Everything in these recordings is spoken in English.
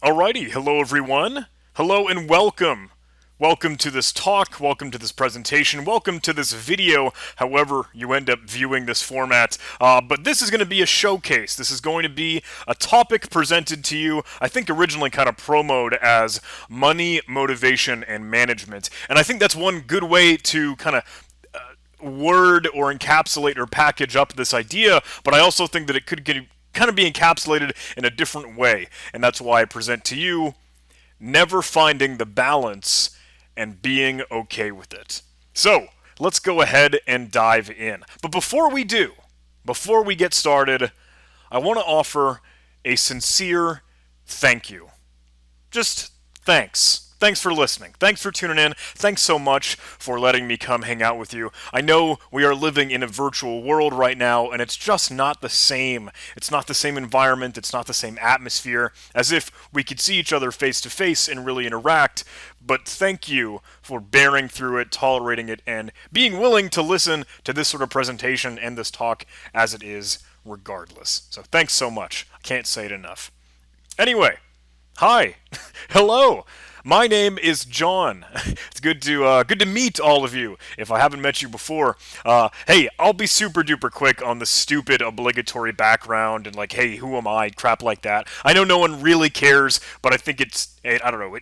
Alrighty, hello everyone. Hello and welcome. Welcome to this talk, welcome to this presentation, welcome to this video, however you end up viewing this format. But this is going to be a showcase. This is going to be a topic presented to you, I think originally kind of promoted as money, motivation, and management. And I think that's one good way to kind of word or encapsulate or package up this idea, but I also think that it could kind of be encapsulated in a different way. And that's why I present to you never finding the balance and being okay with it. So, let's go ahead and dive in. But before we get started, I want to offer a sincere thank you. Just thanks. Thanks for listening. Thanks for tuning in. Thanks so much for letting me come hang out with you. I know we are living in a virtual world right now, and it's just not the same. It's not the same environment. It's not the same atmosphere as if we could see each other face to face and really interact. But thank you for bearing through it, tolerating it, and being willing to listen to this sort of presentation and this talk as it is regardless. So thanks so much. I can't say it enough. Anyway, hi. Hello. My name is John. It's good to meet all of you. If I haven't met you before, hey, I'll be super duper quick on the stupid obligatory background and like, hey, who am I? Crap like that. I know no one really cares, but I think I don't know.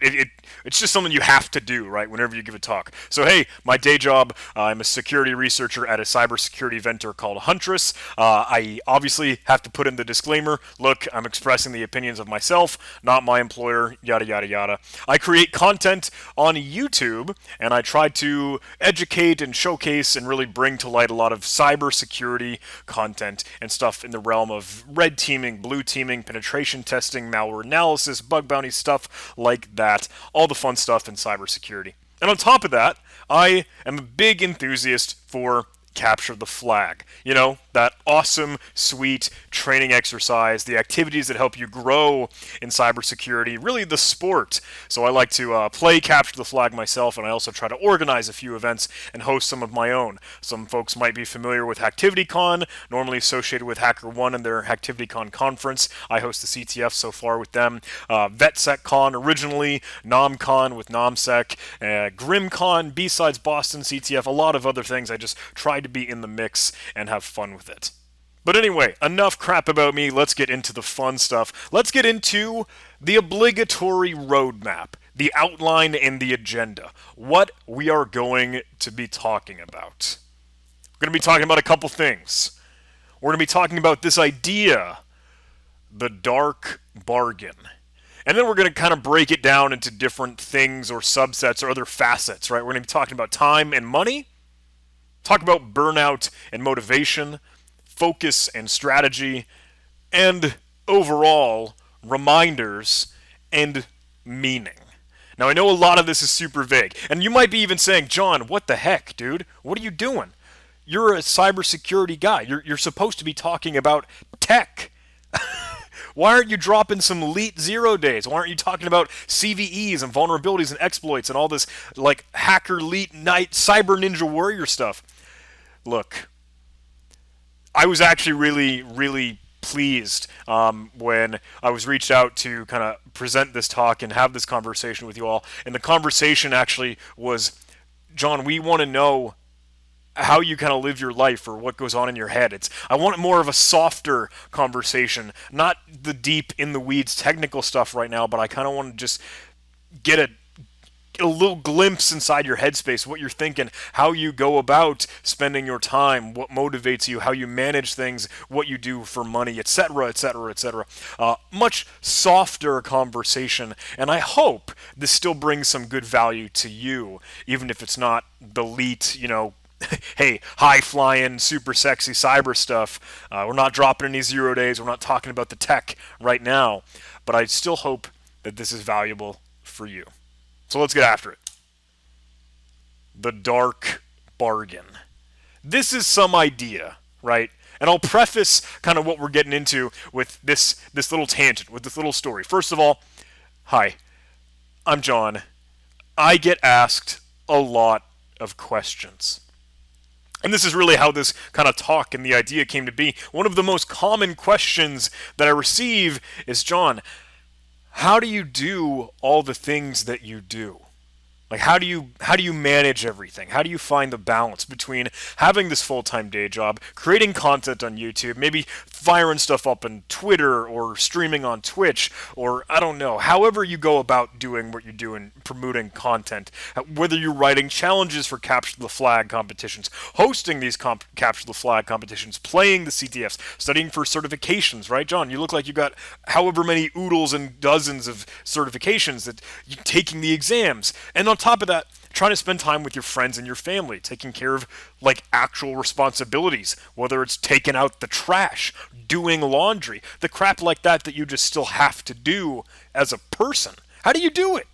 It's just something you have to do, right? Whenever you give a talk. So hey, my day job, I'm a security researcher at a cybersecurity vendor called Huntress. I obviously have to put in the disclaimer. Look, I'm expressing the opinions of myself, not my employer. Yada yada yada. I create content on YouTube, and I try to educate and showcase and really bring to light a lot of cybersecurity content and stuff in the realm of red teaming, blue teaming, penetration testing, malware analysis, bug bounty stuff like that. All the fun stuff in cybersecurity. And on top of that, I am a big enthusiast for capture the flag. You know, that awesome, sweet training exercise, the activities that help you grow in cybersecurity, really the sport. So I like to play capture the flag myself, and I also try to organize a few events and host some of my own. Some folks might be familiar with ActivityCon, normally associated with HackerOne and their ActivityCon conference. I host the CTF so far with them. VetSecCon originally, NomCon with NomSec, GrimCon, B-Sides Boston, CTF, a lot of other things. I just try to be in the mix and have fun with it. But anyway, enough crap about me. Let's get into the fun stuff. Let's get into the obligatory roadmap, the outline and the agenda. What we are going to be talking about. We're going to be talking about a couple things. We're going to be talking about this idea, the dark bargain. And then we're going to kind of break it down into different things or subsets or other facets, right? We're going to be talking about time and money, talk about burnout and motivation, focus and strategy, and overall reminders and meaning. Now, I know a lot of this is super vague, and you might be even saying, John, what the heck, dude? What are you doing? You're a cybersecurity guy. You're supposed to be talking about tech. Why aren't you dropping some elite 0 days? Why aren't you talking about CVEs and vulnerabilities and exploits and all this like hacker elite night cyber ninja warrior stuff? Look, I was actually really pleased when I was reached out to kind of present this talk and have this conversation with you all. And the conversation actually was, John, we want to know how you kind of live your life or what goes on in your head. I want more of a softer conversation, not the deep in the weeds technical stuff right now, but I kind of want to just get a little glimpse inside your headspace, what you're thinking, how you go about spending your time, what motivates you, how you manage things, what you do for money, etc., etc., etc. Much softer conversation, and I hope this still brings some good value to you, even if it's not the elite, hey, high-flying, super sexy cyber stuff. We're not dropping any 0 days. We're not talking about the tech right now. But I still hope that this is valuable for you. So let's get after it. The dark bargain. This is some idea, right? And I'll preface kind of what we're getting into with this little tangent, with this little story. First of all, hi, I'm John. I get asked a lot of questions. And this is really how this kind of talk and the idea came to be. One of the most common questions that I receive is, John, how do you do all the things that you do? Like how do you manage everything? How do you find the balance between having this full-time day job, creating content on YouTube, maybe firing stuff up on Twitter or streaming on Twitch, or I don't know, however you go about doing what you do and promoting content, whether you're writing challenges for Capture the Flag competitions, hosting these Capture the Flag competitions, playing the CTFs, studying for certifications, right, John? You look like you got however many oodles and dozens of certifications that you're taking the exams, and on top of that, trying to spend time with your friends and your family, taking care of like actual responsibilities, whether it's taking out the trash, doing laundry, the crap like that you just still have to do as a person. How do you do it?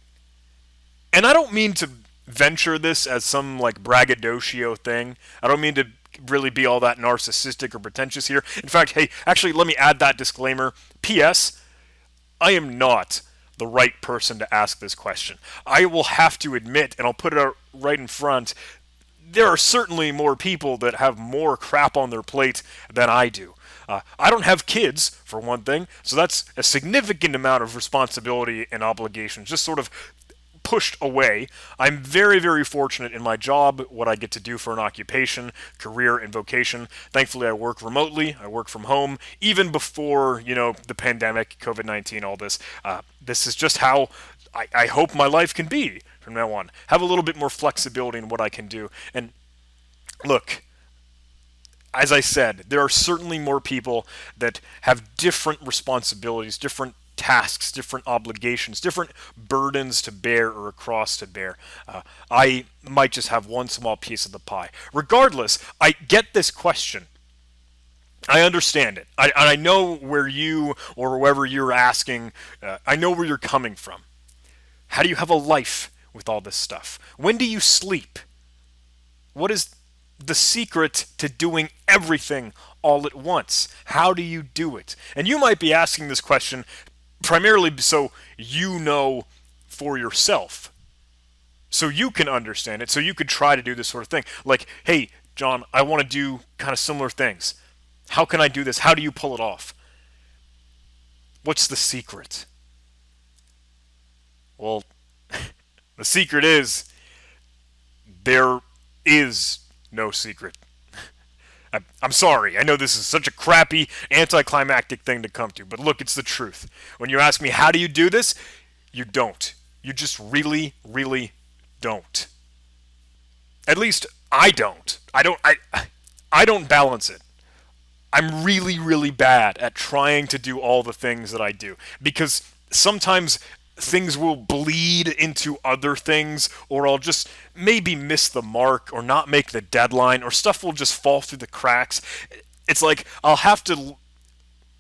And I don't mean to venture this as some like braggadocio thing. I don't mean to really be all that narcissistic or pretentious here. In fact, hey, actually, let me add that disclaimer. P.S. I am not the right person to ask this question. I will have to admit, and I'll put it out right in front, there are certainly more people that have more crap on their plate than I do. I don't have kids, for one thing, so that's a significant amount of responsibility and obligation just sort of pushed away. I'm very, very fortunate in my job, what I get to do for an occupation, career, and vocation. Thankfully, I work remotely. I work from home, even before, the pandemic, COVID-19, all this. This is just how I hope my life can be from now on. Have a little bit more flexibility in what I can do. And look, as I said, there are certainly more people that have different responsibilities, different tasks, different obligations, different burdens to bear or a cross to bear. I might just have one small piece of the pie. Regardless, I get this question. I understand it. I know where you or whoever you're asking, I know where you're coming from. How do you have a life with all this stuff? When do you sleep? What is the secret to doing everything all at once? How do you do it? And you might be asking this question primarily so you know for yourself, so you can understand it, so you could try to do this sort of thing. Like, hey, John, I want to do kind of similar things. How can I do this? How do you pull it off? What's the secret? Well, the secret is there is no secret. I'm sorry. I know this is such a crappy, anticlimactic thing to come to, but look, it's the truth. When you ask me, how do you do this? You don't. You just really, really don't. At least I don't. I don't balance it. I'm really, really bad at trying to do all the things that I do, because sometimes things will bleed into other things, or I'll just maybe miss the mark or not make the deadline, or stuff will just fall through the cracks. It's like I'll have to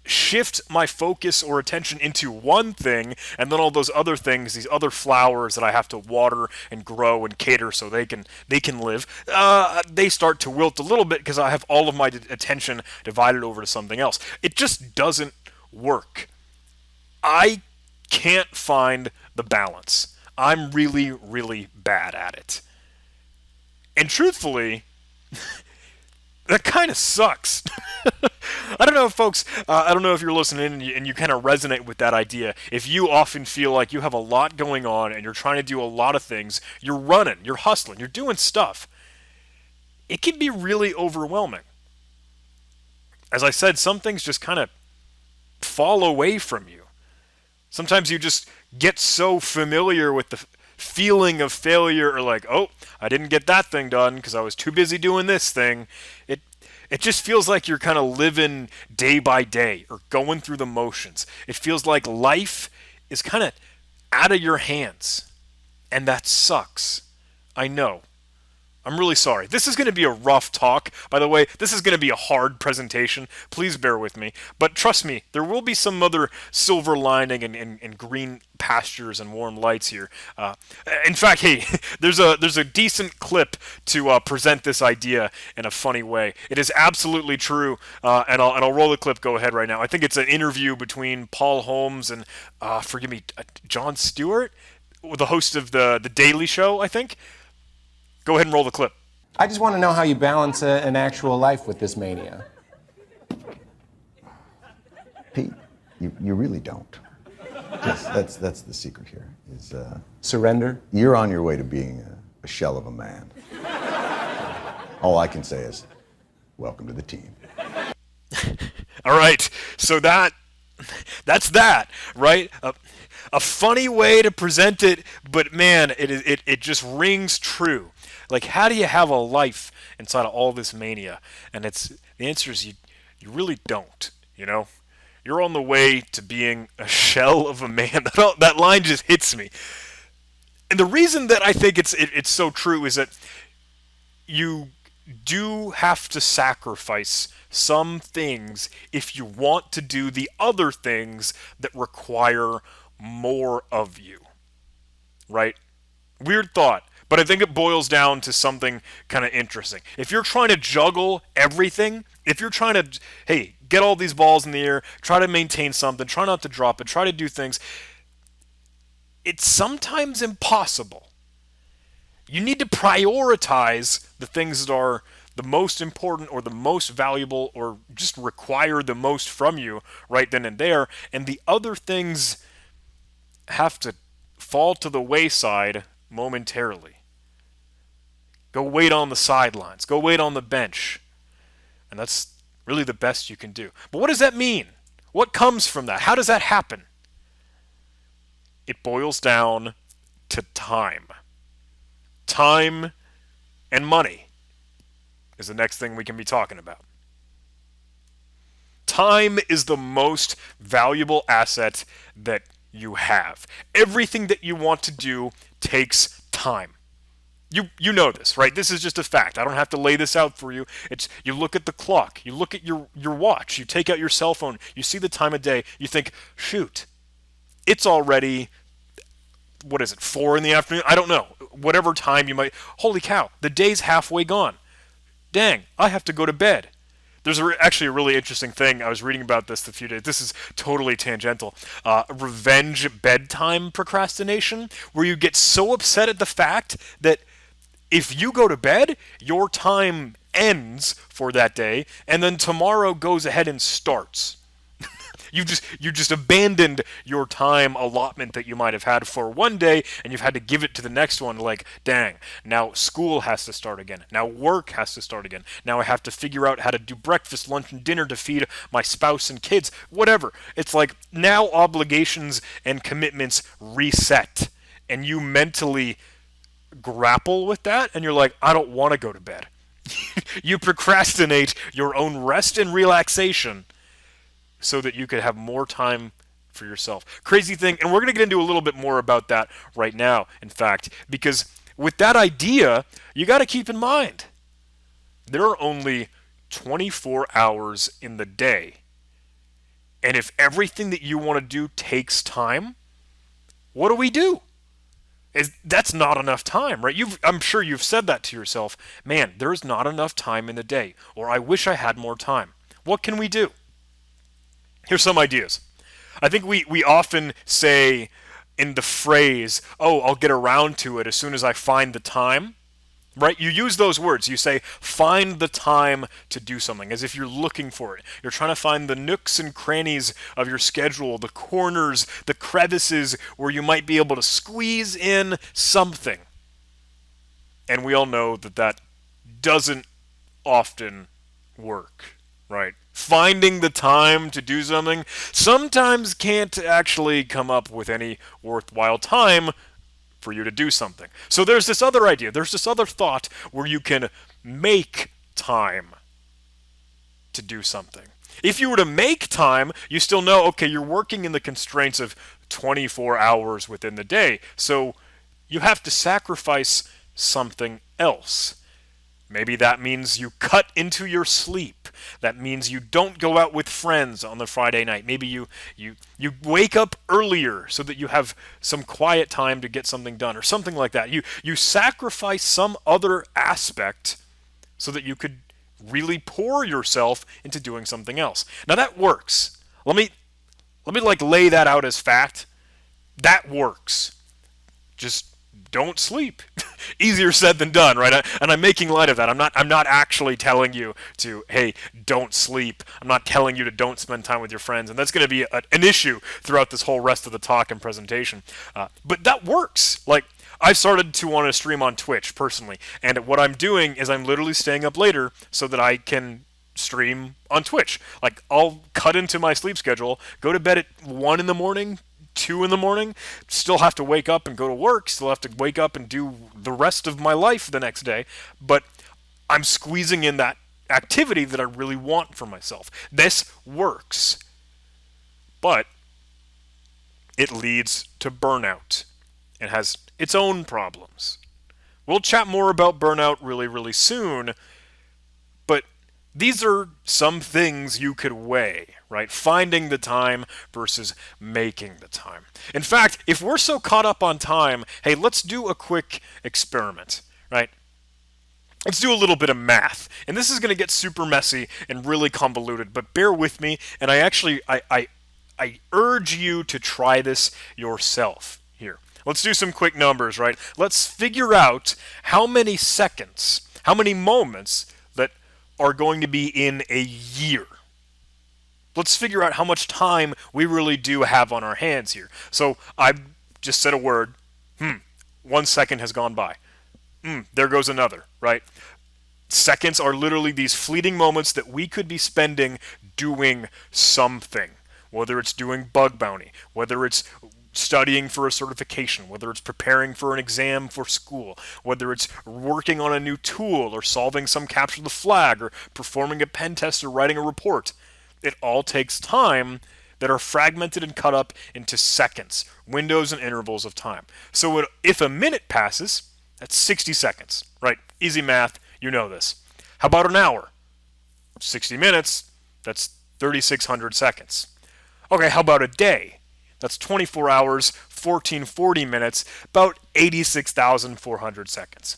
shift my focus or attention into one thing, and then all those other things, these other flowers that I have to water and grow and cater so they can live, they start to wilt a little bit because I have all of my attention divided over to something else. It just doesn't work. I can't find the balance. I'm really, really bad at it. And truthfully, that kind of sucks. I don't know, folks, I don't know if you're listening and you kind of resonate with that idea. If you often feel like you have a lot going on and you're trying to do a lot of things, you're running, you're hustling, you're doing stuff, it can be really overwhelming. As I said, some things just kind of fall away from you. Sometimes you just get so familiar with the feeling of failure, or like, oh, I didn't get that thing done because I was too busy doing this thing. It just feels like you're kind of living day by day or going through the motions. It feels like life is kind of out of your hands. And that sucks. I know. I'm really sorry. This is going to be a rough talk. By the way, this is going to be a hard presentation. Please bear with me. But trust me, there will be some other silver lining and green pastures and warm lights here. In fact, hey, there's a decent clip to present this idea in a funny way. It is absolutely true, and I'll roll the clip. Go ahead right now. I think it's an interview between Paul Holmes and forgive me, Jon Stewart, the host of the Daily Show, I think. Go ahead and roll the clip. I just want to know how you balance an actual life with this mania. Pete, you really don't. Yes, that's the secret here. Is Surrender? you're on your way to being a shell of a man. All I can say is, welcome to the team. All right, so that's that, right? A funny way to present it, but man, it just rings true. Like, how do you have a life inside of all this mania? And the answer is you really don't. You know, you're on the way to being a shell of a man. That line just hits me. And the reason that I think it's so true is that you do have to sacrifice some things if you want to do the other things that require more of you. Right? Weird thought, but I think it boils down to something kind of interesting. If you're trying to juggle everything, if you're trying to, hey, get all these balls in the air, try to maintain something, try not to drop it, try to do things, it's sometimes impossible. You need to prioritize the things that are the most important or the most valuable or just require the most from you right then and there, and the other things have to fall to the wayside momentarily. Go wait on the sidelines. Go wait on the bench. And that's really the best you can do. But what does that mean? What comes from that? How does that happen? It boils down to time. Time and money is the next thing we can be talking about. Time is the most valuable asset that you have. Everything that you want to do takes time. You know this, right? This is just a fact. I don't have to lay this out for you. It's you look at the clock, you look at your watch, you take out your cell phone, you see the time of day, you think, shoot, it's already, what is it, 4 in the afternoon? I don't know. Whatever time you might, holy cow, the day's halfway gone. Dang, I have to go to bed. There's actually a really interesting thing. I was reading about this a few days. This is totally tangential. Revenge bedtime procrastination, where you get so upset at the fact that if you go to bed, your time ends for that day, and then tomorrow goes ahead and starts. You just abandoned your time allotment that you might have had for one day, and you've had to give it to the next one. Like, dang, now school has to start again. Now work has to start again. Now I have to figure out how to do breakfast, lunch, and dinner to feed my spouse and kids. Whatever. It's like now obligations and commitments reset, and you mentally grapple with that, and you're like, I don't want to go to bed. You procrastinate your own rest and relaxation so that you could have more time for yourself. Crazy thing, and we're going to get into a little bit more about that right now, in fact, because with that idea, you got to keep in mind, there are only 24 hours in the day. And if everything that you want to do takes time, what do? That's not enough time, right? I'm sure you've said that to yourself. Man, there's not enough time in the day, or I wish I had more time. What can we do? Here's some ideas. I think we often say in the phrase, oh, I'll get around to it as soon as I find the time, right? You use those words. You say, find the time to do something, as if you're looking for it. You're trying to find the nooks and crannies of your schedule, the corners, the crevices where you might be able to squeeze in something. And we all know that doesn't often work, right? Finding the time to do something sometimes can't actually come up with any worthwhile time for you to do something. So there's this other idea, there's this other thought where you can make time to do something. If you were to make time, you still know, okay, you're working in the constraints of 24 hours within the day, so you have to sacrifice something else. Maybe that means you cut into your sleep. That means you don't go out with friends on the Friday night. Maybe you wake up earlier so that you have some quiet time to get something done or something like that. You sacrifice some other aspect so that you could really pour yourself into doing something else. Now that works. Let me lay that out as fact. That works. Just don't sleep. Easier said than done, right? And I'm making light of that. I'm not actually telling you to, hey, don't sleep. I'm not telling you to don't spend time with your friends. And that's going to be an issue throughout this whole rest of the talk and presentation. But that works. Like, I've started to want to stream on Twitch personally, and what I'm doing is I'm literally staying up later so that I can stream on Twitch. Like, I'll cut into my sleep schedule, go to bed at 1 in the morning, 2 in the morning, still have to wake up and go to work, still have to wake up and do the rest of my life the next day, but I'm squeezing in that activity that I really want for myself. This works, but it leads to burnout and has its own problems. We'll chat more about burnout really, really soon, but these are some things you could weigh, right? Finding the time versus making the time. In fact, if we're so caught up on time, hey, let's do a quick experiment, right? Let's do a little bit of math. And this is going to get super messy and really convoluted, but bear with me, and I urge you to try this yourself here. Let's do some quick numbers, right? Let's figure out how many seconds, how many moments that are going to be in a year. Let's figure out how much time we really do have on our hands here. So I just said a word. 1 second has gone by. There goes another, right? Seconds are literally these fleeting moments that we could be spending doing something. Whether it's doing bug bounty, whether it's studying for a certification, whether it's preparing for an exam for school, whether it's working on a new tool or solving some capture the flag or performing a pen test or writing a report. It all takes time that are fragmented and cut up into seconds, windows and intervals of time. So if a minute passes, that's 60 seconds, right? Easy math, you know this. How about an hour? 60 minutes, that's 3,600 seconds. Okay, how about a day? That's 24 hours, 1440 minutes, about 86,400 seconds.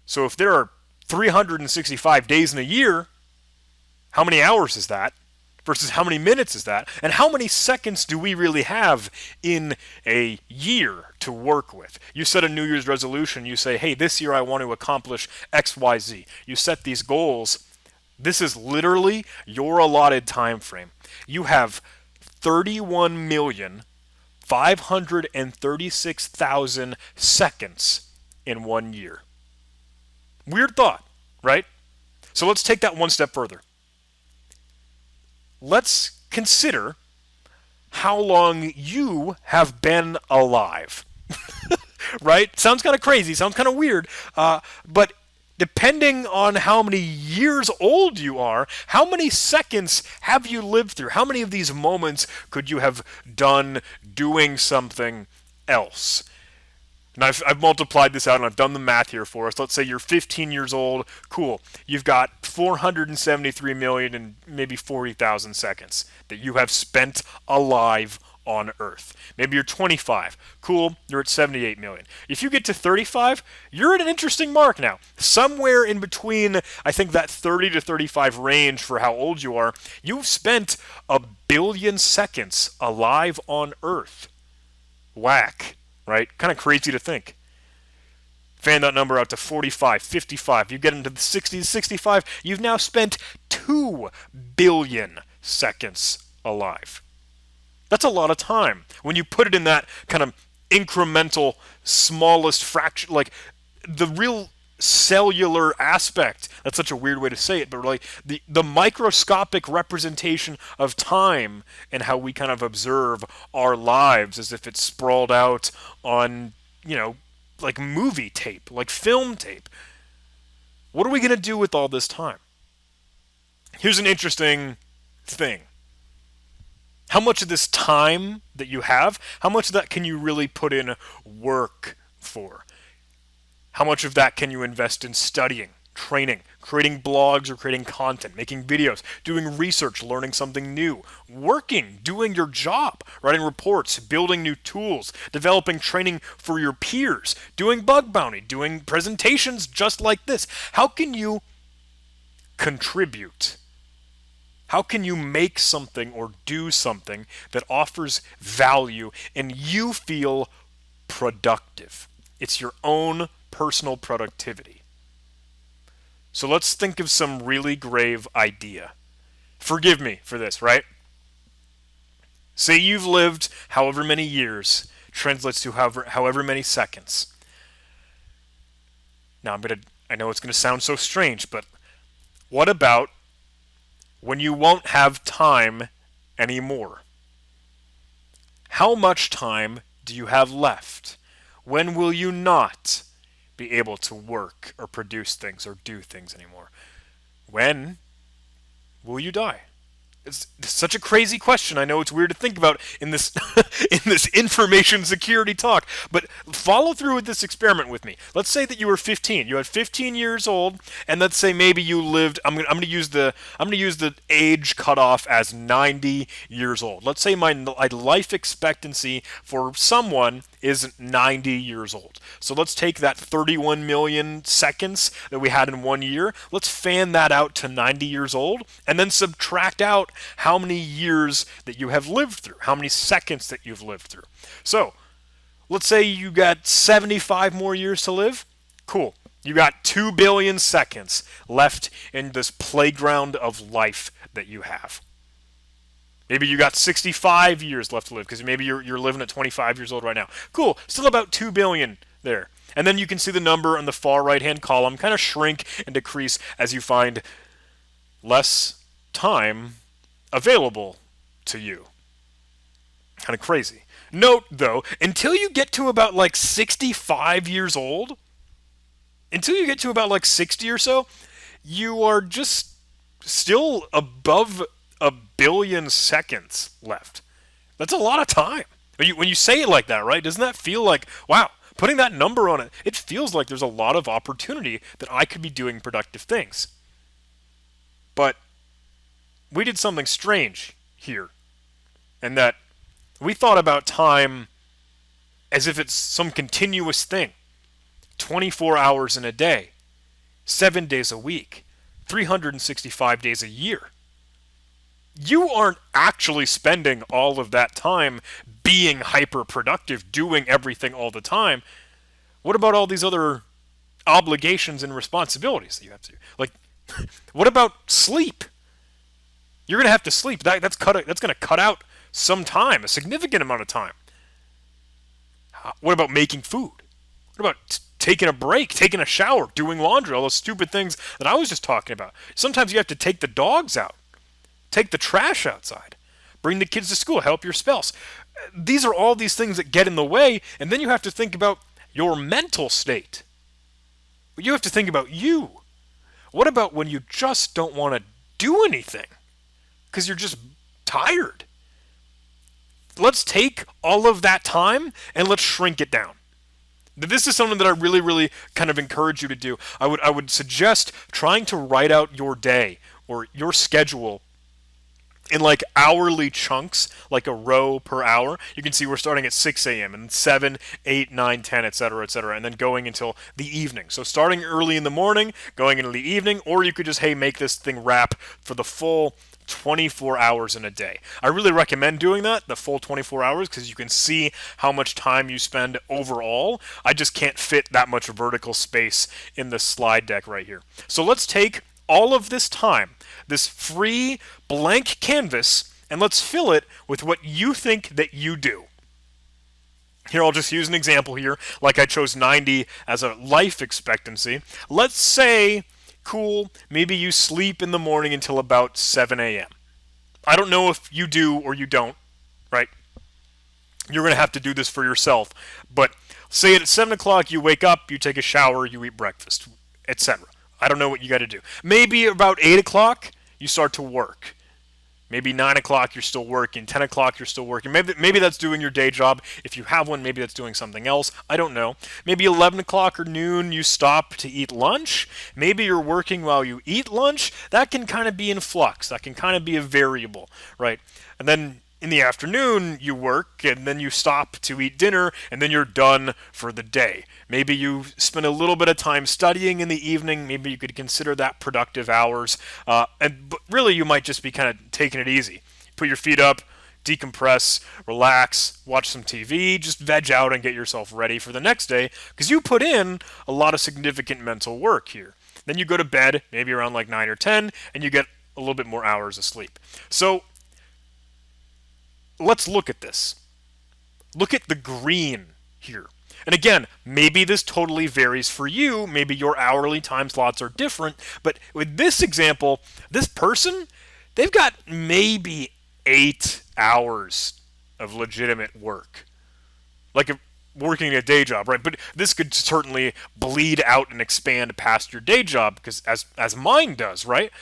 So if there are 365 days in a year, how many hours is that? Versus how many minutes is that? And how many seconds do we really have in a year to work with? You set a New Year's resolution. You say, hey, this year I want to accomplish X, Y, Z. You set these goals. This is literally your allotted time frame. You have 31,536,000 seconds in 1 year. Weird thought, right? So let's take that one step further. Let's consider how long you have been alive. Right? Sounds kind of crazy, sounds kind of weird, but depending on how many years old you are, how many seconds have you lived through? How many of these moments could you have done doing something else? And I've multiplied this out and I've done the math here for us. Let's say you're 15 years old. Cool. You've got 473 million and maybe 40,000 seconds that you have spent alive on Earth. Maybe you're 25. Cool. You're at 78 million. If you get to 35, you're at an interesting mark now. Somewhere in between, I think, that 30 to 35 range for how old you are, you've spent 1 billion seconds alive on Earth. Whack. Right? Kind of crazy to think. Fan that number out to 45, 55. You get into the 60s, 65. You've now spent 2 billion seconds alive. That's a lot of time. When you put it in that kind of incremental, smallest fraction, like the real cellular aspect, that's such a weird way to say it, but like the microscopic representation of time and how we kind of observe our lives as if it's sprawled out on, like movie tape, like film tape. What are we going to do with all this time? Here's an interesting thing. How much of this time that you have, how much of that can you really put in work for? How much of that can you invest in studying, training, creating blogs or creating content, making videos, doing research, learning something new, working, doing your job, writing reports, building new tools, developing training for your peers, doing bug bounty, doing presentations just like this? How can you contribute? How can you make something or do something that offers value and you feel productive? It's your own personal productivity. So let's think of some really grave idea. Forgive me for this, right? Say you've lived however many years, translates to however many seconds. Now I know it's gonna sound so strange, but what about when you won't have time anymore? How much time do you have left? When will you not be able to work or produce things or do things anymore? When will you die? It's such a crazy question. I know it's weird to think about in this in this information security talk, but follow through with this experiment with me. Let's say that you were 15. You had 15 years old, and let's say maybe you lived. I'm going to use the age cutoff as 90 years old. Let's say my life expectancy for someone is 90 years old. So let's take that 31 million seconds that we had in 1 year. Let's fan that out to 90 years old, and then subtract out how many years that you have lived through, how many seconds that you've lived through. So, let's say you got 75 more years to live. Cool. You got 2 billion seconds left in this playground of life that you have. Maybe you got 65 years left to live because maybe you're living at 25 years old right now. Cool. Still about 2 billion there. And then you can see the number on the far right-hand column kind of shrink and decrease as you find less time available to you. Kind of crazy. Note, though, until you get to about like 65 years old, until you get to about like 60 or so, you are just still above 1 billion seconds left. That's a lot of time. When you say it like that, right, doesn't that feel like, wow, putting that number on it, it feels like there's a lot of opportunity that I could be doing productive things. But we did something strange here, and that we thought about time as if it's some continuous thing. 24 hours in a day, 7 days a week, 365 days a year. You aren't actually spending all of that time being hyper-productive, doing everything all the time. What about all these other obligations and responsibilities that you have to do? Like, what about sleep? You're going to have to sleep. That's going to cut out some time, a significant amount of time. What about making food? What about taking a break, taking a shower, doing laundry, all those stupid things that I was just talking about? Sometimes you have to take the dogs out, take the trash outside, bring the kids to school, help your spouse. These are all these things that get in the way, and then you have to think about your mental state. You have to think about you. What about when you just don't want to do anything? Because you're just tired. Let's take all of that time and let's shrink it down. This is something that I really, really kind of encourage you to do. I would suggest trying to write out your day or your schedule in like hourly chunks, like a row per hour. You can see we're starting at 6 a.m. and 7, 8, 9, 10, etc., and then going until the evening. So starting early in the morning, going into the evening, or you could just, hey, make this thing wrap for the full 24 hours in a day. I really recommend doing that, the full 24 hours, because you can see how much time you spend overall. I just can't fit that much vertical space in the slide deck right here. So let's take all of this time, this free blank canvas, and let's fill it with what you think that you do. Here, I'll just use an example here, like I chose 90 as a life expectancy. Let's say, cool, maybe you sleep in the morning until about 7 a.m. I don't know if you do or you don't, right? You're going to have to do this for yourself. But say at 7 o'clock you wake up, you take a shower, you eat breakfast, etc. I don't know what you got to do. Maybe about 8 o'clock you start to work. Maybe 9 o'clock you're still working, 10 o'clock you're still working. Maybe that's doing your day job. If you have one, maybe that's doing something else. I don't know. Maybe 11 o'clock or noon you stop to eat lunch. Maybe you're working while you eat lunch. That can kind of be in flux. That can kind of be a variable, right? And then in the afternoon you work, and then you stop to eat dinner, and then you're done for the day. Maybe you spend a little bit of time studying in the evening. Maybe you could consider that productive hours. But really, you might just be kind of taking it easy. Put your feet up, decompress, relax, watch some TV, just veg out and get yourself ready for the next day, because you put in a lot of significant mental work here. Then you go to bed, maybe around like 9 or 10, and you get a little bit more hours of sleep. So let's look at this. Look at the green here. And again, maybe this totally varies for you. Maybe your hourly time slots are different. But with this example, this person, they've got maybe 8 hours of legitimate work. Like working a day job, right? But this could certainly bleed out and expand past your day job, because as mine does, right?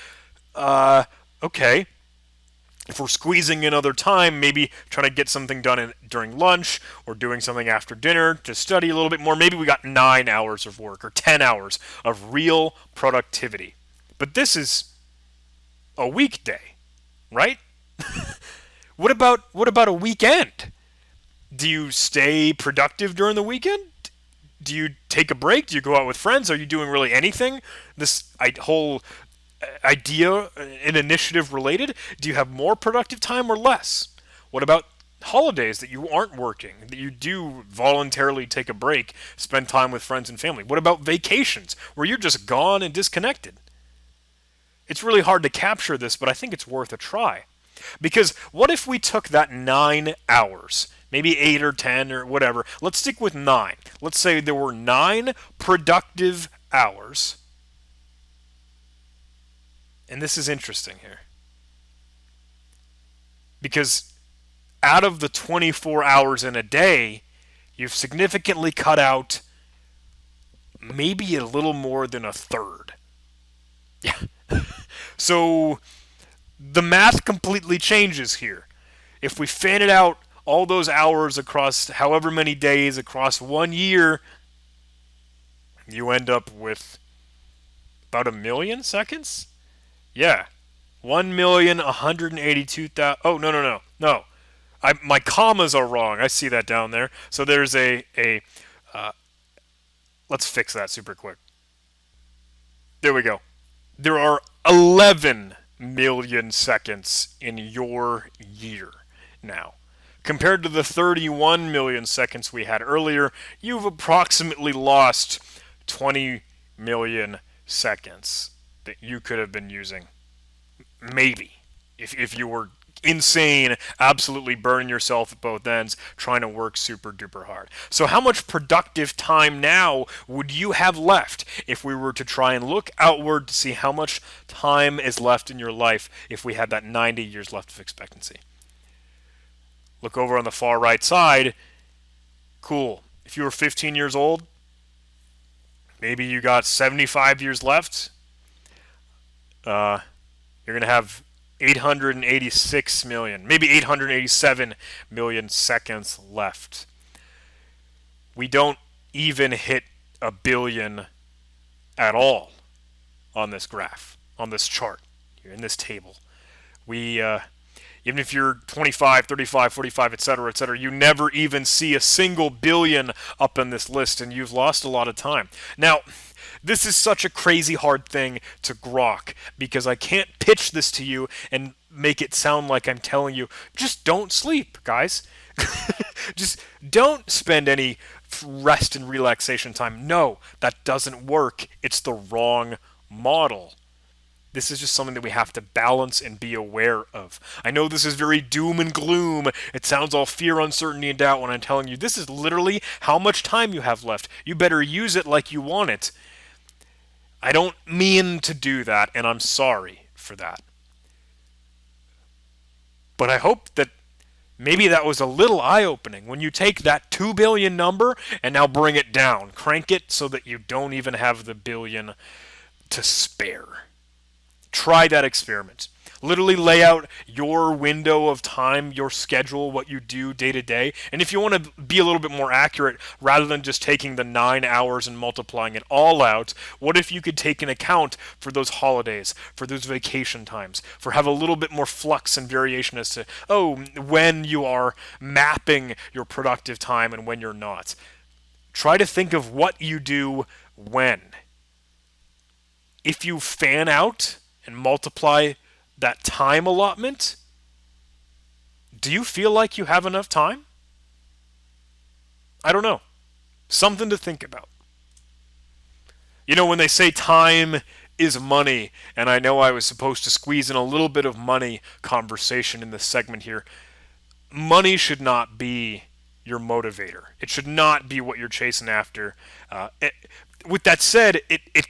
Okay. If we're squeezing in other time, maybe trying to get something done during lunch or doing something after dinner to study a little bit more, maybe we got 9 hours of work or 10 hours of real productivity. But this is a weekday, right? What about a weekend? Do you stay productive during the weekend? Do you take a break? Do you go out with friends? Are you doing really anything? This whole idea and initiative related? Do you have more productive time or less? What about holidays that you aren't working, that you do voluntarily take a break, spend time with friends and family? What about vacations where you're just gone and disconnected? It's really hard to capture this, but I think it's worth a try. Because what if we took that 9 hours, maybe 8 or 10 or whatever, let's stick with 9. Let's say there were 9 productive hours. And this is interesting here. Because out of the 24 hours in a day, you've significantly cut out maybe a little more than a third. Yeah. So the math completely changes here. If we fan it out all those hours across however many days across 1 year, you end up with about 1 million seconds? Yeah, 1,182,000. Oh, no. My commas are wrong. I see that down there. So there's let's fix that super quick. There we go. There are 11 million seconds in your year now. Compared to the 31 million seconds we had earlier, you've approximately lost 20 million seconds that you could have been using. Maybe. If you were insane, absolutely burning yourself at both ends, trying to work super duper hard. So how much productive time now would you have left if we were to try and look outward to see how much time is left in your life if we had that 90 years left of expectancy? Look over on the far right side. Cool. If you were 15 years old, maybe you got 75 years left. You're going to have 886 million, maybe 887 million seconds left. We don't even hit 1 billion at all on this graph, on this chart, here in this table. We, even if you're 25, 35, 45, etc., you never even see a single billion up on this list, and you've lost a lot of time. Now, this is such a crazy hard thing to grok, because I can't pitch this to you and make it sound like I'm telling you, just don't sleep, guys. Just don't spend any rest and relaxation time. No, that doesn't work. It's the wrong model. This is just something that we have to balance and be aware of. I know this is very doom and gloom. It sounds all fear, uncertainty, and doubt when I'm telling you this is literally how much time you have left. You better use it like you want it. I don't mean to do that, and I'm sorry for that. But I hope that maybe that was a little eye-opening when you take that 2 billion number and now bring it down. Crank it so that you don't even have the billion to spare. Try that experiment. Literally lay out your window of time, your schedule, what you do day to day. And if you want to be a little bit more accurate, rather than just taking the 9 hours and multiplying it all out, what if you could take an account for those holidays, for those vacation times, for have a little bit more flux and variation as to, when you are mapping your productive time and when you're not. Try to think of what you do when. If you fan out and multiply that time allotment, Do you feel like you have enough time? I don't know. Something to think about. You know, when they say time is money, and I know I was supposed to squeeze in a little bit of money conversation in this segment here, money should not be your motivator. It should not be what you're chasing after. With that said, it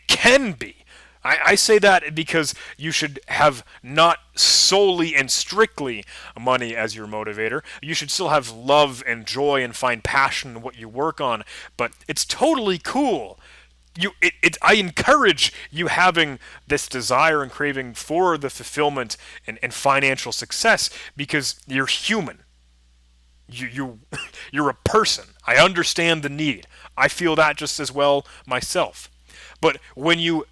can be. I say that because you should have not solely and strictly money as your motivator. You should still have love and joy and find passion in what you work on. But it's totally cool. I encourage you having this desire and craving for the fulfillment and financial success because you're human. You're a person. I understand the need. I feel that just as well myself. But when you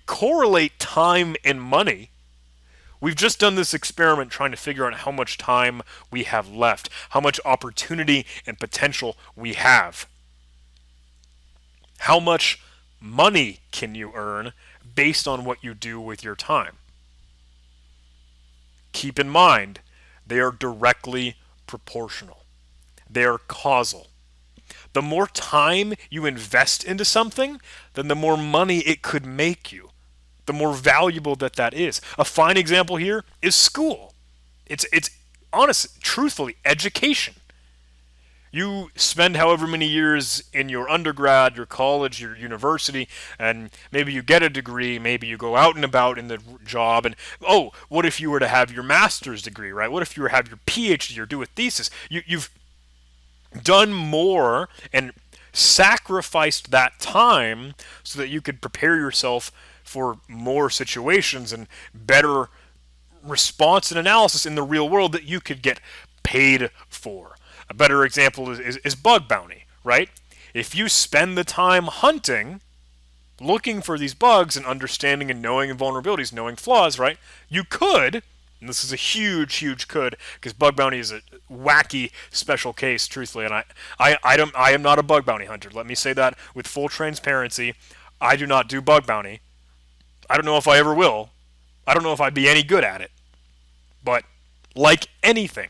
correlate time and money, we've just done this experiment trying to figure out how much time we have left, how much opportunity and potential we have. How much money can you earn based on what you do with your time? Keep in mind, they are directly proportional. They are causal. The more time you invest into something, then the more money it could make you. The more valuable that is. A fine example here is school. It's honest, truthfully, education. You spend however many years in your undergrad, your college, your university, and maybe you get a degree, maybe you go out and about in the job, and what if you were to have your master's degree, right? What if you were to have your PhD or do a thesis? You've done more and sacrificed that time so that you could prepare yourself for more situations and better response and analysis in the real world that you could get paid for. A better example is bug bounty, right? If you spend the time hunting, looking for these bugs and understanding and knowing vulnerabilities, knowing flaws, right? You could, and this is a huge, huge could, because bug bounty is a wacky special case, truthfully, and I am not a bug bounty hunter. Let me say that with full transparency. I do not do bug bounty. I don't know if I ever will. I don't know if I'd be any good at it. But like anything,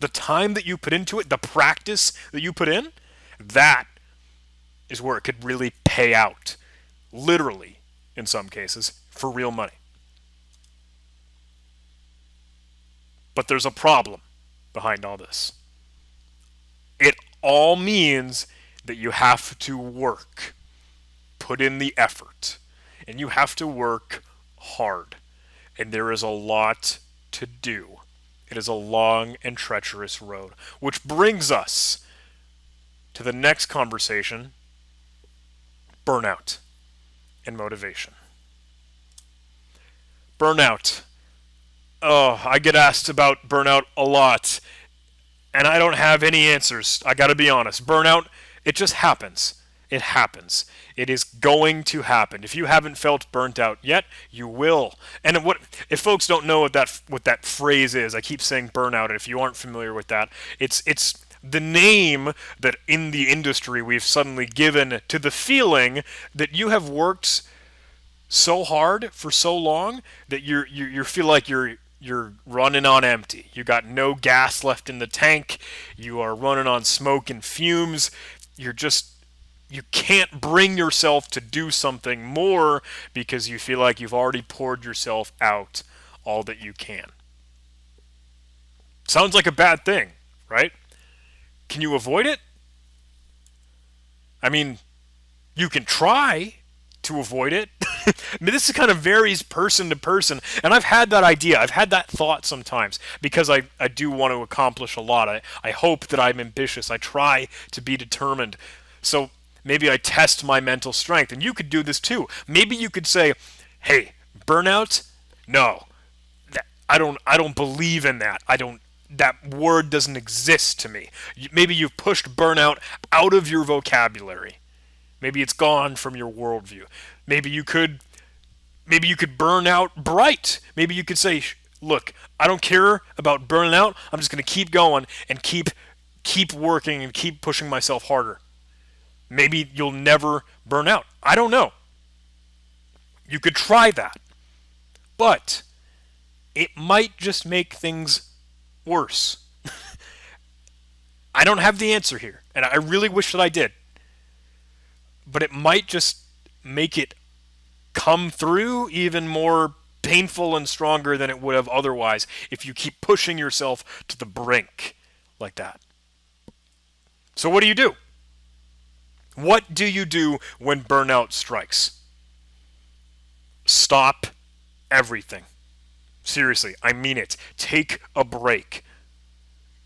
the time that you put into it, the practice that you put in, that is where it could really pay out. Literally, in some cases, for real money. But there's a problem behind all this. It all means that you have to work, put in the effort, and you have to work hard. And there is a lot to do. It is a long and treacherous road, which brings us to the next conversation, burnout and motivation. Burnout. Oh, I get asked about burnout a lot, and I don't have any answers. I gotta be honest. Burnout, it just happens. It happens. It is going to happen. If you haven't felt burnt out yet, you will. And if folks don't know what that phrase is, I keep saying burnout, and if you aren't familiar with that, it's the name that in the industry we've suddenly given to the feeling that you have worked so hard for so long that you feel like you're running on empty. You got no gas left in the tank. You are running on smoke and fumes. You can't bring yourself to do something more because you feel like you've already poured yourself out all that you can. Sounds like a bad thing, right? Can you avoid it? I mean, you can try to avoid it. I mean, this kind of varies person to person, and I've had that idea. I've had that thought sometimes because I do want to accomplish a lot. I hope that I'm ambitious. I try to be determined. So maybe I test my mental strength, and you could do this too. Maybe you could say, "Hey, burnout? No, I don't believe in that. That word doesn't exist to me." Maybe you've pushed burnout out of your vocabulary. Maybe it's gone from your worldview. Maybe you could burn out bright. Maybe you could say, "Look, I don't care about burning out. I'm just going to keep going and keep working and keep pushing myself harder." Maybe you'll never burn out. I don't know. You could try that. But it might just make things worse? I don't have the answer here, and I really wish that I did. But it might just make it come through even more painful and stronger than it would have otherwise if you keep pushing yourself to the brink like that. So what do you do? What do you do when burnout strikes? Stop everything. Seriously, I mean it. Take a break.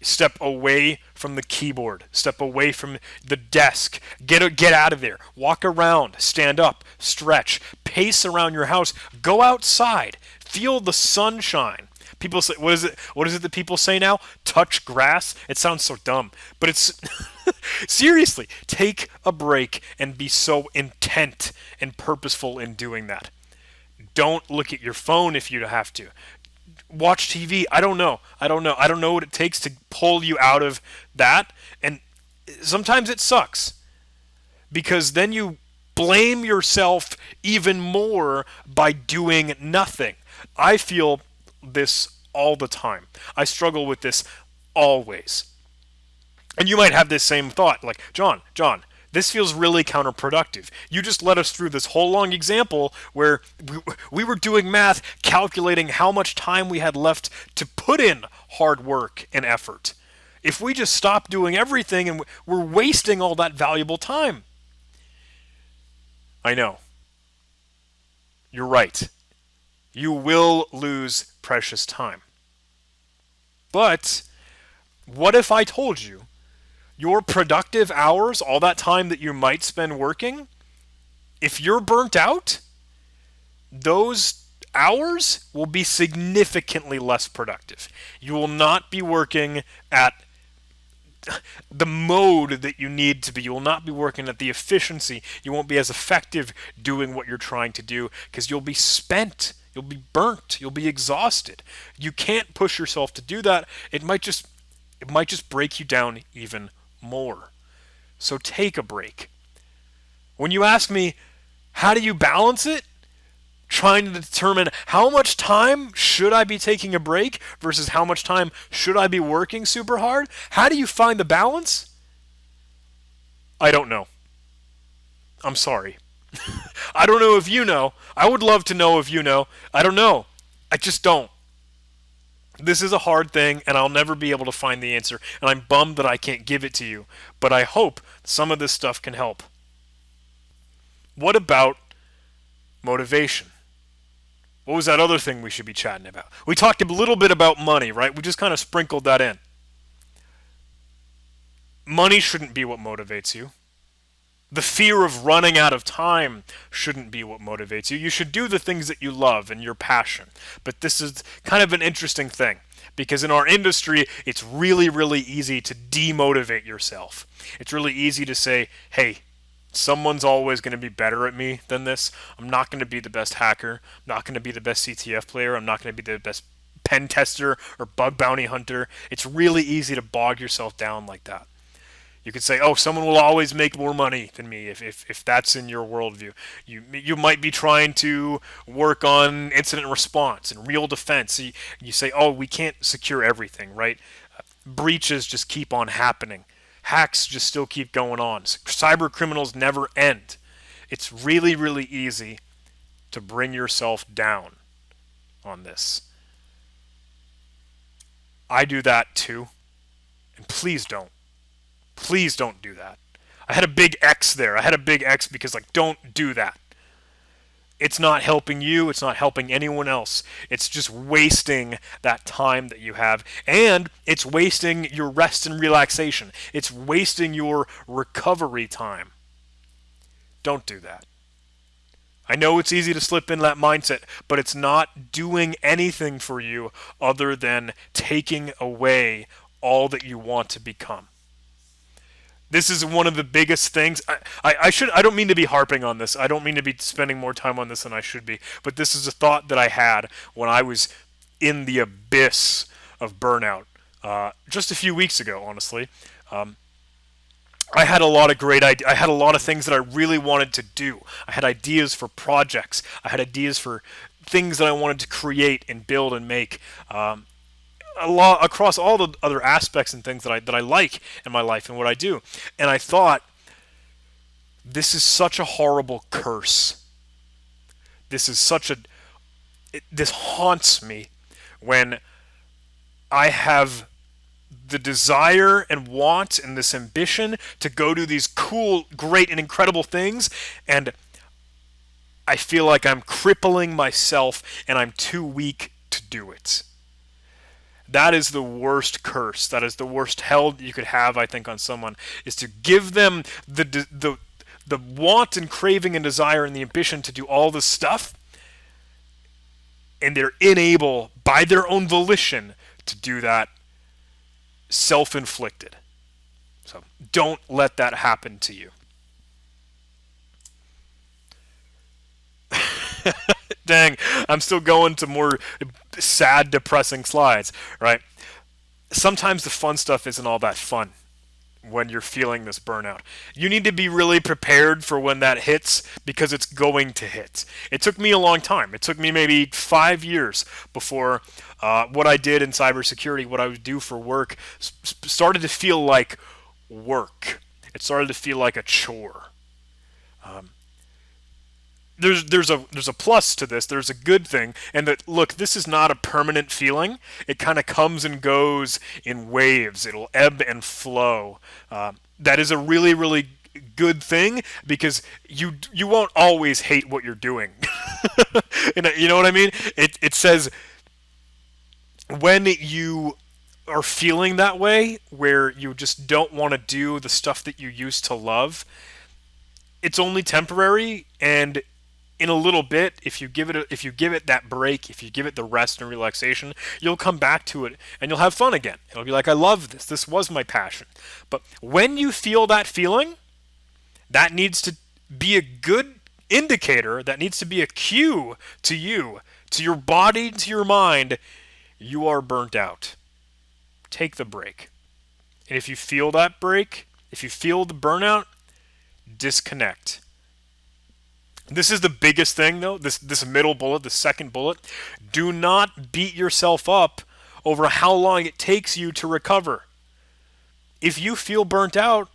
Step away from the keyboard. Step away from the desk. Get out of there. Walk around. Stand up. Stretch. Pace around your house. Go outside. Feel the sunshine. People say, what is it that people say now? Touch grass? It sounds so dumb. But it's... Seriously, take a break and be so intent and purposeful in doing that. Don't look at your phone if you have to. Watch TV. I don't know what it takes to pull you out of that. And sometimes it sucks. Because then you blame yourself even more by doing nothing. I feel this all the time. I struggle with this always. And you might have this same thought, like, John, this feels really counterproductive. You just led us through this whole long example where we were doing math, calculating how much time we had left to put in hard work and effort. If we just stop doing everything, and we're wasting all that valuable time. I know. You're right. You will lose precious time. But what if I told you your productive hours, all that time that you might spend working, if you're burnt out, those hours will be significantly less productive. You will not be working at the mode that you need to be. You will not be working at the efficiency. You won't be as effective doing what you're trying to do because you'll be spent. You'll be burnt. You'll be exhausted. You can't push yourself to do that. It might just break you down even more. So take a break. When you ask me, how do you balance it? Trying to determine how much time should I be taking a break versus how much time should I be working super hard? How do you find the balance? I don't know. I'm sorry. I don't know if you know. I would love to know if you know. I don't know. I just don't. This is a hard thing, and I'll never be able to find the answer, and I'm bummed that I can't give it to you, but I hope some of this stuff can help. What about motivation? What was that other thing we should be chatting about? We talked a little bit about money, right? We just kind of sprinkled that in. Money shouldn't be what motivates you. The fear of running out of time shouldn't be what motivates you. You should do the things that you love and your passion. But this is kind of an interesting thing, because in our industry, it's really, really easy to demotivate yourself. It's really easy to say, hey, someone's always going to be better at me than this. I'm not going to be the best hacker. I'm not going to be the best CTF player. I'm not going to be the best pen tester or bug bounty hunter. It's really easy to bog yourself down like that. You could say, oh, someone will always make more money than me if that's in your worldview. You might be trying to work on incident response and real defense. You say, oh, we can't secure everything, right? Breaches just keep on happening. Hacks just still keep going on. Cyber criminals never end. It's really, really easy to bring yourself down on this. I do that too. And please don't. Please don't do that. I had a big X there. I had a big X because, don't do that. It's not helping you. It's not helping anyone else. It's just wasting that time that you have. And it's wasting your rest and relaxation. It's wasting your recovery time. Don't do that. I know it's easy to slip in that mindset, but it's not doing anything for you other than taking away all that you want to become. This is one of the biggest things. I don't mean to be harping on this. I don't mean to be spending more time on this than I should be. But this is a thought that I had when I was in the abyss of burnout just a few weeks ago, honestly. I had a lot of great ideas. I had a lot of things that I really wanted to do. I had ideas for projects. I had ideas for things that I wanted to create and build and make. a lot across all the other aspects and things that I like in my life and what I do. And I thought, this is such a horrible curse. This is this haunts me when I have the desire and want and this ambition to go do these cool, great, and incredible things, and I feel like I'm crippling myself and I'm too weak to do it. That is the worst curse. That is the worst hell you could have, I think, on someone, is to give them the want and craving and desire and the ambition to do all this stuff, and they're unable, by their own volition, to do that, self-inflicted. So don't let that happen to you. Dang, I'm still going to more sad, depressing slides, right? Sometimes the fun stuff isn't all that fun when you're feeling this burnout. You need to be really prepared for when that hits, because it's going to hit. It took me a long time. It took me maybe 5 years before what I did in cybersecurity, what I would do for work, started to feel like work. It started to feel like a chore. There's a plus to this. There's a good thing, and that, look, this is not a permanent feeling. It kind of comes and goes in waves. It'll ebb and flow. That is a really, really good thing, because you won't always hate what you're doing. You know what I mean? It says when you are feeling that way, where you just don't want to do the stuff that you used to love, it's only temporary, and in a little bit, if you give it that break, if you give it the rest and relaxation, you'll come back to it and you'll have fun again. It'll be like, I love this. This was my passion. But when you feel that feeling, that needs to be a good indicator. That needs to be a cue to you, to your body, to your mind. You are burnt out. Take the break. And if you feel that break, if you feel the burnout, disconnect. This is the biggest thing, though, this middle bullet, the second bullet. Do not beat yourself up over how long it takes you to recover. If you feel burnt out,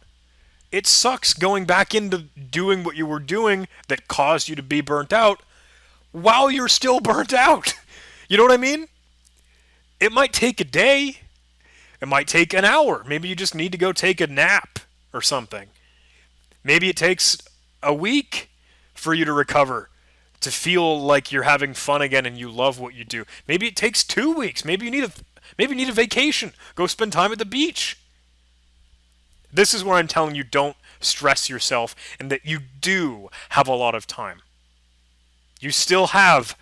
it sucks going back into doing what you were doing that caused you to be burnt out while you're still burnt out. You know what I mean? It might take a day. It might take an hour. Maybe you just need to go take a nap or something. Maybe it takes a week for you to recover, to feel like you're having fun again and you love what you do. Maybe it takes 2 weeks. Maybe you need a vacation. Go spend time at the beach. This is where I'm telling you, don't stress yourself, and that you do have a lot of time. You still have,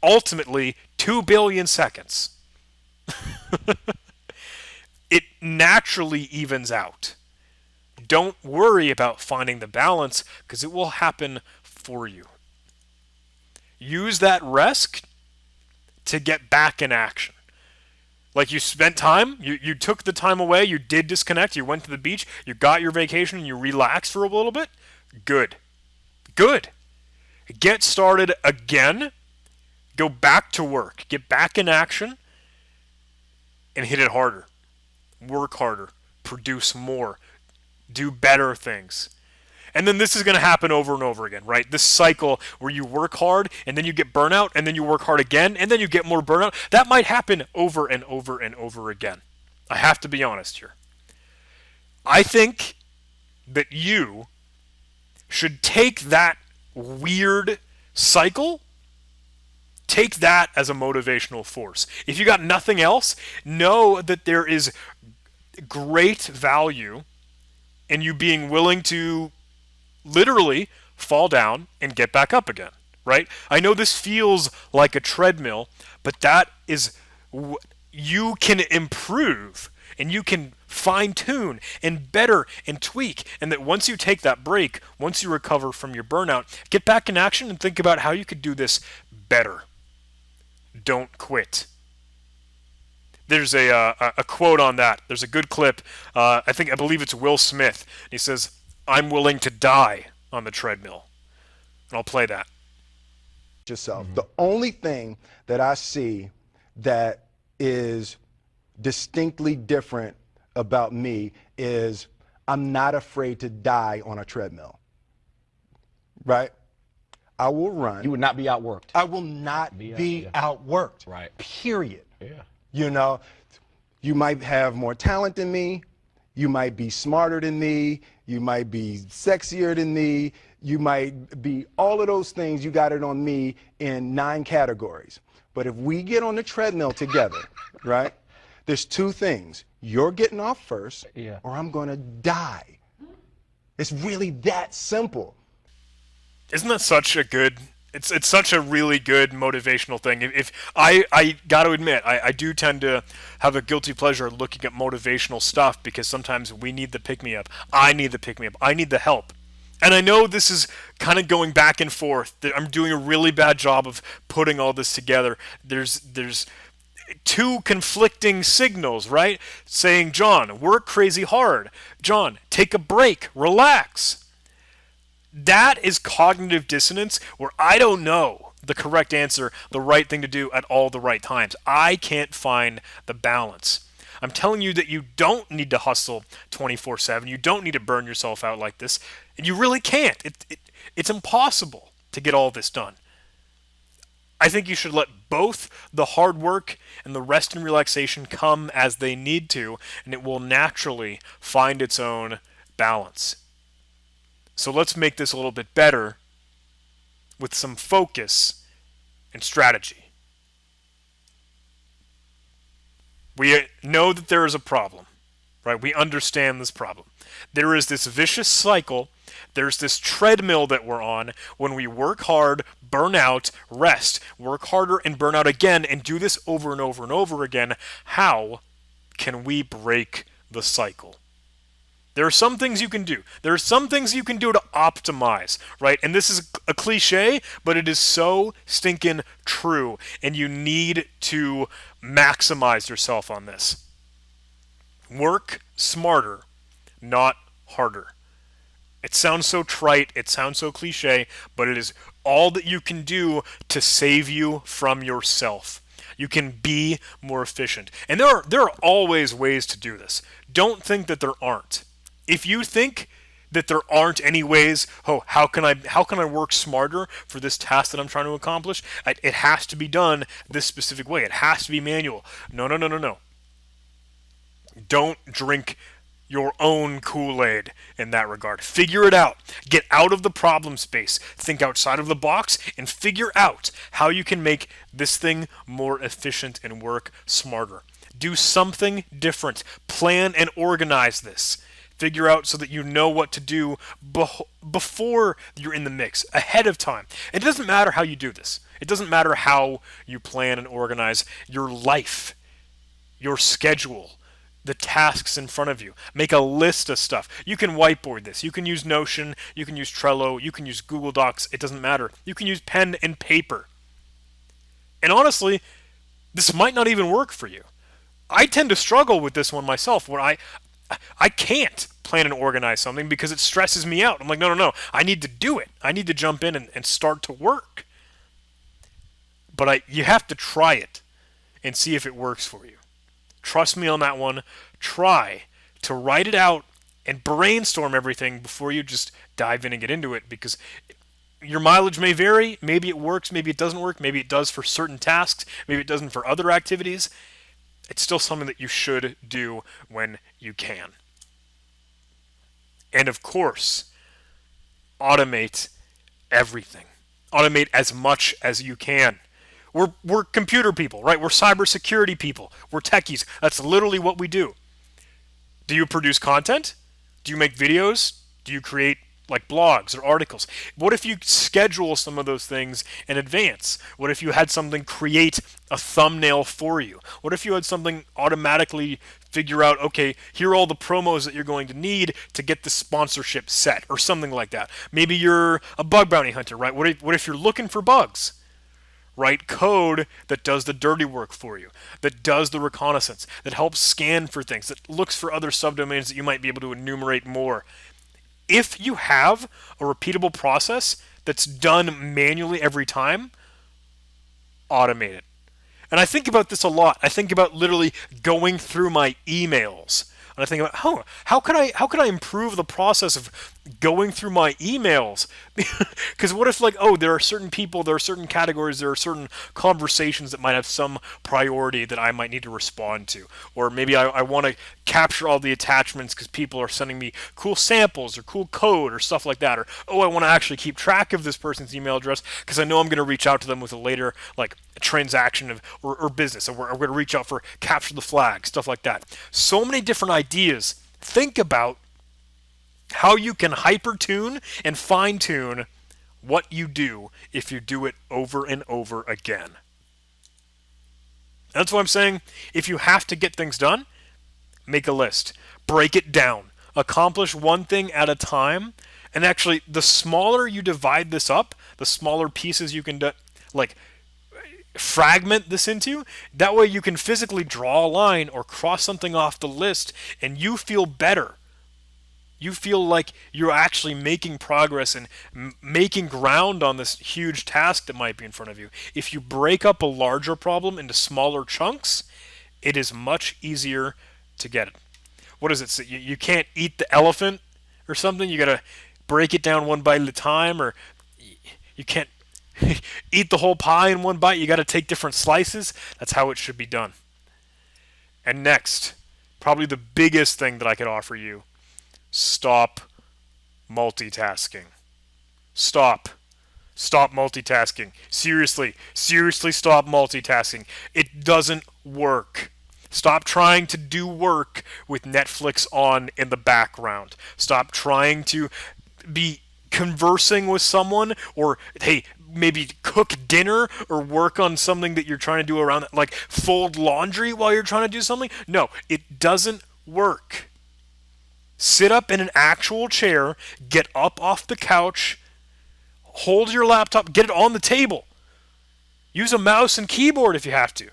ultimately, 2 billion seconds. It naturally evens out. Don't worry about finding the balance, because it will happen for you. Use that rest to get back in action. Like, you spent time, you took the time away, you did disconnect, you went to the beach, you got your vacation, and you relaxed for a little bit. Good. Good. Get started again. Go back to work. Get back in action and hit it harder. Work harder. Produce more. Do better things. And then this is going to happen over and over again, right? This cycle where you work hard and then you get burnout and then you work hard again and then you get more burnout. That might happen over and over and over again. I have to be honest here. I think that you should take that weird cycle, take that as a motivational force. If you got nothing else, know that there is great value in you being willing to literally fall down and get back up again, right? I know this feels like a treadmill, but that is you can improve and you can fine-tune and better and tweak, and that once you take that break, once you recover from your burnout, get back in action and think about how you could do this better. Don't quit. There's a quote on that. There's a good clip. I believe it's Will Smith. He says, "I'm willing to die on the treadmill." And I'll play that. Yourself. The only thing that I see that is distinctly different about me is I'm not afraid to die on a treadmill, right? I will run. You would not be outworked. I will not be outworked. Right. Period. Yeah. You know, you might have more talent than me. You might be smarter than me. You might be sexier than me. You might be all of those things. You got it on me in 9 categories. But if we get on the treadmill together, right, there's 2 things. You're getting off first, or I'm going to die. It's really that simple. Isn't that such a good... It's such a really good motivational thing. If I got to admit, I do tend to have a guilty pleasure looking at motivational stuff because sometimes we need the pick-me-up. I need the pick-me-up. I need the help. And I know this is kind of going back and forth. I'm doing a really bad job of putting all this together. There's 2 conflicting signals, right? Saying, John, work crazy hard. John, take a break. Relax. That is cognitive dissonance where I don't know the correct answer, the right thing to do at all the right times. I can't find the balance. I'm telling you that you don't need to hustle 24/7. You don't need to burn yourself out like this. And you really can't. It's impossible to get all this done. I think you should let both the hard work and the rest and relaxation come as they need to, and it will naturally find its own balance. So let's make this a little bit better with some focus and strategy. We know that there is a problem, right? We understand this problem. There is this vicious cycle. There's this treadmill that we're on when we work hard, burn out, rest, work harder, and burn out again, and do this over and over and over again. How can we break the cycle? There are some things you can do. There are some things you can do to optimize, right? And this is a cliche, but it is so stinking true. And you need to maximize yourself on this. Work smarter, not harder. It sounds so trite, it sounds so cliche, but it is all that you can do to save you from yourself. You can be more efficient. And there are always ways to do this. Don't think that there aren't. If you think that there aren't any ways, how can I work smarter for this task that I'm trying to accomplish? It has to be done this specific way. It has to be manual. No. Don't drink your own Kool-Aid in that regard. Figure it out. Get out of the problem space. Think outside of the box and figure out how you can make this thing more efficient and work smarter. Do something different. Plan and organize this. Figure out so that you know what to do before you're in the mix, ahead of time. It doesn't matter how you do this. It doesn't matter how you plan and organize your life, your schedule, the tasks in front of you. Make a list of stuff. You can whiteboard this. You can use Notion. You can use Trello. You can use Google Docs. It doesn't matter. You can use pen and paper. And honestly, this might not even work for you. I tend to struggle with this one myself, where I can't plan and organize something because it stresses me out. I'm like, no. I need to do it. I need to jump in and start to work. But you have to try it and see if it works for you. Trust me on that one. Try to write it out and brainstorm everything before you just dive in and get into it, because your mileage may vary. Maybe it works, maybe it doesn't work, maybe it does for certain tasks, maybe it doesn't for other activities. It's still something that you should do when you can. And of course, automate everything. Automate as much as you can. We're computer people, right? We're cybersecurity people. We're techies. That's literally what we do. Do you produce content? Do you make videos? Do you create like blogs or articles? What if you schedule some of those things in advance? What if you had something create a thumbnail for you? What if you had something automatically figure out, okay, here are all the promos that you're going to need to get the sponsorship set, or something like that? Maybe you're a bug bounty hunter, right? What if you're looking for bugs? Write code that does the dirty work for you, that does the reconnaissance, that helps scan for things, that looks for other subdomains that you might be able to enumerate more. If you have a repeatable process that's done manually every time, automate it. And I think about this a lot. I think about literally going through my emails. And I think about how could I improve the process of going through my emails? Because what if, like, oh, there are certain people, there are certain categories, there are certain conversations that might have some priority that I might need to respond to, or maybe I want to capture all the attachments because people are sending me cool samples or cool code or stuff like that, or oh, I want to actually keep track of this person's email address because I know I'm going to reach out to them with a later like transaction or business, or I'm going to reach out for capture the flag, stuff like that. So many different ideas. Think about how you can hyper-tune and fine-tune what you do if you do it over and over again. That's why I'm saying, if you have to get things done, make a list. Break it down. Accomplish one thing at a time. And actually, the smaller you divide this up, the smaller pieces you can fragment this into. That way you can physically draw a line or cross something off the list, and you feel better. You feel like you're actually making progress and making ground on this huge task that might be in front of you. If you break up a larger problem into smaller chunks, it is much easier to get it. What is it? So you can't eat the elephant or something? You got to break it down one bite at a time, or you can't eat the whole pie in one bite. You got to take different slices. That's how it should be done. And next, probably the biggest thing that I could offer you, stop multitasking. Stop multitasking. Seriously stop multitasking. It doesn't work. Stop trying to do work with Netflix on in the background. Stop trying to be conversing with someone, or hey, maybe cook dinner or work on something that you're trying to do around that, like fold laundry while you're trying to do something. No, it doesn't work. Sit up in an actual chair, get up off the couch, hold your laptop, get it on the table. Use a mouse and keyboard if you have to.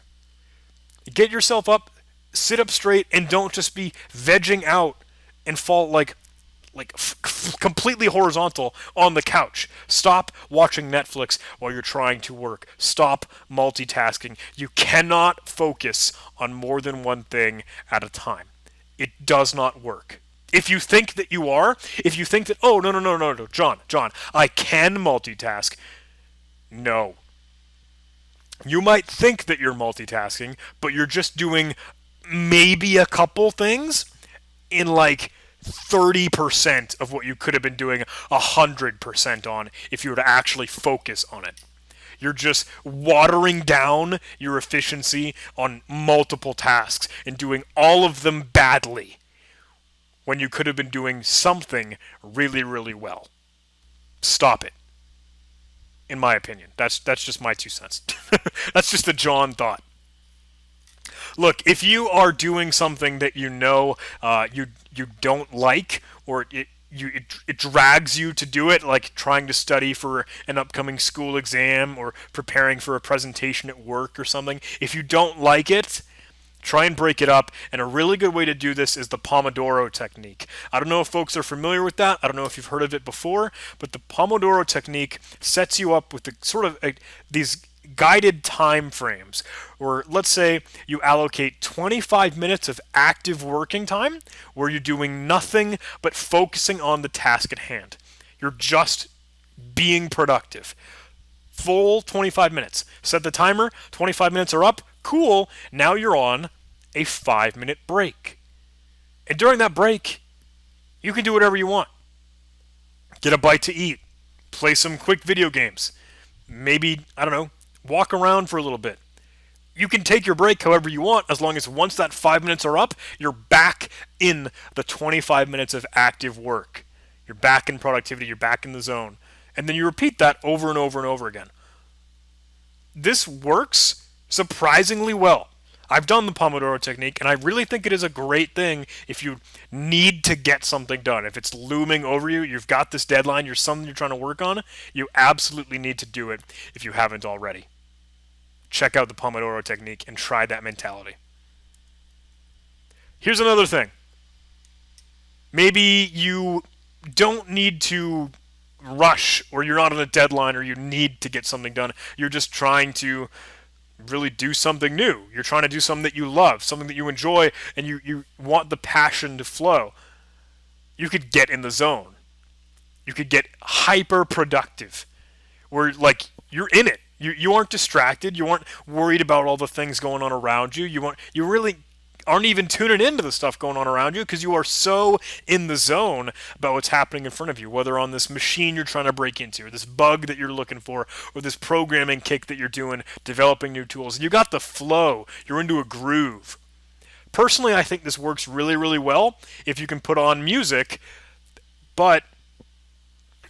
Get yourself up, sit up straight, and don't just be vegging out and fall like completely horizontal on the couch. Stop watching Netflix while you're trying to work. Stop multitasking. You cannot focus on more than one thing at a time. It does not work. If you think that you are, if you think that, oh, no, John, I can multitask. No. You might think that you're multitasking, but you're just doing maybe a couple things in like 30% of what you could have been doing 100% on if you were to actually focus on it. You're just watering down your efficiency on multiple tasks and doing all of them badly when you could have been doing something really, really well. Stop it. In my opinion. That's just my 2 cents. That's just a John thought. Look, if you are doing something that you know you don't like, or it drags you to do it, like trying to study for an upcoming school exam or preparing for a presentation at work or something, if you don't like it, try and break it up. And a really good way to do this is the Pomodoro Technique. I don't know if folks are familiar with that. I don't know if you've heard of it before, but the Pomodoro Technique sets you up with the sort of these guided time frames, or let's say you allocate 25 minutes of active working time where you're doing nothing but focusing on the task at hand. You're just being productive. Full 25 minutes. Set the timer, 25 minutes are up, cool, now you're on a 5-minute break. And during that break, you can do whatever you want. Get a bite to eat, play some quick video games, maybe, I don't know, walk around for a little bit. You can take your break however you want, as long as once that 5 minutes are up, you're back in the 25 minutes of active work. You're back in productivity, you're back in the zone. And then you repeat that over and over and over again. This works surprisingly well. I've done the Pomodoro Technique, and I really think it is a great thing if you need to get something done. If it's looming over you, you've got this deadline, you're something you're trying to work on, you absolutely need to do it if you haven't already. Check out the Pomodoro Technique and try that mentality. Here's another thing. Maybe you don't need to rush, or you're not on a deadline, or you need to get something done. You're just trying to really do something new. You're trying to do something that you love, something that you enjoy, and you want the passion to flow. You could get in the zone. You could get hyper productive, where like you're in it. You aren't distracted. You aren't worried about all the things going on around you. You really aren't even tuning into the stuff going on around you because you are so in the zone about what's happening in front of you, whether on this machine you're trying to break into, or this bug that you're looking for, or this programming kick that you're doing, developing new tools. You got the flow. You're into a groove. Personally, I think this works really, really well if you can put on music, but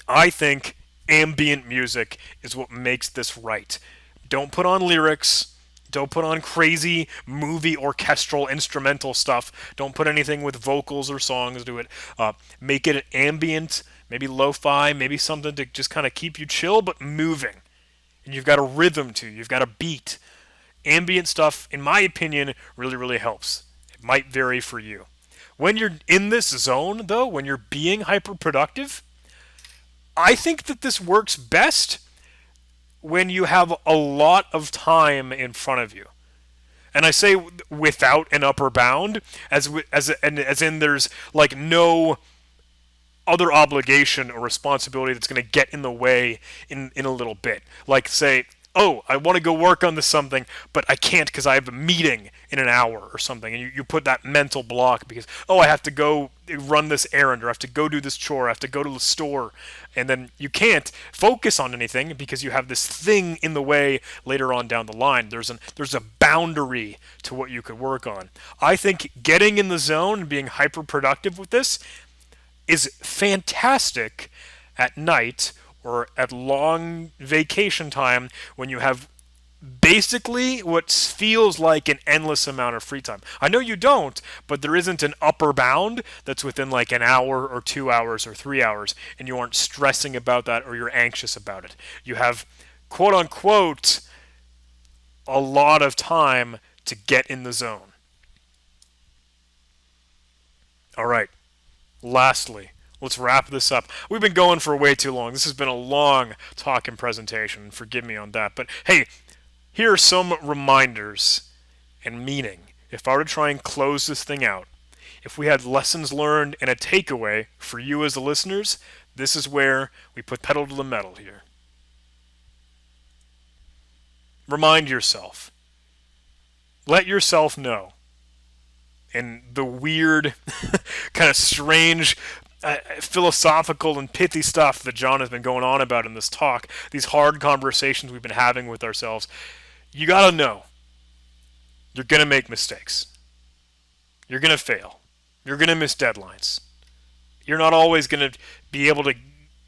I think ambient music is what makes this right. Don't put on lyrics. Don't put on crazy movie orchestral instrumental stuff. Don't put anything with vocals or songs to it. Make it ambient, maybe lo-fi, maybe something to just kind of keep you chill but moving. And you've got a rhythm to, you've got a beat. Ambient stuff, in my opinion, really, really helps. It might vary for you. When you're in this zone, though, when you're being hyper-productive, I think that this works best when you have a lot of time in front of you. And I say without an upper bound, as in there's like no other obligation or responsibility that's going to get in the way in a little bit. Like say, oh, I want to go work on this something, but I can't because I have a meeting in an hour or something. And you put that mental block because, oh, I have to go run this errand, or I have to go do this chore, I have to go to the store. And then you can't focus on anything because you have this thing in the way later on down the line. There's a boundary to what you could work on. I think getting in the zone and being hyper productive with this is fantastic at night or at long vacation time when you have basically what feels like an endless amount of free time. I know you don't, but there isn't an upper bound that's within like an hour or 2 hours or 3 hours, and you aren't stressing about that or you're anxious about it. You have, quote unquote, a lot of time to get in the zone. All right. Lastly, let's wrap this up. We've been going for way too long. This has been a long talk and presentation. Forgive me on that. But hey, here are some reminders and meaning. If I were to try and close this thing out, if we had lessons learned and a takeaway for you as the listeners, this is where we put pedal to the metal here. Remind yourself. Let yourself know. And the weird, kind of strange, philosophical and pithy stuff that John has been going on about in this talk, these hard conversations we've been having with ourselves, you gotta know you're gonna make mistakes. You're gonna fail. You're gonna miss deadlines. You're not always gonna be able to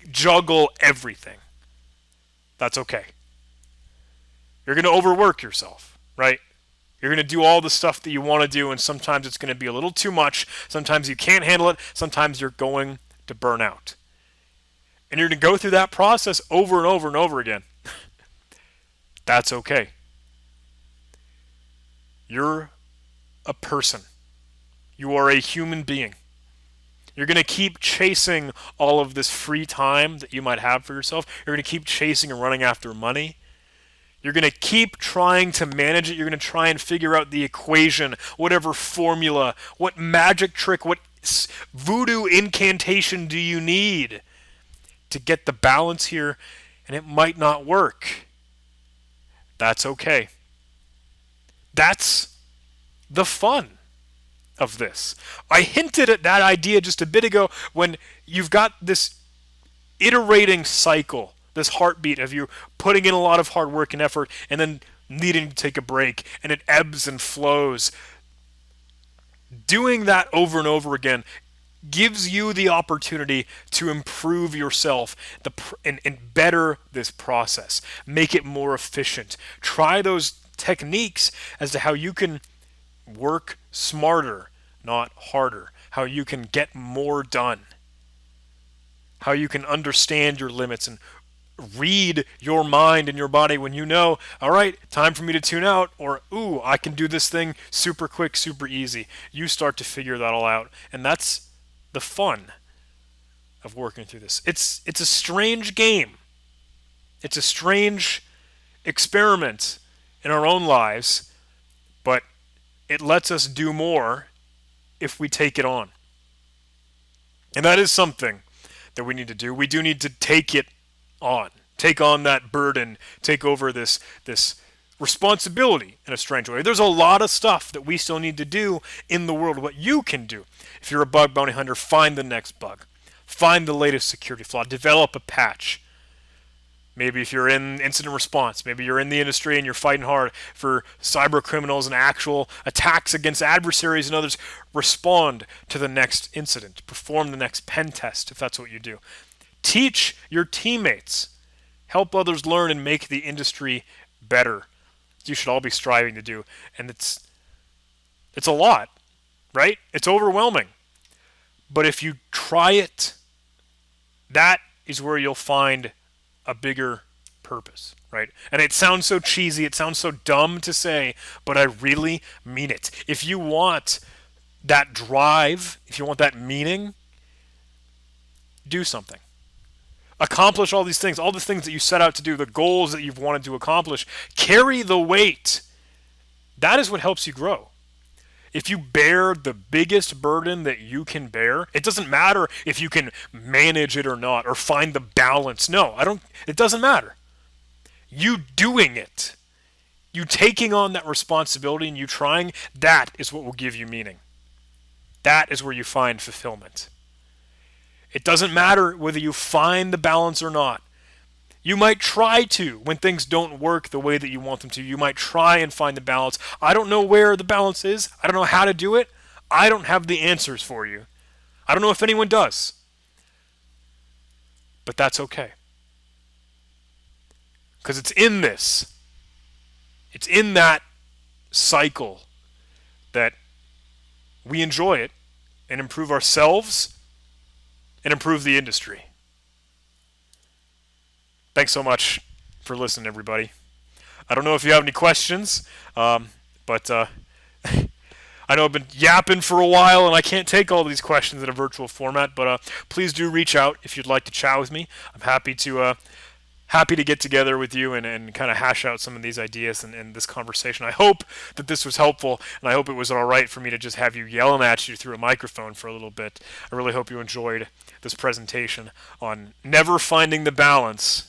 juggle everything. That's okay. You're gonna overwork yourself, right? You're going to do all the stuff that you want to do, and sometimes it's going to be a little too much. Sometimes you can't handle it. Sometimes you're going to burn out. And you're going to go through that process over and over and over again. That's okay. You're a person. You are a human being. You're going to keep chasing all of this free time that you might have for yourself. You're going to keep chasing and running after money. You're going to keep trying to manage it. You're going to try and figure out the equation, whatever formula, what magic trick, what voodoo incantation do you need to get the balance here, and it might not work. That's okay. That's the fun of this. I hinted at that idea just a bit ago when you've got this iterating cycle, this heartbeat of you putting in a lot of hard work and effort and then needing to take a break, and it ebbs and flows. Doing that over and over again gives you the opportunity to improve yourself and better this process. Make it more efficient. Try those techniques as to how you can work smarter, not harder. How you can get more done. How you can understand your limits and read your mind and your body when you know, all right, time for me to tune out, or, ooh, I can do this thing super quick, super easy. You start to figure that all out, and that's the fun of working through this. It's a strange game. It's a strange experiment in our own lives, but it lets us do more if we take it on. And that is something that we need to do. We do need to take it on. Take on that burden. Take over this responsibility in a strange way. There's a lot of stuff that we still need to do in the world. What you can do. If you're a bug bounty hunter, find the next bug. Find the latest security flaw. Develop a patch. Maybe if you're in incident response, maybe you're in the industry and you're fighting hard for cyber criminals and actual attacks against adversaries and others, respond to the next incident. Perform the next pen test if that's what you do. Teach your teammates. Help others learn and make the industry better. You should all be striving to do. And it's a lot, right? It's overwhelming. But if you try it, that is where you'll find a bigger purpose, right? And it sounds so cheesy, it sounds so dumb to say, but I really mean it. If you want that drive, if you want that meaning, do something. Accomplish all these things, all the things that you set out to do, the goals that you've wanted to accomplish. Carry the weight. That is what helps you grow. If you bear the biggest burden that you can bear, it doesn't matter if you can manage it or not, or find the balance. No, it doesn't matter. You doing it, you taking on that responsibility and you trying, that is what will give you meaning. That is where you find fulfillment. It doesn't matter whether you find the balance or not. You might try to when things don't work the way that you want them to. You might try and find the balance. I don't know where the balance is. I don't know how to do it. I don't have the answers for you. I don't know if anyone does. But that's okay. Because it's in this. It's in that cycle that we enjoy it and improve ourselves and improve the industry. Thanks so much for listening, everybody. I don't know if you have any questions, but I know I've been yapping for a while, and I can't take all these questions in a virtual format, but please do reach out if you'd like to chat with me. I'm happy to get together with you and kind of hash out some of these ideas and this conversation. I hope that this was helpful, and I hope it was all right for me to just have you yelling at you through a microphone for a little bit. I really hope you enjoyed this presentation on never finding the balance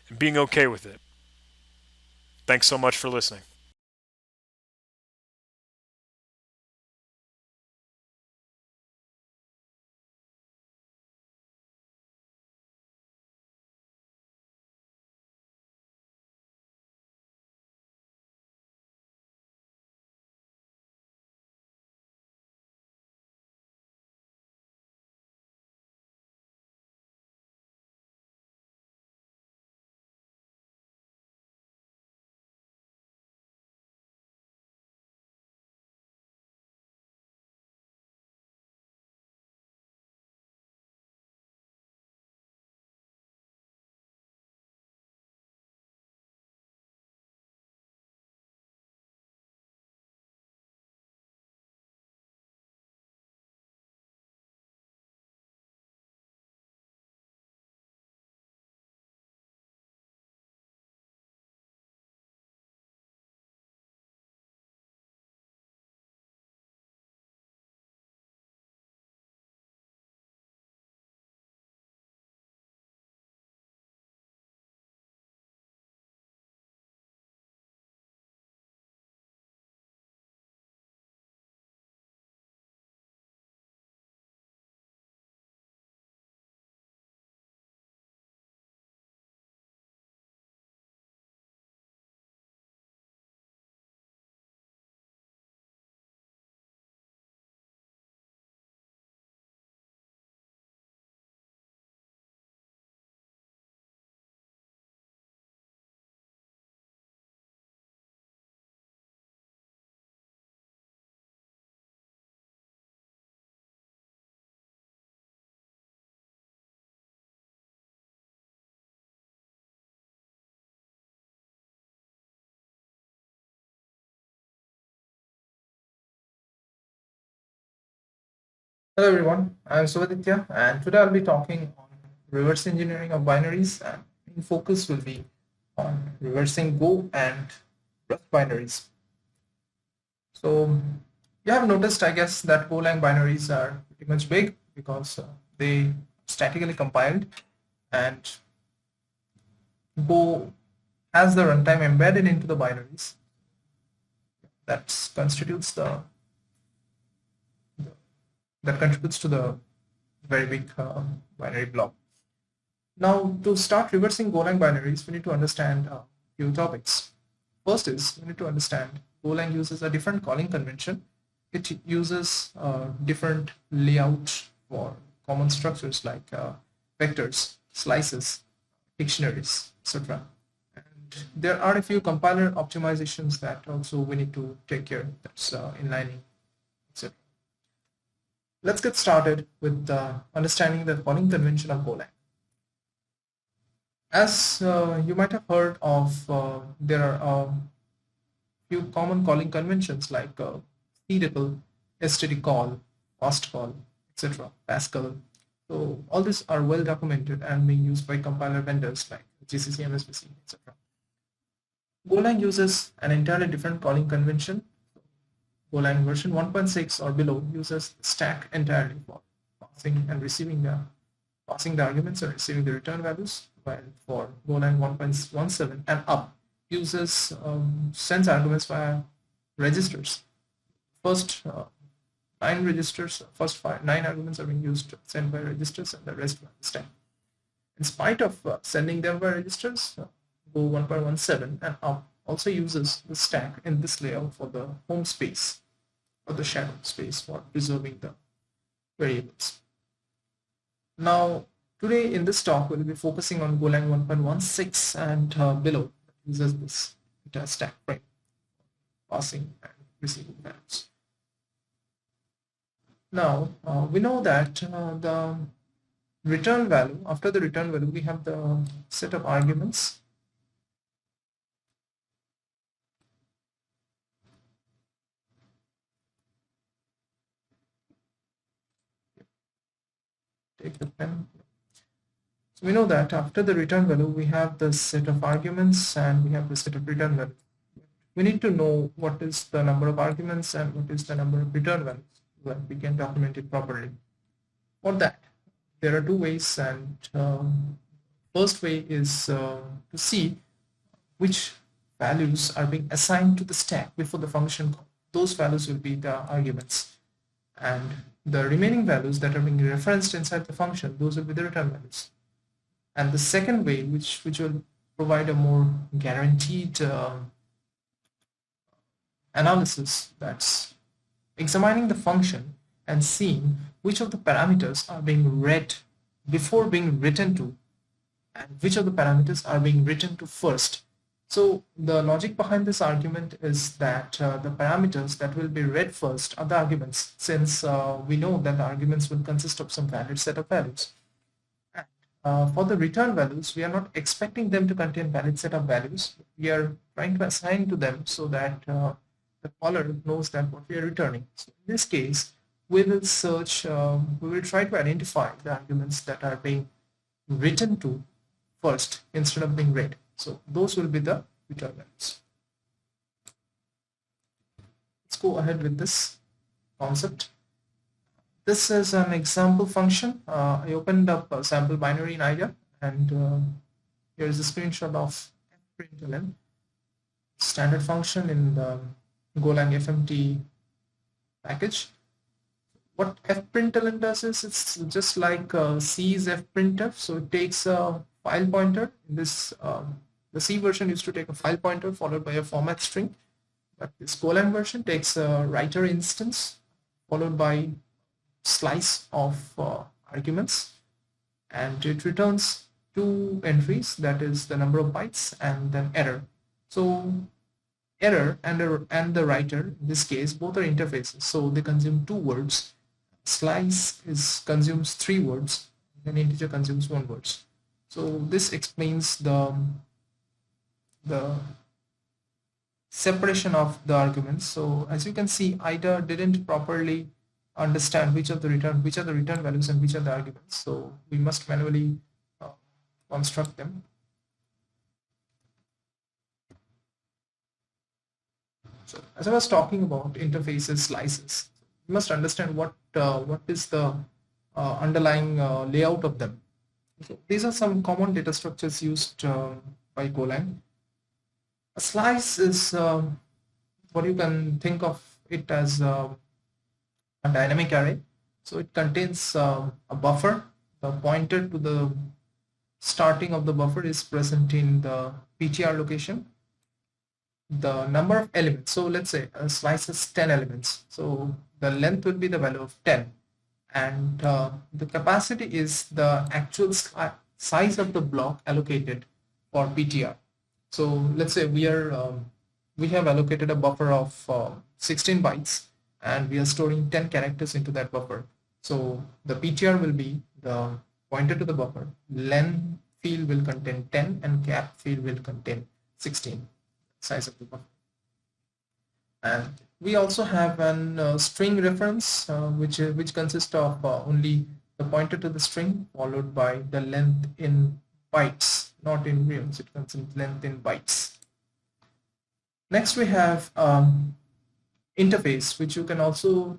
and being okay with it. Thanks so much for listening. Hello everyone, I'm Suvaditya and today I'll be talking on reverse engineering of binaries and main focus will be on reversing Go and binaries. So you have noticed, I guess, that Golang binaries are pretty much big because they statically compiled, and Go has the runtime embedded into the binaries. That contributes to the very big binary block. Now, to start reversing Golang binaries, we need to understand a few topics. First is we need to understand Golang uses a different calling convention. It uses different layout for common structures like vectors, slices, dictionaries, etc. And there are a few compiler optimizations that also we need to take care of. That's inlining, etc. Let's get started with understanding the calling convention of Golang. As you might have heard of, there are a few common calling conventions like cdecl, stdcall, fastcall, etc., Pascal. So all these are well documented and being used by compiler vendors like GCC, MSBC, etc. Golang uses an entirely different calling convention. Golang version 1.6 or below uses stack entirely for passing and receiving the arguments and receiving the return values, while for Golang 1.17 and up uses sends arguments via registers. First 9 registers, first 9 arguments are being used to send by registers and the rest by the stack. In spite of sending them by registers, Go 1.17 and up also uses the stack in this layout for the home space or the shadow space for preserving the variables. Now, today in this talk, we'll be focusing on Golang 1.16 and below, that uses this entire stack frame, passing and receiving values. Now, we know that the return value, after the return value, we have the set of arguments. Take the pen. So we know that after the return value, we have the set of arguments and we have the set of return value. We need to know what is the number of arguments and what is the number of return values so that we can document it properly. For that, there are two ways, and first way is to see which values are being assigned to the stack before the function call. Those values will be the arguments, and the remaining values that are being referenced inside the function, those will be the return values. And the second way, which will provide a more guaranteed analysis, that's examining the function and seeing which of the parameters are being read before being written to and which of the parameters are being written to first. So the logic behind this argument is that the parameters that will be read first are the arguments, since we know that the arguments will consist of some valid set of values. And, for the return values, we are not expecting them to contain valid set of values. We are trying to assign to them so that the caller knows that what we are returning. So in this case, we will search, we will try to identify the arguments that are being written to first instead of being read. So those will be the return values. Let's go ahead with this concept. This is an example function. I opened up a sample binary in IDEA, and here is a screenshot of fprintln, standard function in the Golang FMT package. What fprintln does is it's just like C's fprintf. So it takes a file pointer. In this, the C version used to take a file pointer followed by a format string, but this Golang version takes a writer instance followed by slice of arguments, and it returns two entries, that is the number of bytes and then error. So error and the writer, in this case, both are interfaces, so they consume 2 words. Slice consumes 3 words, and integer consumes 1 word. So this explains the separation of the arguments. So as you can see, IDA didn't properly understand which are the return values and which are the arguments. So we must manually construct them. So as I was talking about interfaces, slices, you must understand what is the underlying layout of them. So these are some common data structures used by Golang. A slice is what you can think of it as a dynamic array. So it contains a buffer. The pointer to the starting of the buffer is present in the PTR location. The number of elements, so let's say a slice has 10 elements, so the length will be the value of 10, and the capacity is the actual size of the block allocated for PTR. So let's say we have allocated a buffer of 16 bytes and we are storing 10 characters into that buffer. So the PTR will be the pointer to the buffer, len field will contain 10 and cap field will contain 16, size of the buffer. And we also have an string reference which consists of only the pointer to the string followed by the length in bytes, not in reals, it contains length in bytes. Next we have interface, which you can also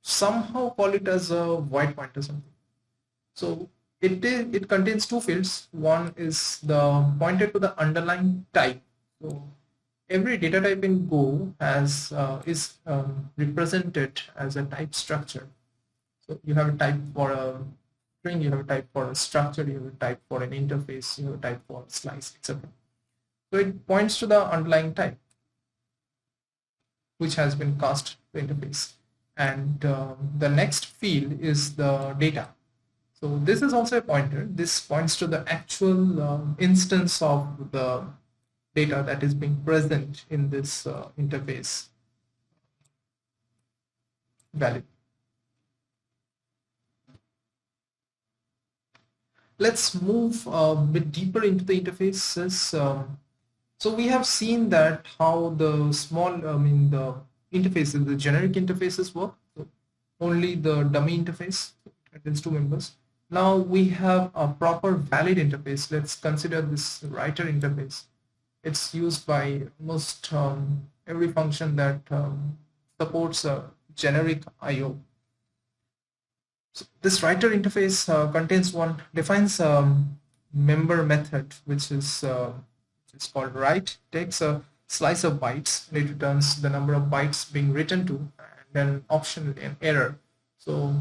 somehow call it as a void pointer something. So it contains two fields. One is the pointer to the underlying type. So every data type in Go is represented as a type structure. So you have a type for a string, you have a type for a structure, you have a type for an interface, you have a type for a slice, etc. So it points to the underlying type which has been cast to interface. And the next field is the data. So this is also a pointer. This points to the actual instance of the data that is being present in this interface value. Let's move a bit deeper into the interfaces. So we have seen that how the the interfaces, the generic interfaces work. So only the dummy interface contains two members. Now we have a proper valid interface. Let's consider this writer interface. It's used by most every function that supports a generic I/O. So this writer interface defines a member method, which is called write. Takes a slice of bytes and it returns the number of bytes being written to, and then optionally an error. So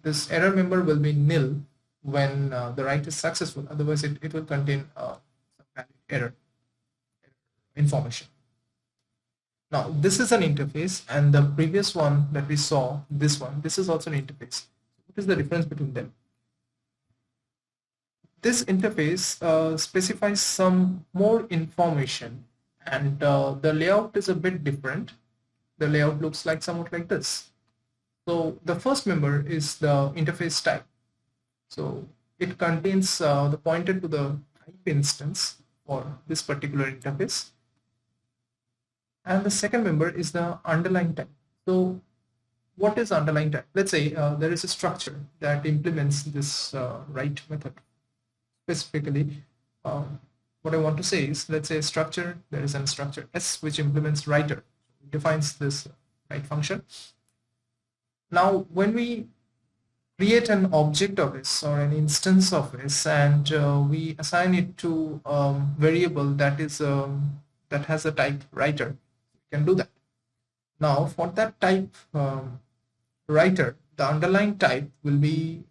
this error member will be nil when the write is successful. Otherwise, it will contain some valid error information. Now this is an interface, and the previous one that we saw, this is also an interface. What is the difference between them? This interface specifies some more information, and the layout is a bit different. The layout looks like somewhat like this. So the first member is the interface type. So it contains the pointer to the type instance for this particular interface. And the second member is the underlying type. So what is underlying type? Let's say there is a structure that implements this write method. Specifically, what I want to say is, let's say structure, there is a structure S which implements writer. It defines this write function. Now when we create an object of S or an instance of S, and we assign it to a variable that is that has a type writer, we can do that. Now for that type writer, the underlying type will be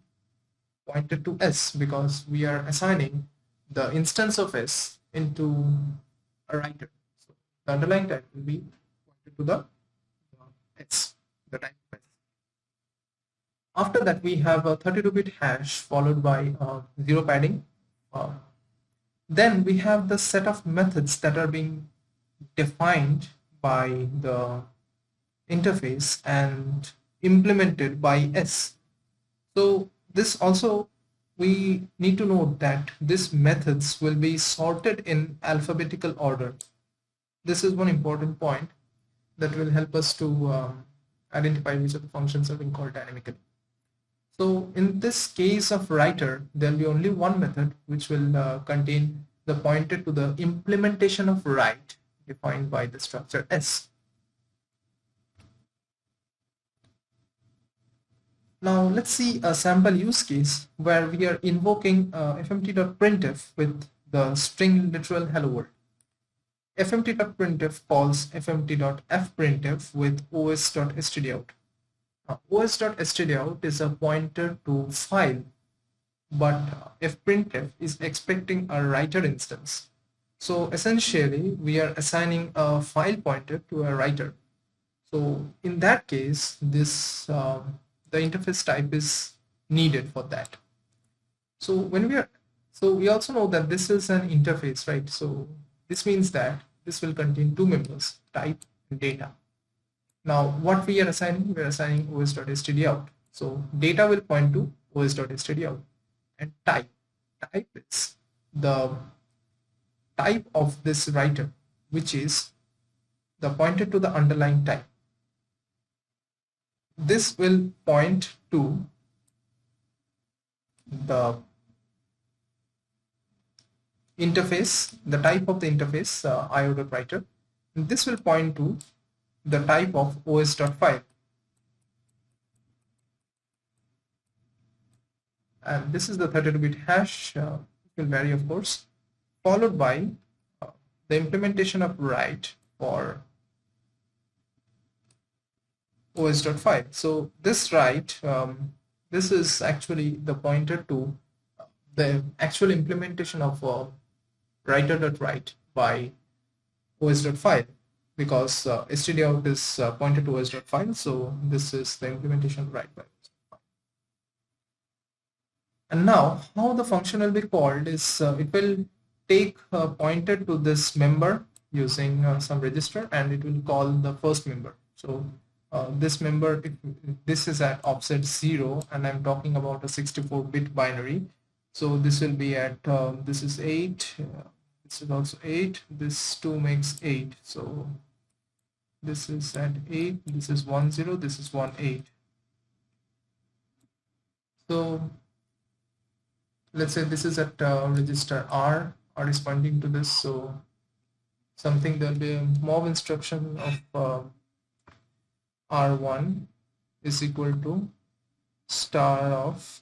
pointed to S, because we are assigning the instance of S into a writer. So the underlying type will be pointed to the S, the type of S. After that, we have a 32-bit hash followed by 0 padding. Then we have the set of methods that are being defined by the interface and implemented by S. So this also, we need to note that these methods will be sorted in alphabetical order. This is one important point that will help us to identify which of the functions are being called dynamically. So in this case of writer, there will be only one method which will contain the pointer to the implementation of write defined by the structure S. Now let's see a sample use case where we are invoking fmt.printf with the string literal hello world. fmt.printf calls fmt.fprintf with os.stdout. Now, os.stdout is a pointer to file, but fprintf is expecting a writer instance. So essentially, we are assigning a file pointer to a writer. So in that case, this the interface type is needed for that. So we also know that this is an interface, right? So this means that this will contain two members, type and data. Now what we are assigning? We are assigning os.stdout. So data will point to os.stdout, and type is the type of this writer, which is the pointer to the underlying type. This will point to the interface, the type of the interface io.writer. This will point to the type of os.file. And this is the 32-bit hash, it will vary of course, followed by the implementation of write for os.file. So this write, this is actually the pointer to the actual implementation of writer.write by os.file, because stdout is pointed to os.file, so this is the implementation of write by os.file. And now how the function will be called is it will take a pointer to this member using some register, and it will call the first member. So this member, if this is at offset 0, and I'm talking about a 64-bit binary, so this will be at this is 8, this is also 8, this 2 makes 8, so this is at 8, this is 10, this is 18. So let's say this is at register R is pointing to this, so something, there will be a mov instruction of R1 is equal to star of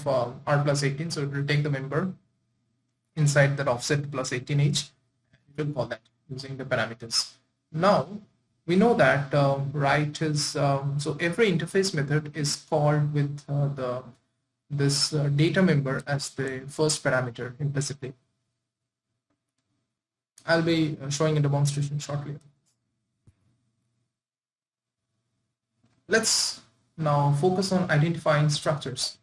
R plus 18, so it will take the member inside that offset plus 18H, it will call that using the parameters. Now we know that write is so every interface method is called with this data member as the first parameter implicitly. I'll be showing a demonstration shortly. Let's now focus on identifying structures.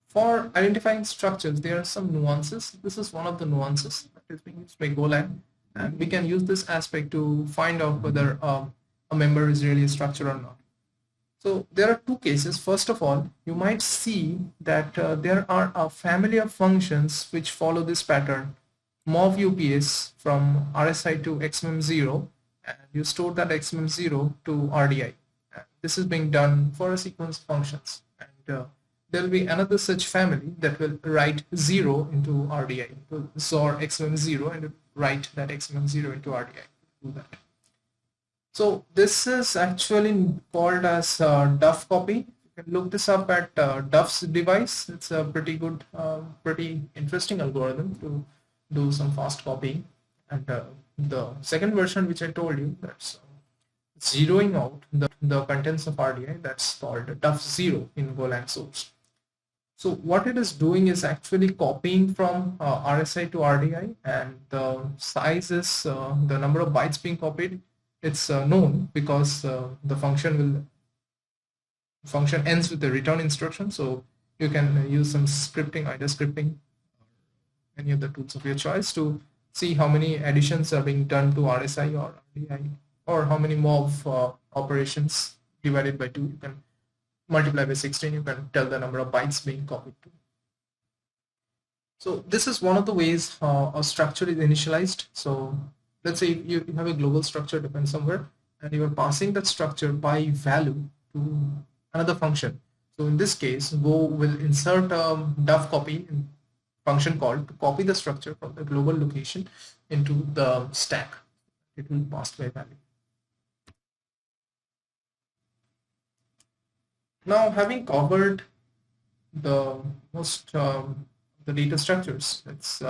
For identifying structures, there are some nuances. This is one of the nuances that is being used by Golang, and we can use this aspect to find out whether a member is really a structure or not. So there are two cases. First of all, you might see that there are a family of functions which follow this pattern: mov ups from RSI to xmem0, and you store that xmem0 to RDI. This is being done for a sequence of functions, and there will be another such family that will write 0 into RDI. It will store xmem0 and write that xmem0 into RDI. Do that. So this is actually called as duff copy. You can look this up at Duff's device. It's a pretty good, pretty interesting algorithm to do some fast copying. And the second version, which I told you, that's zeroing out the contents of RDI, that's called duff0 in Golang source. So what it is doing is actually copying from RSI to RDI, and the size is the number of bytes being copied. It's known because the function ends with the return instruction, so you can use some scripting, either scripting or any of the tools of your choice, to see how many additions are being done to RSI or RDI, or how many mov operations divided by 2. You can multiply by 16, you can tell the number of bytes being copied to. So this is one of the ways a structure is initialized. So let's say you have a global structure depend somewhere, and you are passing that structure by value to another function. So in this case, Go will insert a duff copy function call to copy the structure from the global location into the stack. It will pass by value. Now, having covered the most the data structures, let's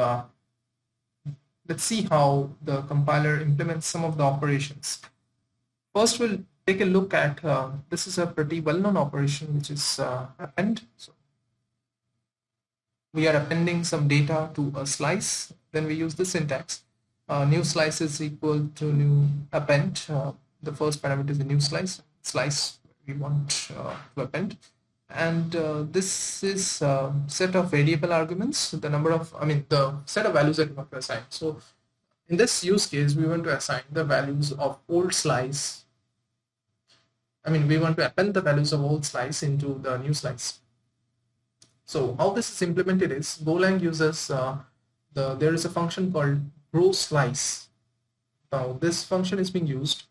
see how the compiler implements some of the operations. First, we'll take a look at this is a pretty well-known operation, which is append. So we are appending some data to a slice. Then we use the syntax. New slice is equal to new append. The first parameter is a new slice. Slice we want to append. And this is set of variable arguments, the number of, the set of values that we want to assign. So in this use case, we want to assign the values of old slice. We want to append the values of old slice into the new slice. So how this is implemented is Golang uses there is a function called grow slice. Now this function is being used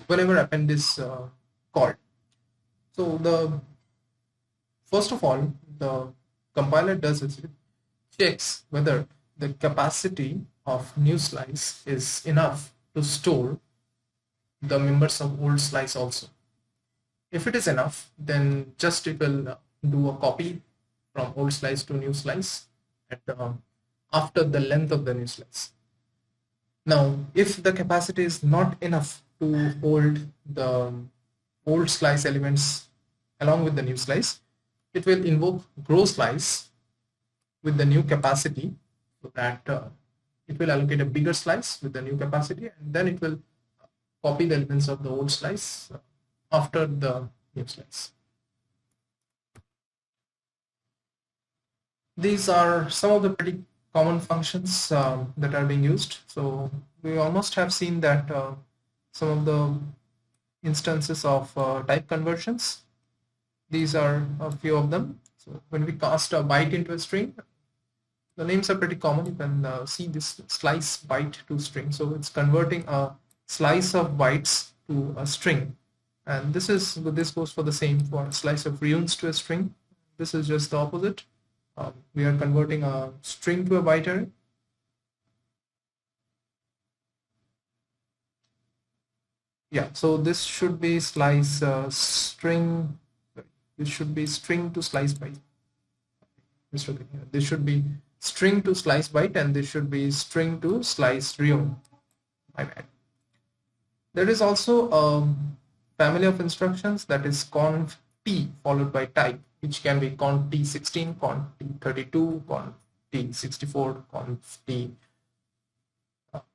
whenever append is called. So first of all, the compiler does is it checks whether the capacity of new slice is enough to store the members of old slice also. If it is enough, then just it will do a copy from old slice to new slice after the length of the new slice. Now, if the capacity is not enough to hold the old slice elements along with the new slice, it will invoke grow slice with the new capacity, so that it will allocate a bigger slice with the new capacity, and then it will copy the elements of the old slice after the new slice. These are some of the pretty common functions that are being used. So we almost have seen that some of the instances of type conversions. These are a few of them. So when we cast a byte into a string, the names are pretty common. You can see this slice byte to string. So it's converting a slice of bytes to a string. And this goes for the same for a slice of runes to a string. This is just the opposite. We are converting a string to a byte array. Yeah, so this should be slice string. This should be string to slice byte. This should be string to slice byte, and this should be string to slice rune. My bad. There is also a family of instructions that is conf t followed by type, which can be conf t16, conf t32, conf t64, conf t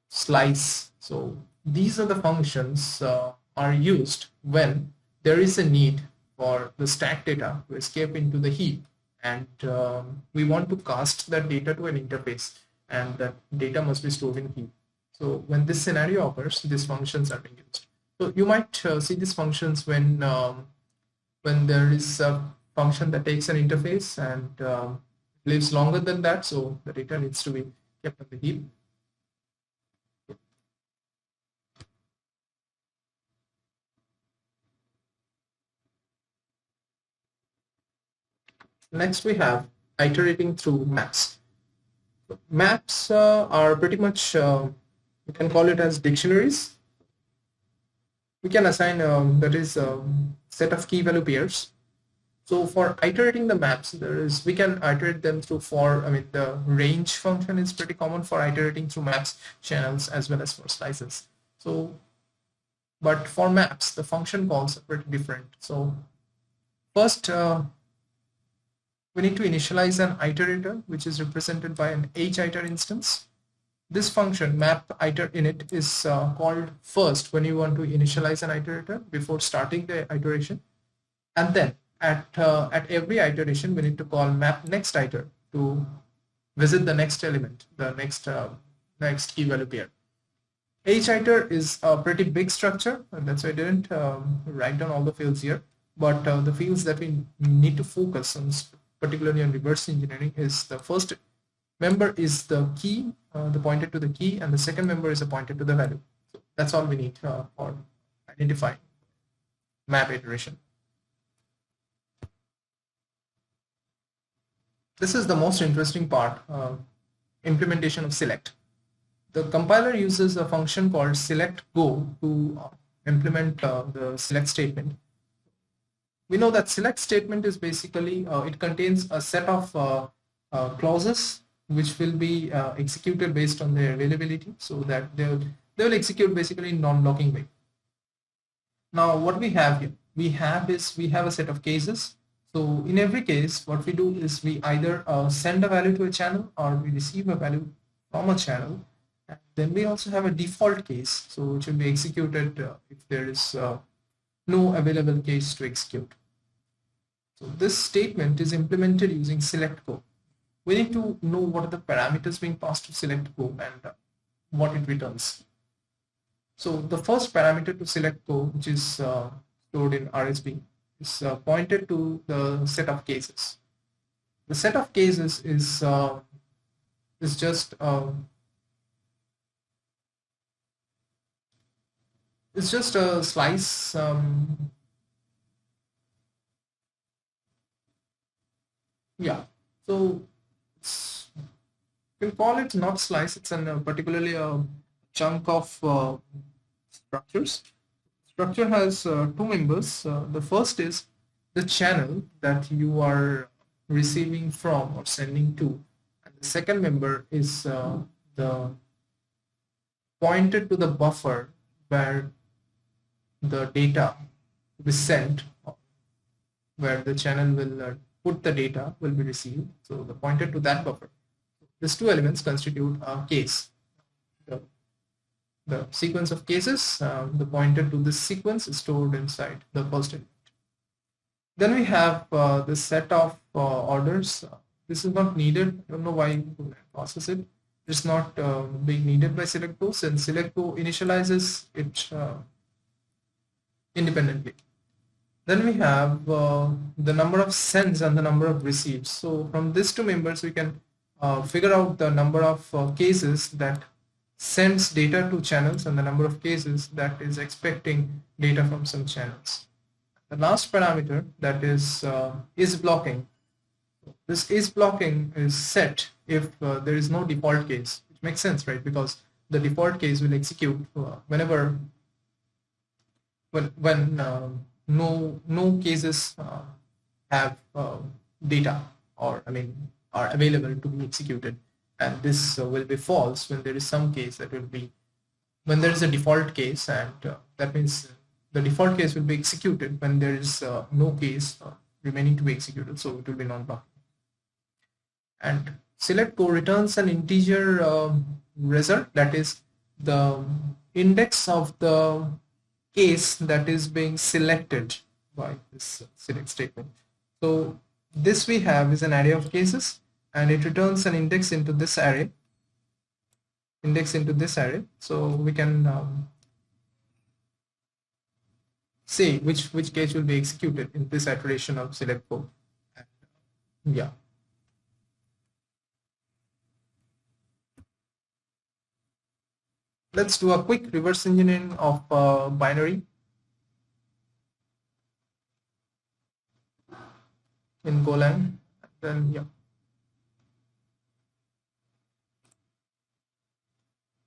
slice. So these are the functions are used when there is a need for the stack data to escape into the heap, and we want to cast that data to an interface, and that data must be stored in heap. So when this scenario occurs, these functions are being used. So you might see these functions when there is a function that takes an interface and lives longer than that, so the data needs to be kept on the heap. Next, we have iterating through maps. Maps are pretty much, we can call it as dictionaries. We can assign, that is a set of key value pairs. So for iterating the maps, we can iterate them through the range function is pretty common for iterating through maps, channels, as well as for slices. So, but for maps, the function calls are pretty different. So first, we need to initialize an iterator, which is represented by an hiter instance. This function map iter init is called first when you want to initialize an iterator before starting the iteration, and then at every iteration we need to call map next iter to visit the next element, the next key value pair. Hiter is a pretty big structure, and that's why I didn't write down all the fields here. But the fields that we need to focus on, particularly on reverse engineering, is the first member is the key, the pointer to the key, and the second member is a pointer to the value. So that's all we need for identifying map iteration. This is the most interesting part, implementation of select. The compiler uses a function called select go to implement the select statement. We know that select statement is basically, it contains a set of clauses which will be executed based on their availability, so that they will execute basically in non-blocking way. Now what we have here, we have a set of cases. So in every case, what we do is we either send a value to a channel or we receive a value from a channel. And then we also have a default case, so which will be executed if there is no available case to execute. So this statement is implemented using select go. We need to know what are the parameters being passed to select go and what it returns. So the first parameter to select go, which is stored in RSB, is pointed to the set of cases. The set of cases is just it's just a slice. Yeah, so we'll call it not slice. It's particularly a chunk of structures. Structure has two members. The first is the channel that you are receiving from or sending to, and the second member is the pointed to the buffer where the data will be sent, where the channel will put the data will be received. So the pointer to that buffer. These two elements constitute a case. The sequence of cases, the pointer to this sequence is stored inside the first element. Then we have the set of orders. This is not needed. I don't know why you process it. It's not being needed by select go, since select go initializes it independently. Then we have the number of sends and the number of receives. So from these two members, we can figure out the number of cases that sends data to channels and the number of cases that is expecting data from some channels. The last parameter, that is blocking. This is blocking is set if there is no default case, which makes sense, right? Because the default case will execute whenever when no cases have data, or are available to be executed, and this will be false when there is some case that will be, when there is a default case, and that means the default case will be executed when there is no case remaining to be executed, so it will be non-blocking. And select go returns an integer result, that is the index of the case that is being selected by this select statement. So this we have is an array of cases, and it returns an index into this array. So we can say which case will be executed in this iteration of select go. Yeah. Let's do a quick reverse engineering of binary in Golang. Then yeah.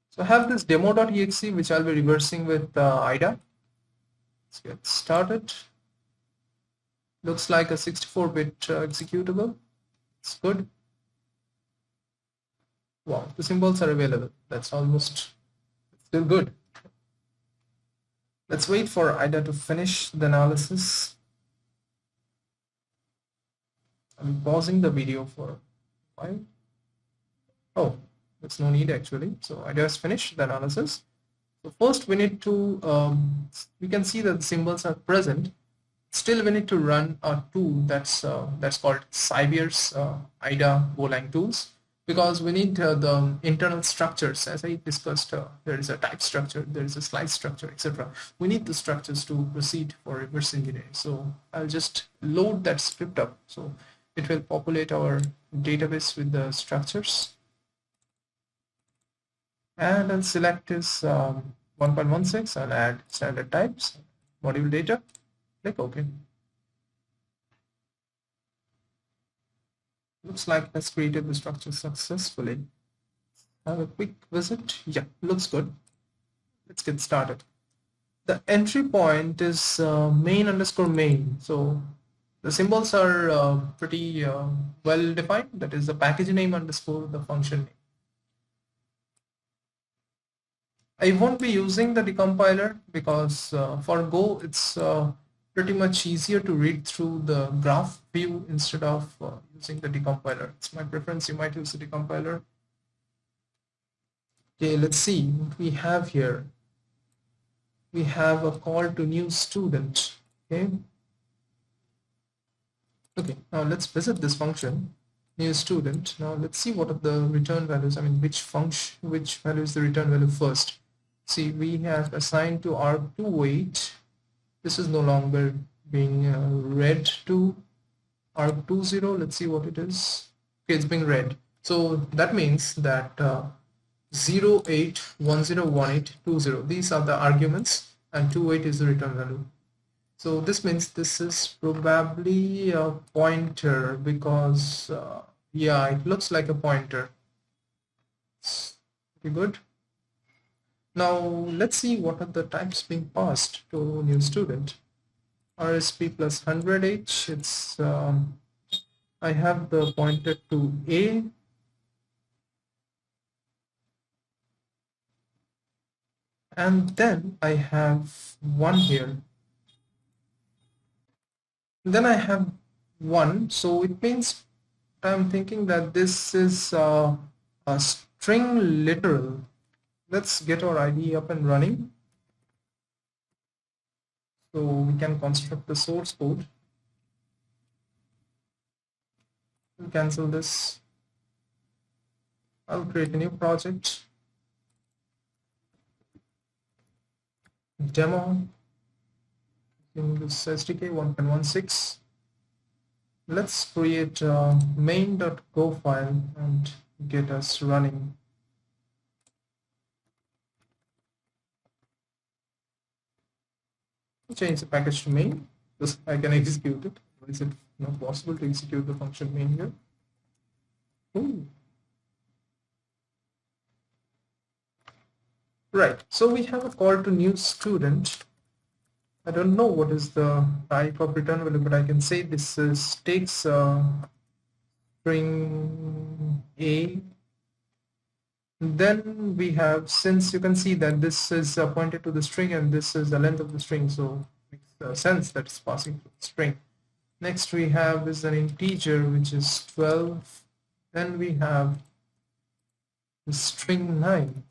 So I have this demo.exe which I'll be reversing with IDA. Let's get started. Looks like a 64-bit executable. It's good. Wow, the symbols are available. That's almost still good. Let's wait for IDA to finish the analysis. I'm pausing the video for a while. Oh, there's no need actually. So IDA has finished the analysis. So first we need to, we can see that the symbols are present. Still we need to run a tool that's called Cyber's IDA Golang tools, because we need the internal structures. As I discussed, there is a type structure, there is a slice structure, etc. We need the structures to proceed for reverse engineering. So I'll just load that script up. So it will populate our database with the structures. And I'll select this 1.16. I'll add standard types, module data, click OK. Looks like it has created the structure successfully. Have a quick visit. Yeah, looks good. Let's get started. The entry point is main underscore main. So the symbols are pretty well defined. That is the package name underscore the function name. I won't be using the decompiler because for Go it's pretty much easier to read through the graph view instead of using the decompiler. It's my preference. You might use the decompiler. Okay, let's see what we have here. We have a call to new student. Okay. Okay, now let's visit this function, new student. Now let's see what are the return values. I mean, which value is the return value first. See, we have assigned to arg2 weight. This is no longer being read to arg20. Let's see what it is. Okay, it's being read. So that means that 08101820. These are the arguments, and 28 is the return value. So this means this is probably a pointer because yeah, it looks like a pointer. Pretty good. Now let's see what are the types being passed to new student. RSP plus 100H. It's I have the pointer to A. And then I have 1 here. Then I have 1, so it means I'm thinking that this is a string literal. Let's get our IDE up and running. So we can construct the source code. We'll cancel this. I'll create a new project. Demo. In this SDK 1.16, let's create a main.go file and get us running. Change the package to main. This I can execute it. Or is it not possible to execute the function main here? Ooh. Right. So we have a call to new student. I don't know what is the type of return value, but I can say this is takes string A. Then we have, since you can see that this is pointed to the string and this is the length of the string, so it makes sense that it's passing to the string. Next we have is an integer which is 12. Then we have the string 9.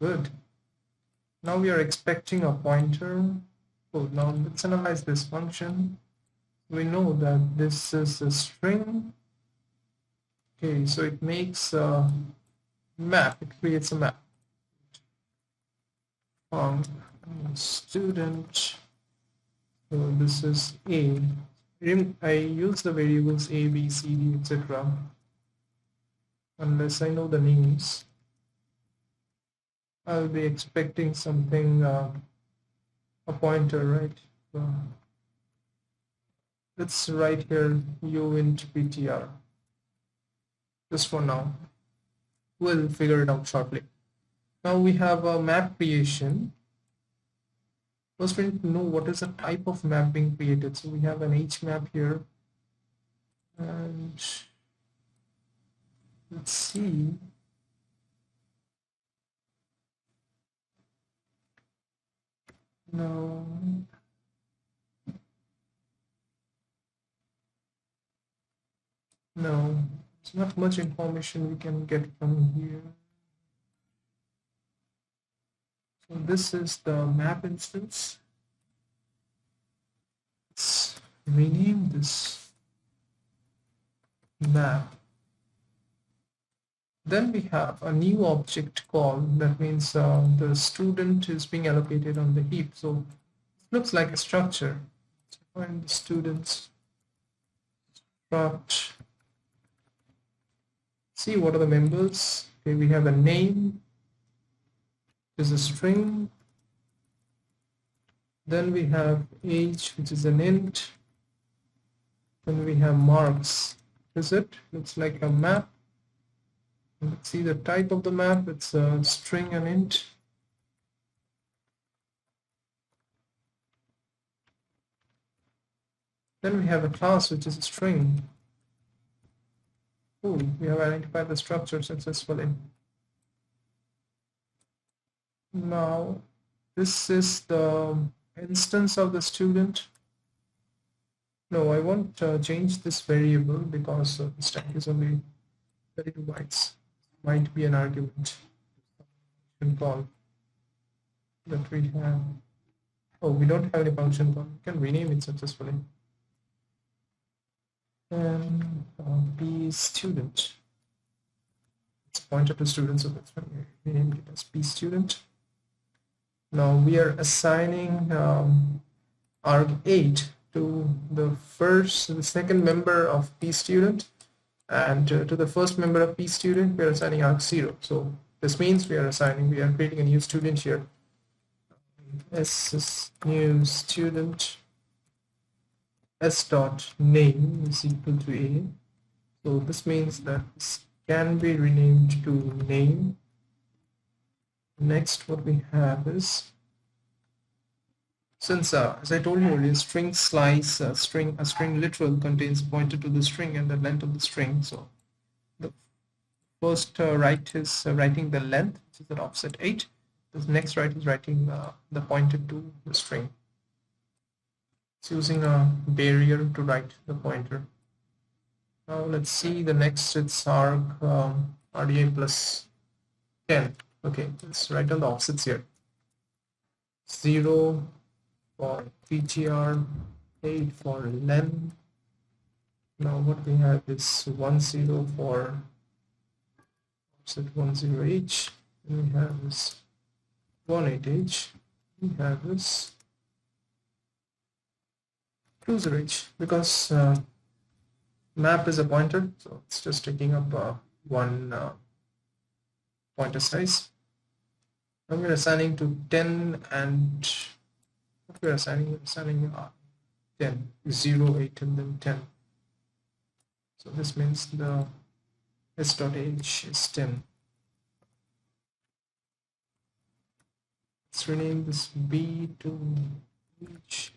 Good. Now we are expecting a pointer. Oh, now let's analyze this function. We know that this is a string. Okay, so it makes a map. It creates a map. Student. So this is A. I use the variables A, B, C, D, etc. Unless I know the names. I'll be expecting something, a pointer, right? Let's write here uint.ptr. Just for now. We'll figure it out shortly. Now we have a map creation. First we need to know what is the type of map being created. So we have an H map here. And let's see. No. No, it's not much information we can get from here. So this is the map instance. Let's rename this map. Then we have a new object call. That means the student is being allocated on the heap. So it looks like a structure. Let's find the students. Struct. See what are the members. Okay, we have a name. Is a string. Then we have age, which is an int. Then we have marks. is it? Looks like a map. Let's see the type of the map. It's a string and int. Then we have a class which is a string. Oh, we have identified the structure successfully. Now, this is the instance of the student. No, I won't change this variable because the stack is only 32 bytes. Might be an argument call that we have. Oh, we don't have any function call. We can rename it successfully. And B student. It's pointed to student, so that's why we named it as B student. Now we are assigning arg8 to the second member of P student, and to the first member of P student we are assigning arg0. So this means we are creating a new student here. S is new student. S dot name is equal to A. So this means that this can be renamed to name. Next, what we have is, since as I told you earlier, string slice, a string literal contains pointer to the string and the length of the string. So the first write is writing the length, which is at offset 8. The next write is writing the pointer to the string. It's using a barrier to write the pointer. Now let's see the next. It's RDA plus 10. Okay, let's write all the offsets here. 0 for PTR, 8 for len. Now what we have is 10 for offset 10h. And we have this 18h. We have this cruiser h, because map is a pointer, so it's just taking up one pointer size. And we're assigning to 10, and what we're assigning 10, 0, 8, and then 10. So this means the s.h is 10. Let's rename this b to h.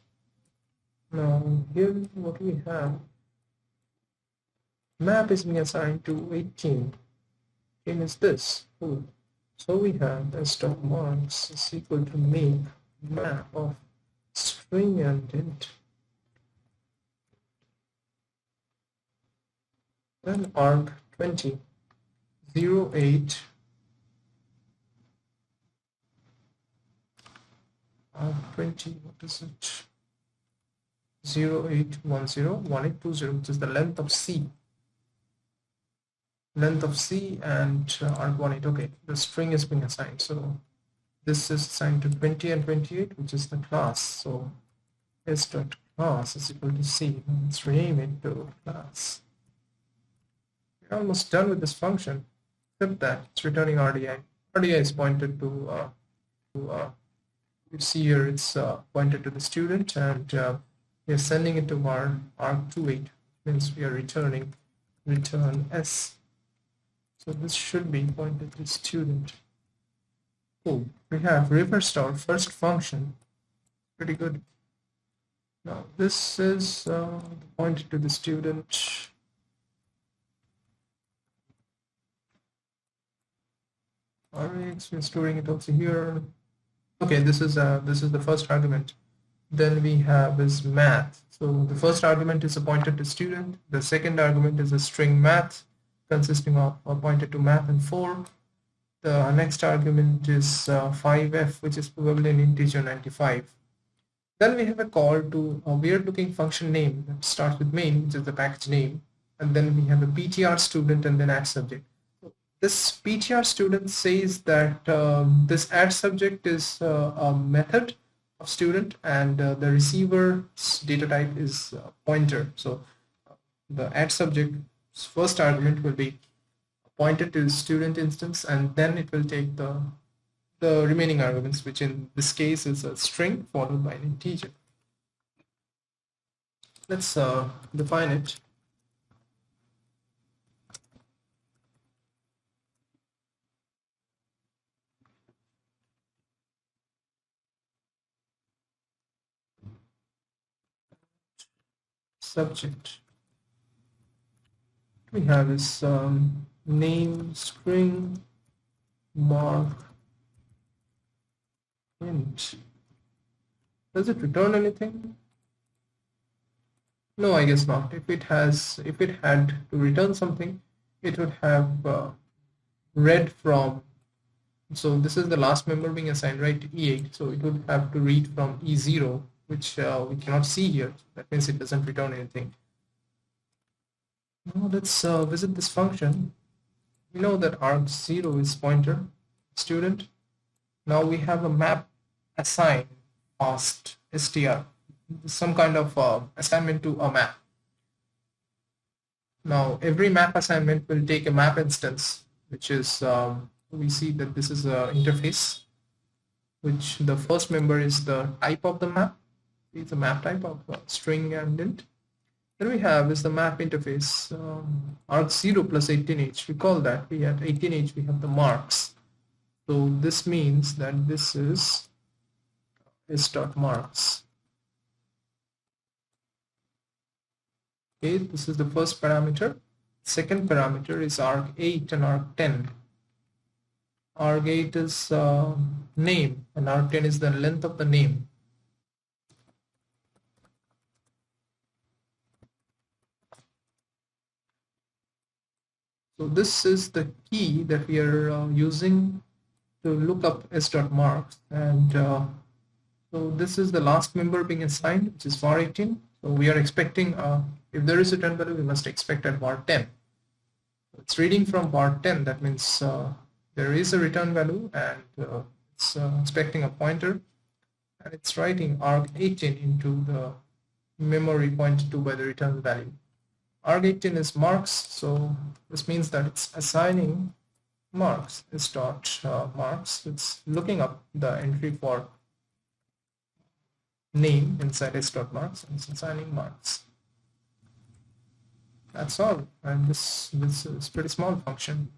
Now here what we have, map is being assigned to 18. 18 is this. Cool. So we have s dot marks is equal to make map of string and int. Then arg20 08 arg20, what is it? 0810 1820, which is the length of C. Length of C and arg18. Okay, the string is being assigned. So this is assigned to 20 and 28, which is the class. So s dot class is equal to C. Let's rename it to class. We're almost done with this function, except that it's returning RDI. RDI is pointed to you see here it's pointed to the student, and we are sending it to our arg28, means we are return S. So this should be pointed to student. Cool. We have reversed our first function. Pretty good. Now this is pointed to the student. Alright, so we're storing it also here. Okay, this is the first argument. Then we have is math. So the first argument is a pointer to student. The second argument is a string math consisting of a pointer to math and 4. The next argument is 5f, which is probably an integer 95. Then we have a call to a weird looking function name that starts with main, which is the package name. And then we have a ptr student and then add subject. This ptr student says that this add subject is a method of student, and the receiver's data type is pointer. So the add subject's first argument will be pointed to the student instance, and then it will take the remaining arguments, which in this case is a string followed by an integer. Let's define it. subject. What we have is name string mark int. Does it return anything? No, I guess not. If it had to return something, it would have read from. So this is the last member being assigned, right? E8. So it would have to read from E0, which we cannot see here. That means it doesn't return anything. Now let's visit this function. We know that arg0 is pointer student. Now we have a map assign past str, some kind of assignment to a map. Now every map assignment will take a map instance, which is we see that this is an interface, which the first member is the type of the map. It's a map type of string and int. Then we have is the map interface arg0 plus 18h. Recall that we at 18h we have the marks. So this means that this is s.marks. Okay, this is the first parameter. Second parameter is arg8 and arg10. arg8 is name and arg10 is the length of the name. So this is the key that we are using to look up s.marks, and so this is the last member being assigned, which is var 18. So we are expecting if there is a return value, we must expect at var 10. It's reading from var 10. That means there is a return value, and it's expecting a pointer, and it's writing arg18 into the memory pointed to by the return value. arg18 is marks, so this means that it's assigning marks. Is dot marks. It's looking up the entry for name inside s dot marks, and it's assigning marks. That's all, and this is pretty small function.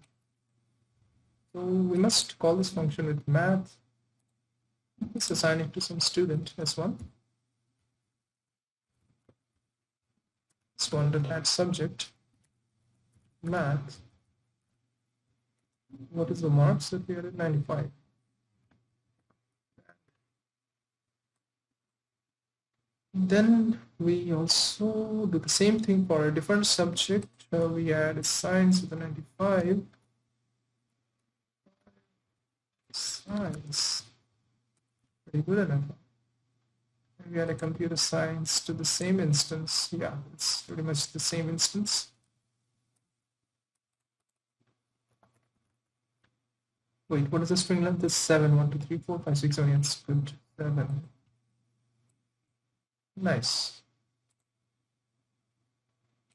So we must call this function with math. Let's assign it to some student, S1. S1 dot add subject math. What is the marks that we are at? 95. Then we also do the same thing for a different subject. We add science with a 95. Science, pretty good enough. And we add a computer science to the same instance. Yeah, it's pretty much the same instance. Wait, what is the string length? Is 7, 1, 2, 3, 4, 5, 6, 7, 8, good. 7. Nice.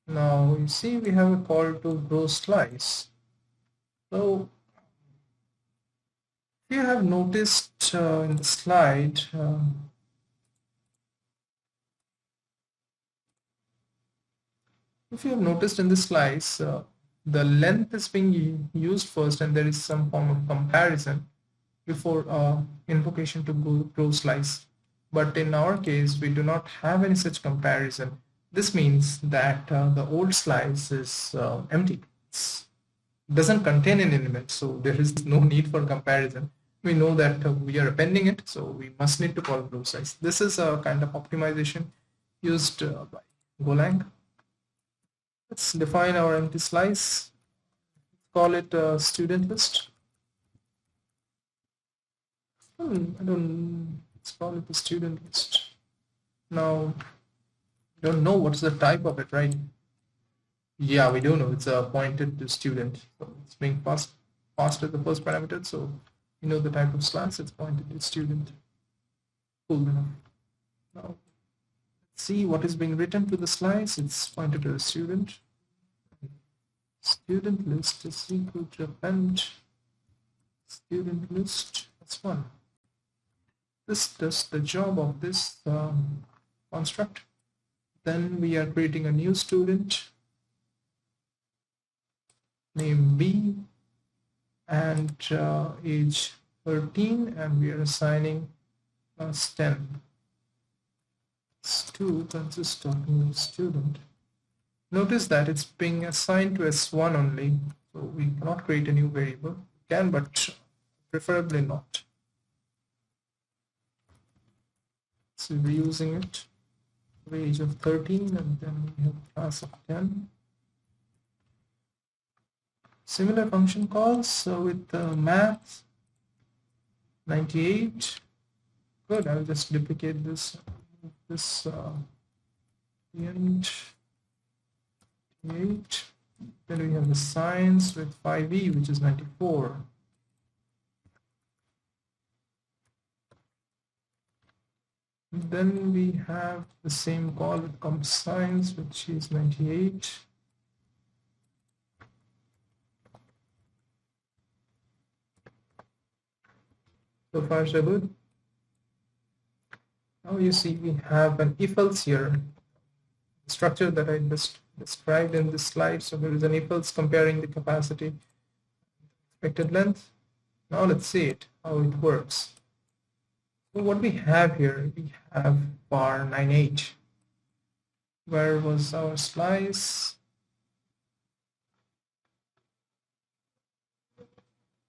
Now you see we have a call to grow slice. So if you have noticed in the slide, if you have noticed in the slice, the length is being used first, and there is some form of comparison before invocation to grow slice. But in our case, we do not have any such comparison. This means that the old slice is empty. It doesn't contain an element, so there is no need for comparison. We know that we are appending it, so we must need to call grow slice. This is a kind of optimization used by Golang. Let's define our empty slice. Call it student list. Let's call it the student list. Now, we don't know what's the type of it, right? Yeah, we do know it's pointed to student. So it's being passed as the first parameter. So you know the type of slice, it's pointed to student. Cool enough. Now, let's see what is being written to the slice. It's pointed to the student. Student list is equal to append student list. That's one. This does the job of this construct. Then we are creating a new student named B and age 13, and we are assigning +10. S2 consists of new student. Notice that it's being assigned to S1 only, so we cannot create a new variable. We can, but preferably not. So we're using it for age of 13, and then we have class of 10. Similar function calls, so with math 98. Good, I'll just duplicate this int 8. Then we have the science with 5e, which is 94. Then we have the same call with comp science, which is 98. So far so good. Now you see we have an if-else here, structure that I just described in this slide. So there is an if-else comparing the capacity, expected length. Now let's see it, how it works. So what we have here, we have bar 98. Where was our slice?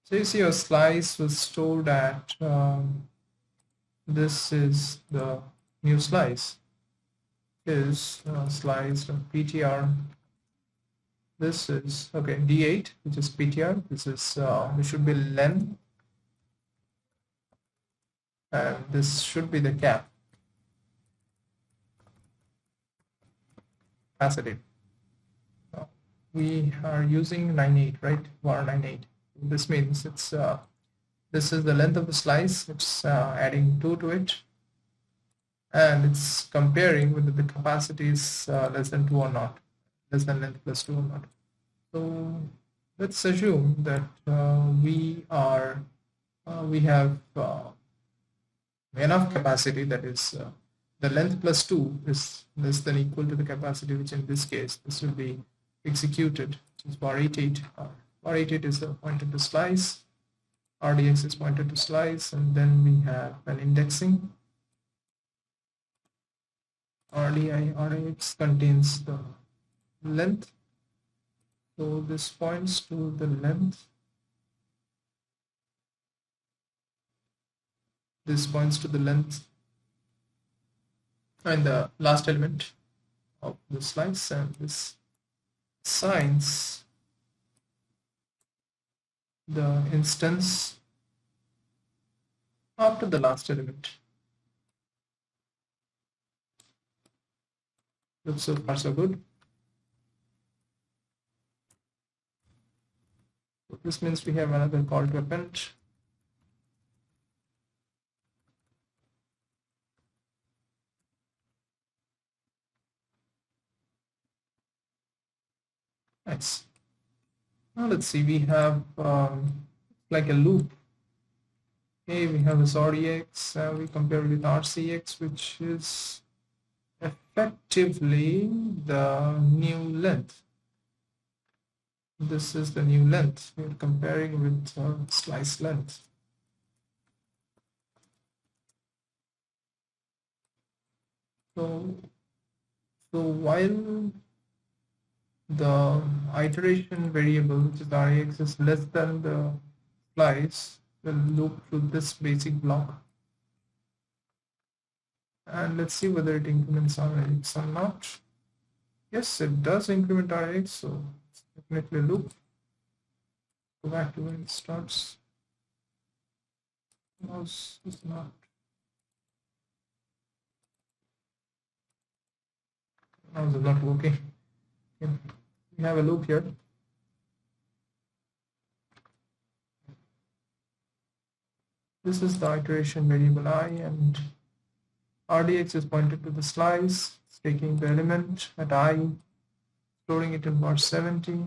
So you see our slice was stored at, this is the new slice, is slice.ptr. This is, okay, D8, which is PTR. This is, this should be len. And this should be the cap. Capacity. We are using 98, right? var 98. This means it's this is the length of the slice. It's adding 2 to it, and it's comparing whether the capacity is less than 2 or not, less than length plus 2 or not. So let's assume that we have enough capacity, that is the length plus 2 is less than equal to the capacity, which in this case this will be executed, which is var 88. Var 88 is the pointer to slice, RDX is pointed to slice, and then we have an indexing. RDI RDX contains the length, so this points to the length. This points to the length and the last element of the slice, and this assigns the instance after the last element. Looks so far so good. So this means we have another call to append. Nice. Now let's see, we have like a loop. Okay, we have this RDX, we compare it with RCX, which is effectively the new length. This is the new length. We're comparing with slice length. So while the iteration variable, which is RAX, is less than the slice, will loop through this basic block. And let's see whether it increments RAX or not. Yes, it does increment RAX, so it's definitely a loop. Go back to when it starts. Mouse is not. Mouse is not working. Okay. We have a loop here. This is the iteration variable I, and RDX is pointed to the slice. It's taking the element at I, storing it in var 70.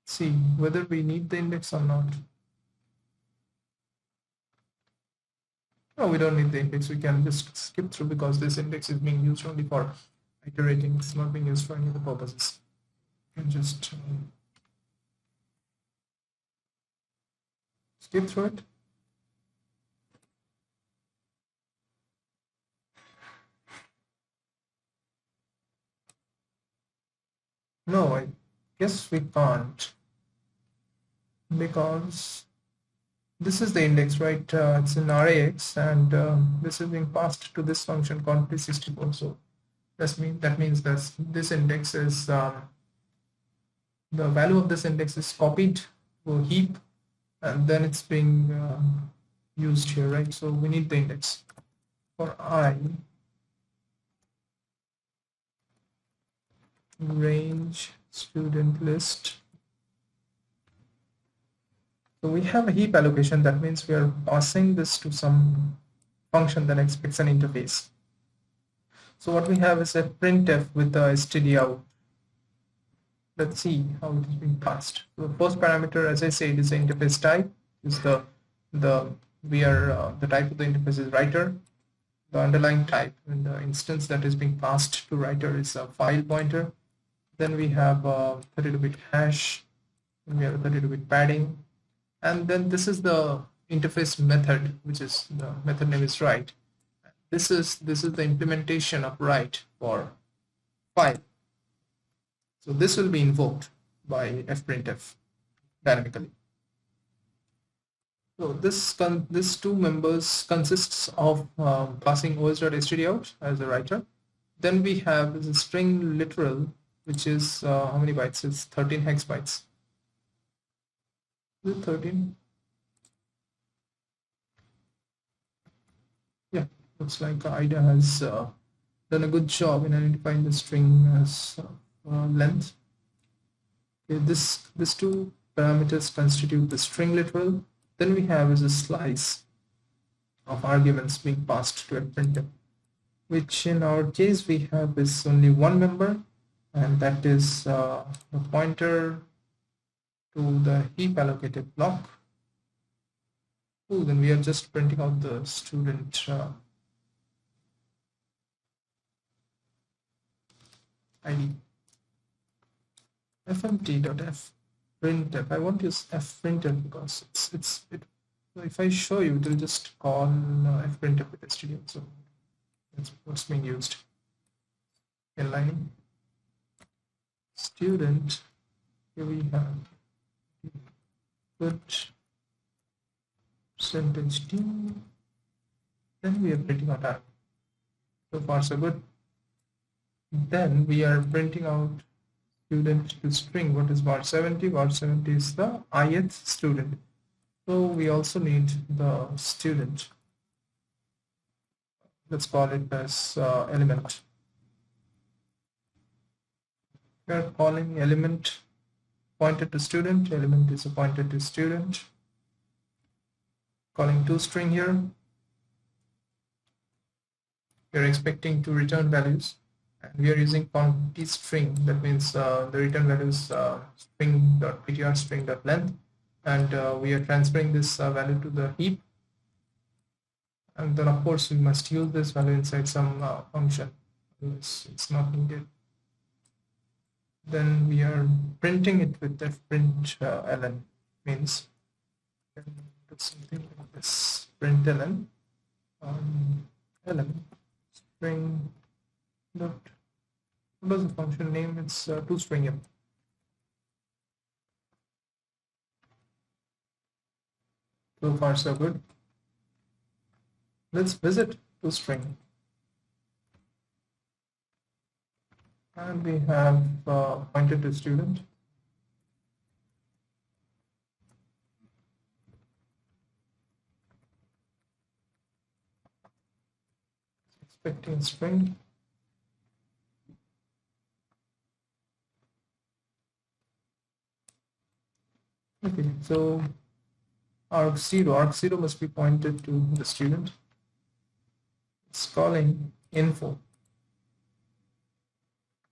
See whether we need the index or not. No, we don't need the index. We can just skip through because this index is being used only for iterating. It's not being used for any other purposes. You can just skip through it. No, I guess we can't, because this is the index, right? It's in arrayx, and this is being passed to this function called p64. So that means that this index is the value of this index is copied to a heap, and then it's being used here, right? So we need the index for I range student list. So we have a heap allocation. That means we are passing this to some function that expects an interface. So what we have is a printf with the stdout. Let's see how it is being passed. So the first parameter, as I said, is the interface type. Is the type of the interface is writer. The underlying type in the instance that is being passed to writer is a file pointer. Then we have a 32-bit hash. And we have a 32-bit padding. And then this is the interface method, which is the method name is write. This is the implementation of write for file. So this will be invoked by fprintf dynamically. So this two members consists of passing os.stdout as a writer. Then we have the string literal, which is how many bytes? It's 13 hex bytes. Is it 13? Yeah, looks like IDA has done a good job in identifying the string as length. Okay, this two parameters constitute the string literal. Then we have is a slice of arguments being passed to a printf, which in our case we have is only one member, and that is the pointer to the heap allocated block. Then we are just printing out the student ID. fmt.f printf. I won't use fprintf because if I show you, it will just call fprintf with std. So that's what's being used. Inlining student. Here we have put percentage d. Then we are printing out R. So far so good. Then we are printing out student to string. What is var70? var70 is the ith student. So we also need the student. Let's call it as element. We are calling element pointed to student. Element is a pointer to student. Calling toString here. We are expecting to return values. And we are using quantity string. That means the return value is string.ptr string.length, and we are transferring this value to the heap. And then of course we must use this value inside some function. It's not needed. Then we are printing it with fprint means something like this. Println element string dot. What was the function name? It's toString. So far so good. Let's visit toString. And we have pointed to student. Expecting string. Okay, so arg0 must be pointed to the student. It's calling info.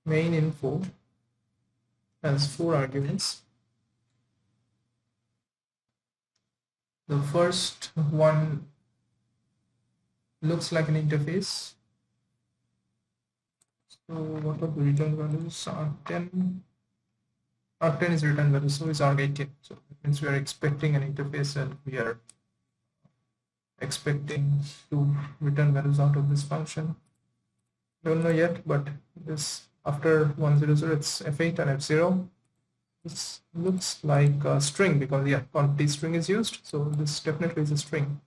Main info has 4 arguments. The first one looks like an interface. So what are the return values? arg10. arg10 is return value, so is arg18. So it means we are expecting an interface, and we are expecting to return values out of this function. Don't know yet, but this After 100, it's F8 and F0. This looks like a string because yeah, quantity string is used. So this definitely is a string.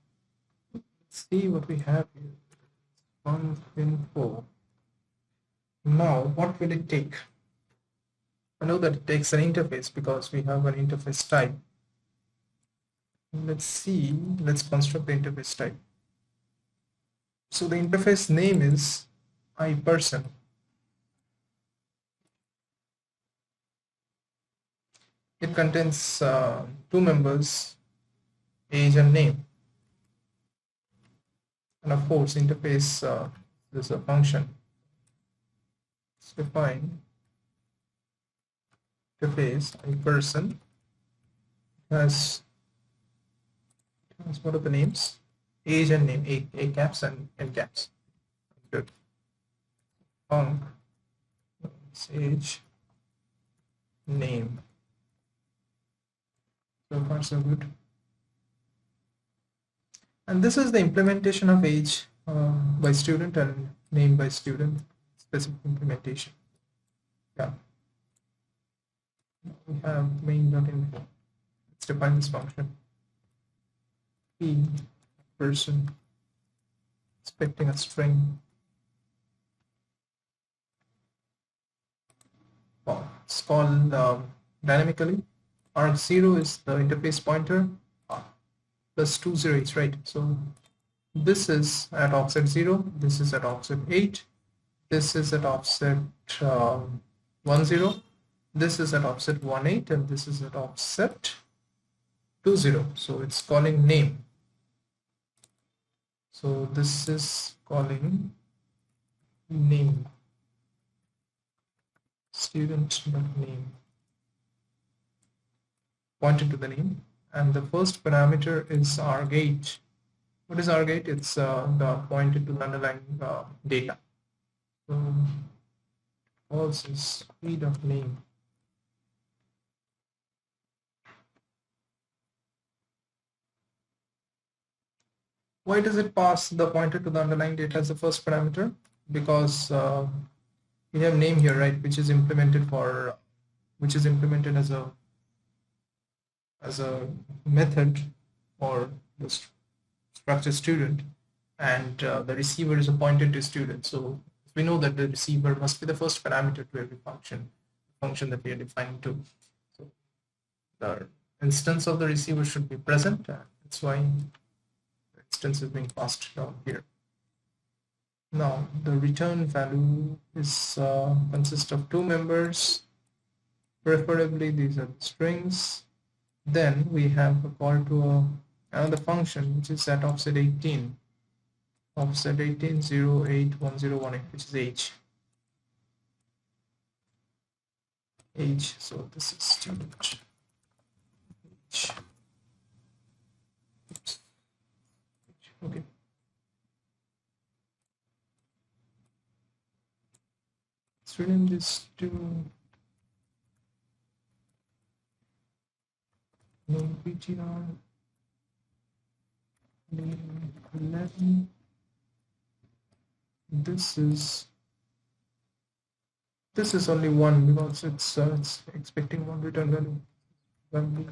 Let's see what we have here. 1 info. Now, what will it take? I know that it takes an interface because we have an interface type. Let's see, let's construct the interface type. So the interface name is iPerson. It contains two members, age and name. And of course, interface is a function. Let's define interface iPerson has what are the names? Age and name, A caps and N caps. Good. Func, age, name. So far so good. And this is the implementation of age by student and name by student, specific implementation. Yeah. We have main.info. Let's define this function. P person expecting a string. Well, it's called dynamically. Arg0 is the interface pointer plus 2 zeros, right? So this is at offset 0, this is at offset 8, this is at offset 1 0, this is at offset 1 8, and this is at offset 2 0. So it's calling name. So this is calling name, student.name, pointed to the name, and the first parameter is arg8. What is arg8? It's the pointed to the underlying data. So false is tree.name. Why does it pass the pointer to the underlying data as the first parameter? Because we have name here, right, which is implemented as a method for the structure student, and the receiver is appointed to student. So we know that the receiver must be the first parameter to every function that we are defining to. So the instance of the receiver should be present. That's why the instance is being passed down here. Now the return value is consists of two members. Preferably these are the strings. Then we have a call to another function which is at offset 18. Offset 18 0 8 1 0 1 8, which is age. Age. So this is student. Age. Oops. Okay. Let's rename this to name PTR name 11. This is only one because it's expecting one return value.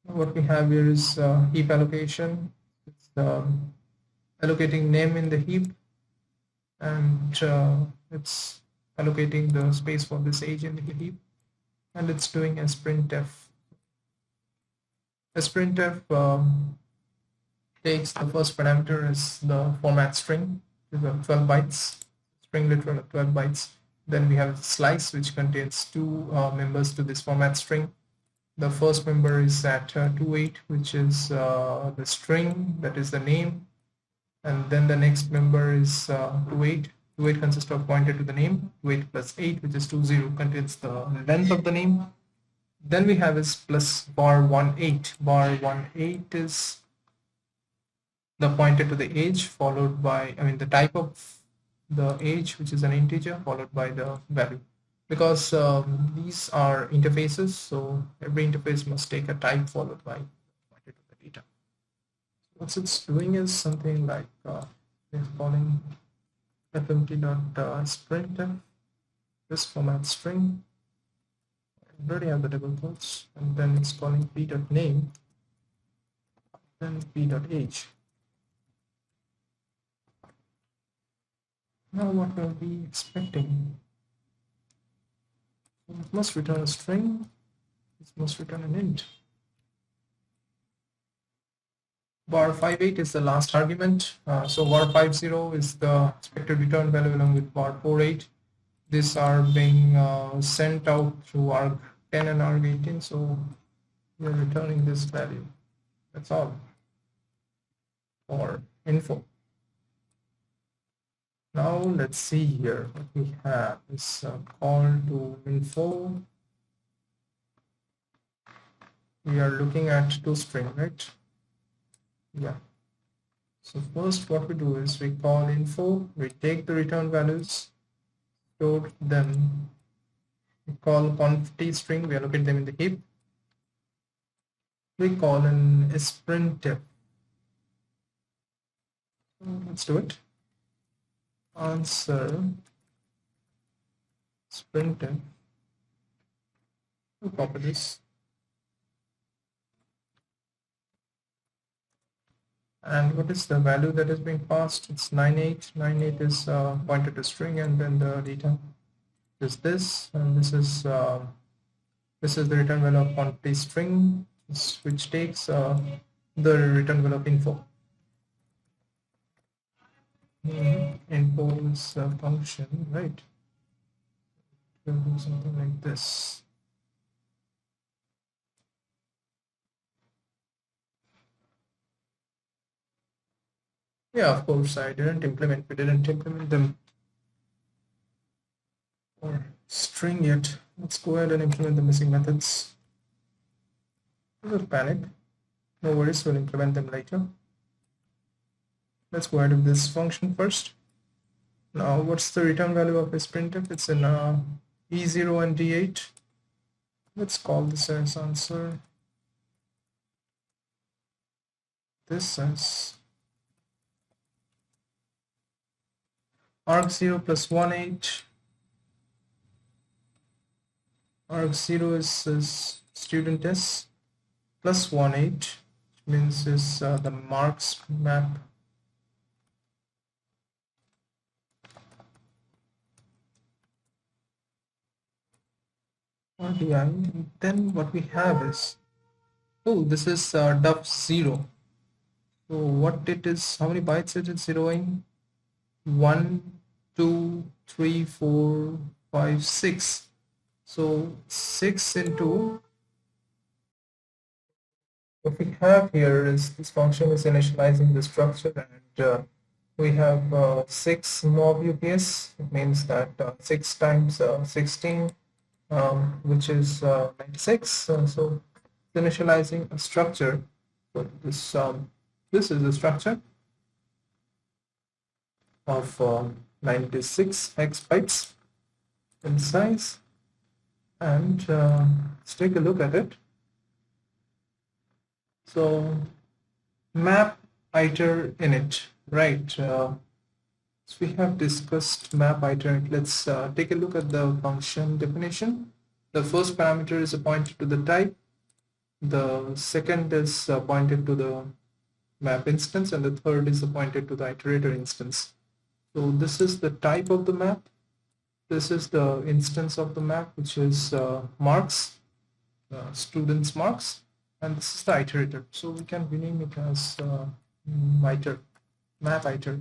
What we have here is heap allocation. It's allocating name in the heap, and it's allocating the space for this age in the heap, and it's doing as printf. As printf takes the first parameter as the format string, 12 bytes, string literal of 12 bytes. Then we have slice, which contains two members to this format string. The first member is at 28, which is the string, that is the name. And then the next member is 28. 28 consists of pointer to the name. 28 plus 8, which is 20, contains the length of the name. Then we have is plus bar 18. Bar 18 is the pointer to the age, followed by, the type of the age, which is an integer, followed by the value. Because these are interfaces, so every interface must take a type followed by pointer to the data. What it's doing is something like it's calling fmt.sprintf, this format string, already have the double quotes, and then it's calling p.name, then p.age. Now what we'll be expecting? It must return a string, it must return an int. var 58 is the last argument, so var 50 is the expected return value along with var 48. These are being sent out through arg10 and arg18, so we are returning this value. That's all for info. Now let's see here what we have is call to info. We are looking at toString, right? Yeah. So first what we do is we call info, we take the return values, store them, we call quantity string, we allocate them in the heap. We call an sprintf. Let's do it. Answer sprintf. We'll copy this. And what is the value that is being passed? It's 98. 98 is pointed to string, and then the data is this, and this is the return value of quantity string, which takes the return value of info. Info is a function, right? We'll do something like this. Yeah, of course, we didn't implement them or string yet. Let's go ahead and implement the missing methods. Don't panic. No worries, we'll implement them later. Let's go ahead with this function first. Now, what's the return value of this printf? It's in E0 and D8. Let's call this as answer. This as arg0 plus 18. Arg0 is student s plus 18, which means is the marks map. RDI, and then what we have is, oh, this is def0. So what it is, how many bytes it is zeroing? 1, 2, 3, 4, 5, 6. So 6 into what we have here is this function is initializing the structure, and we have 6 mob UPS. It means that 6 times 16, which is 96. So initializing a structure. So this is the structure of 96 hex bytes in size, and let's take a look at it. So map iter init, right? So we have discussed map iter init. Let's take a look at the function definition. The first parameter is pointed to the type. The second is pointed to the map instance, and the third is pointed to the iterator instance. So this is the type of the map. This is the instance of the map, which is marks, students marks, and this is the iterator. So we can rename it as iter, map iter.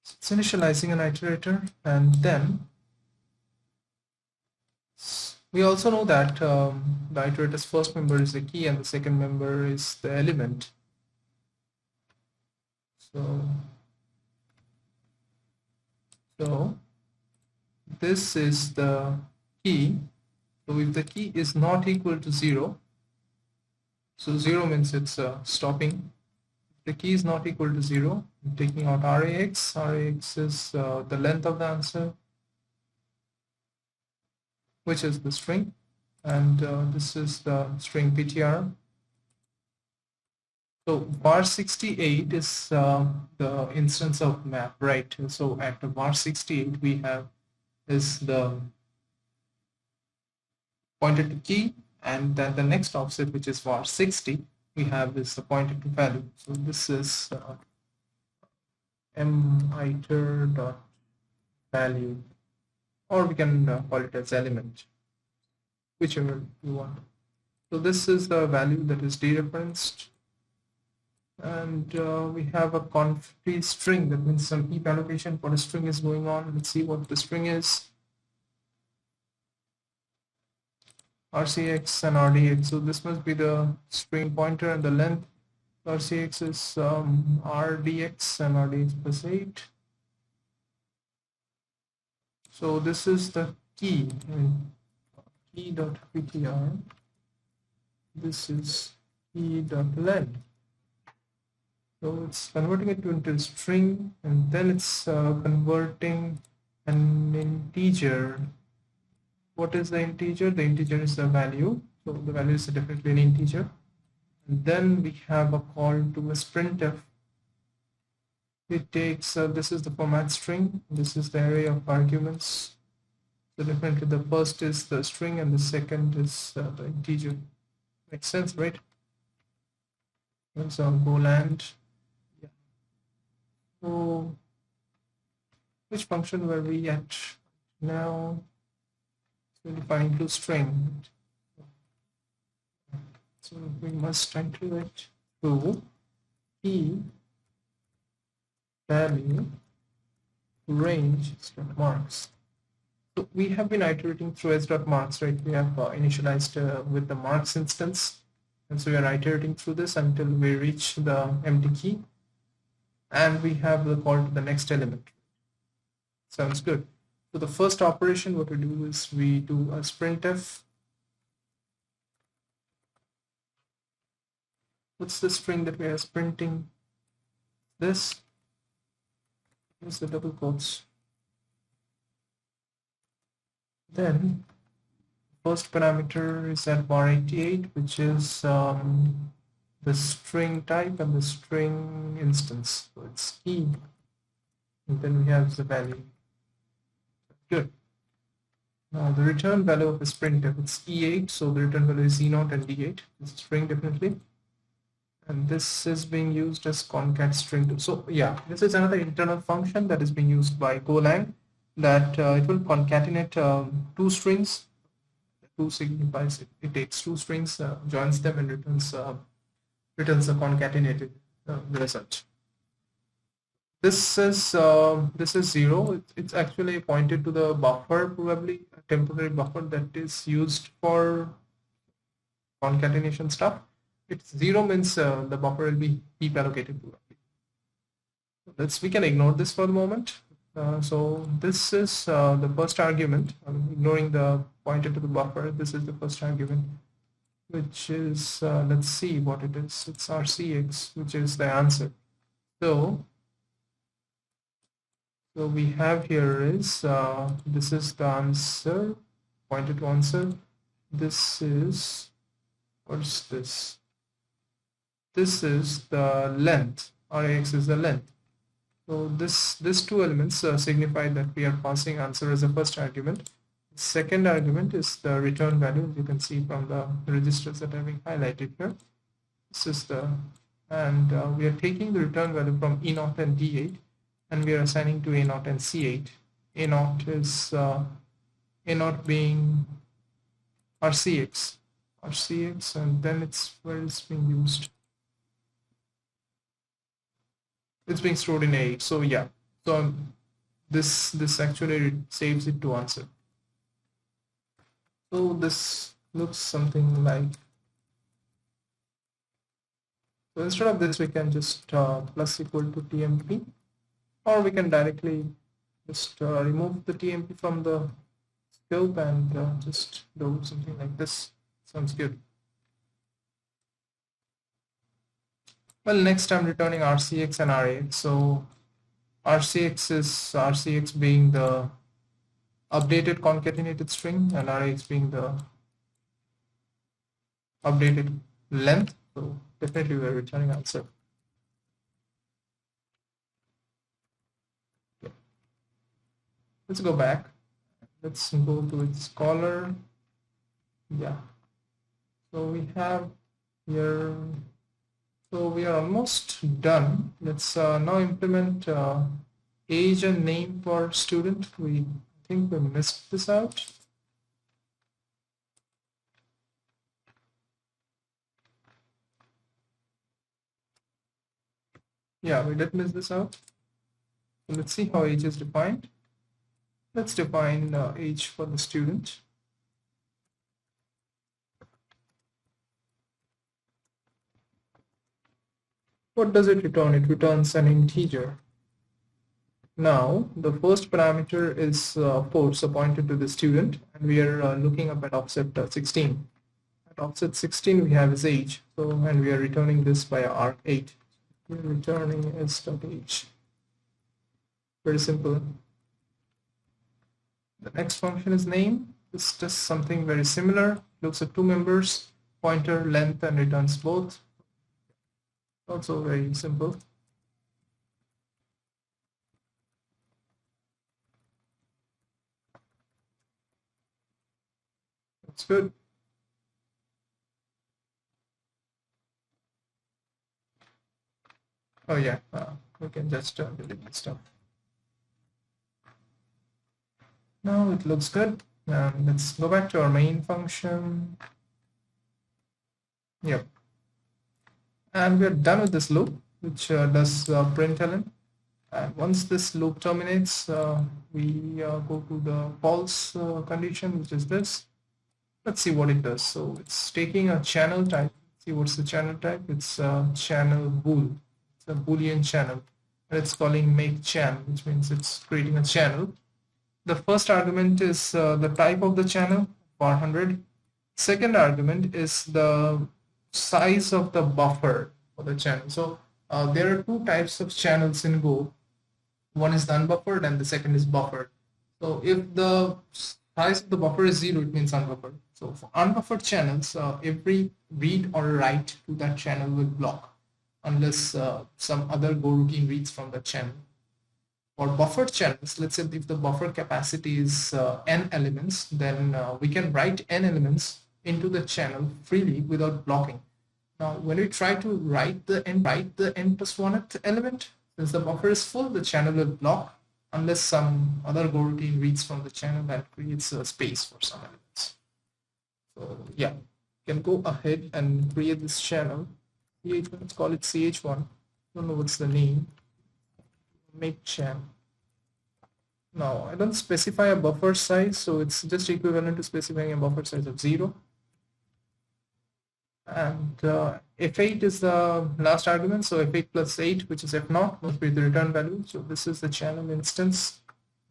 It's initializing an iterator, and then we also know that the iterator's first member is the key and the second member is the element. So this is the key. So if the key is not equal to 0, so 0 means it's stopping. If the key is not equal to 0, I'm taking out RAX. RAX is the length of the answer, which is the string, and this is the string PTR. So var68 is the instance of map, right? So at var68 we have is the pointer to key, and then the next offset, which is var60, we have is the pointer to value. So this is miter dot value, or we can call it as element, whichever you want. So this is the value that is dereferenced, and we have a conf string. That means some heap allocation for a string is going on. Let's see what the string is. RCX and RDX. So this must be the string pointer, and the length RCX is RDX and RDX plus 8. So this is the key, key.ptr. This is key.length. So it's converting it into a string, and then it's converting an integer. What is the integer? The integer is the value. So the value is definitely an integer. And then we have a call to a printf. It takes, this is the format string. This is the array of arguments. So definitely the first is the string and the second is the integer. Makes sense, right? So Golang. Yeah. So which function were we at now? So define to string. So we must enter it to key value range marks. So we have been iterating through s.marks, right? We have initialized with the marks instance, and so we are iterating through this until we reach the empty key, and we have the call to the next element. Sounds good. So the first operation, what we do is we do a printf. What's the string that we are printing? This is the double quotes. Then first parameter is at var88, which is the string type and the string instance. So it's key, and then we have the value. Good. Now the return value of this printf, it's E8, so the return value is E0 and D8. It's string definitely. And this is being used as concat string too. So yeah, this is another internal function that is being used by Golang, that it will concatenate two strings. Two signifies it takes two strings, joins them, and returns a concatenated result. This is 0. It's actually pointed to the buffer, probably a temporary buffer that is used for concatenation stuff. It's 0 means the buffer will be heap allocated probably. We can ignore this for the moment. So this is the first argument. I'm ignoring the pointer to the buffer. This is the first argument, which is let's see what it is. It's RCX, which is the answer. So we have here is this is the answer, pointed to answer. This is, what's this? This is the length. RAX is the length. So these two elements signify that we are passing answer as a first argument. The second argument is the return value. You can see from the registers that have been highlighted here. This is the, and we are taking the return value from E0 and D8, and we are assigning to A0 and C8. A0 is A0 being RCX, and then it's where it's being used. It's being stored in A8. So yeah, so this actually saves it to answer. So this looks something like, so instead of this we can just plus equal to TMP, or we can directly just remove the TMP from the scope and just do something like this. Sounds good. Well, next I'm returning RCX and RAX. So RCX is RCX being the updated concatenated string, and RAX being the updated length. So definitely we're returning answer. Okay. Let's go back. Let's go to its caller. Yeah. So we have here, so we are almost done. Let's now implement age and name for student. We think we missed this out. Yeah, we did miss this out. So let's see how age is defined. Let's define age for the student. What does it return? It returns an integer. Now, the first parameter is 4, so pointed to the student, and we are looking up at offset 16. At offset 16, we have his age, so and we are returning this by arg8. We are returning s.age. Very simple. The next function is name. It's just something very similar. Looks at two members, pointer, length, and returns both. Also very simple. That's good. Oh yeah, we can just delete this stuff. Now it looks good. Let's go back to our main function. Yep. And we're done with this loop, which does println. And once this loop terminates, we go to the false condition, which is this. Let's see what it does. So it's taking a channel type. See what's the channel type? It's a channel bool. It's a Boolean channel. And it's calling make channel, which means it's creating a channel. The first argument is the type of the channel, 400. Second argument is the size of the buffer for the channel. So there are two types of channels in Go. One is the unbuffered and the second is buffered. So if the size of the buffer is 0, it means unbuffered. So for unbuffered channels, every read or write to that channel will block unless some other Go routine reads from the channel. For buffered channels, let's say if the buffer capacity is n elements, then we can write n elements into the channel freely without blocking. Now, when we try to write the n plus 1th element, since the buffer is full, the channel will block unless some other Go routine reads from the channel that creates a space for some elements. So yeah, you can go ahead and create this channel. CH1, let's call it CH1. I don't know what's the name. Make channel. Now I don't specify a buffer size, so it's just equivalent to specifying a buffer size of 0. And f8 is the last argument, so f8 plus 8, which is f0, must be the return value. So this is the channel instance.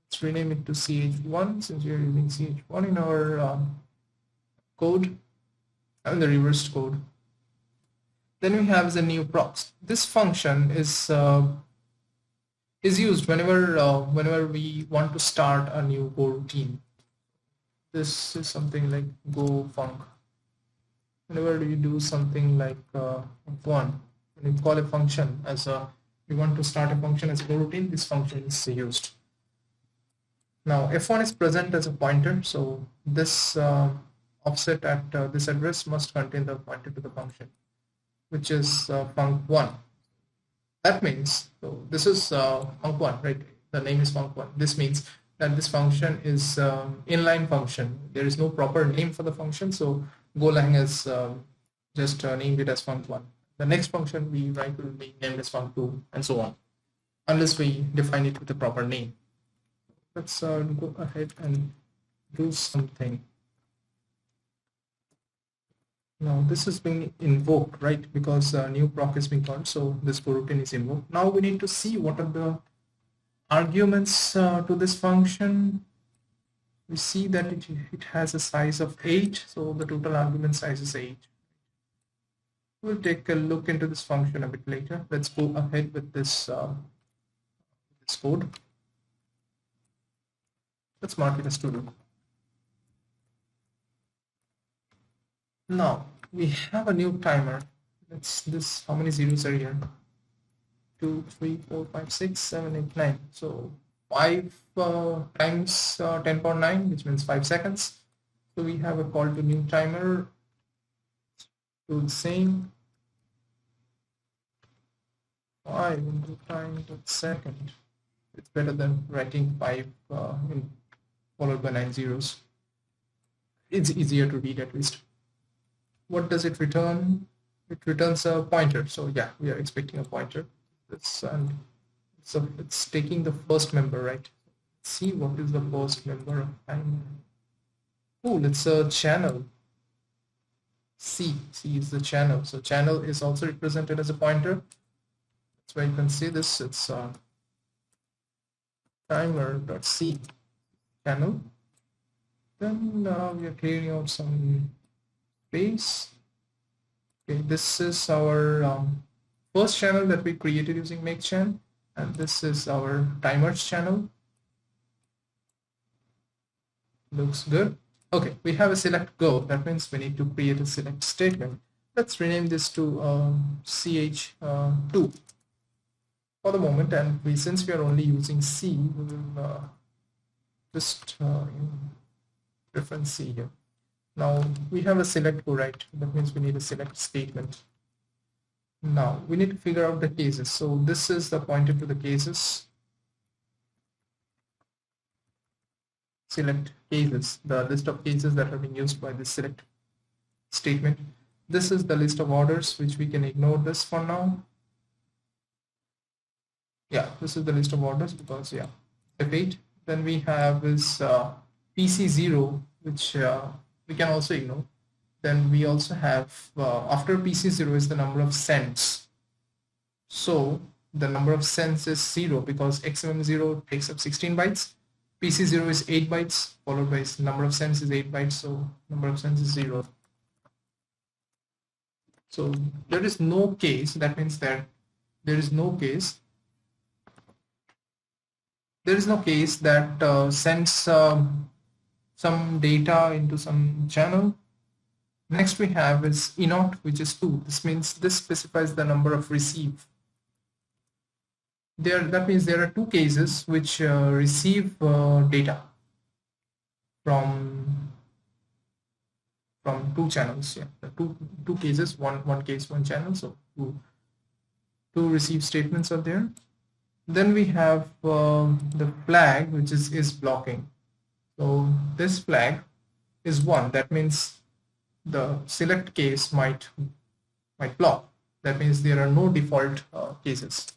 Let's rename it to ch1 since we are using ch1 in our code and the reversed code. Then we have the new procs. This function is used whenever we want to start a new Go routine. This is something like go func. Whenever you do something like one, when you call a function as you want to start a function as a Go routine, this function is used. Now f1 is present as a pointer, so this offset at this address must contain the pointer to the function, which is func1. That means, so this is func1, right? The name is func1. This means that this function is inline function. There is no proper name for the function, so Golang has just named it as func1. The next function we write will be named as func2, and so on, unless we define it with a proper name. Let's go ahead and do something. Now this is being invoked, right? Because new proc is being called, so this coroutine is invoked. Now we need to see what are the arguments to this function. We see that it has a size of 8, so the total argument size is 8. We'll take a look into this function a bit later. Let's go ahead with this, this code. Let's mark it as to do. Now we have a new timer. It's this, how many zeros are here? 2, 3, 4, 5, 6, 7, 8, 9. So 5 times 10 power 9, which means 5 seconds. So we have a call to new timer to the same 5 into time to the second. It's better than writing 5 followed by 9 zeros. It's easier to read at least. What does it return? It returns a pointer. So yeah, we are expecting a pointer. And so it's taking the first member, right? Let's see what is the first member of time. Oh, it's a channel. C is the channel. So channel is also represented as a pointer. That's why you can see this. It's timer.c channel. Then we are clearing out some space. Okay, this is our first channel that we created using makechan, and this is our timers channel. Looks good. Okay, we have a select go. That means we need to create a select statement. Let's rename this to ch2 for the moment, and since we are only using C, we will just reference C here. Now we have a select go, right? That means we need a select statement. Now we need to figure out the cases. So this is the pointer to the cases. Select cases, the list of cases that are being used by this select statement. This is the list of orders, which we can ignore this for now. Yeah, this is the list of orders because yeah, F8. Then we have is PC0, which we can also ignore. Then we also have after PC0 is the number of sends. So the number of sends is 0 because XMM0 takes up 16 bytes. PC0 is 8 bytes, followed by number of sends is 8 bytes, so number of sends is 0. So there is no case, that means that there is no case that sends some data into some channel. Next we have is E0, which is 2. This means this specifies the number of receive. That means there are two cases which receive data from two channels. Yeah, two cases, one case, one channel. So two receive statements are there. Then we have the flag, which is blocking. So this flag is 1. That means the select case might block. That means there are no default cases.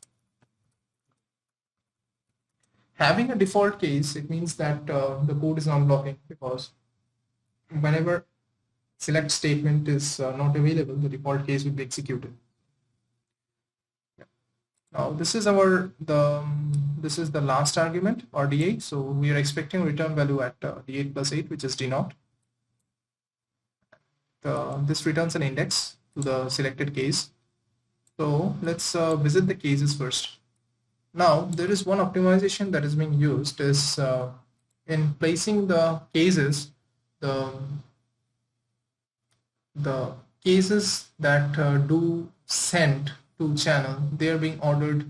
Having a default case, it means that the code is non-blocking, because whenever select statement is not available, the default case will be executed. Now this is this is the last argument, or D8. So we are expecting return value at D8 plus 8, which is D0. This returns an index to the selected case. So let's visit the cases first. Now there is one optimization that is being used is in placing the cases, the cases that do send to channel, they are being ordered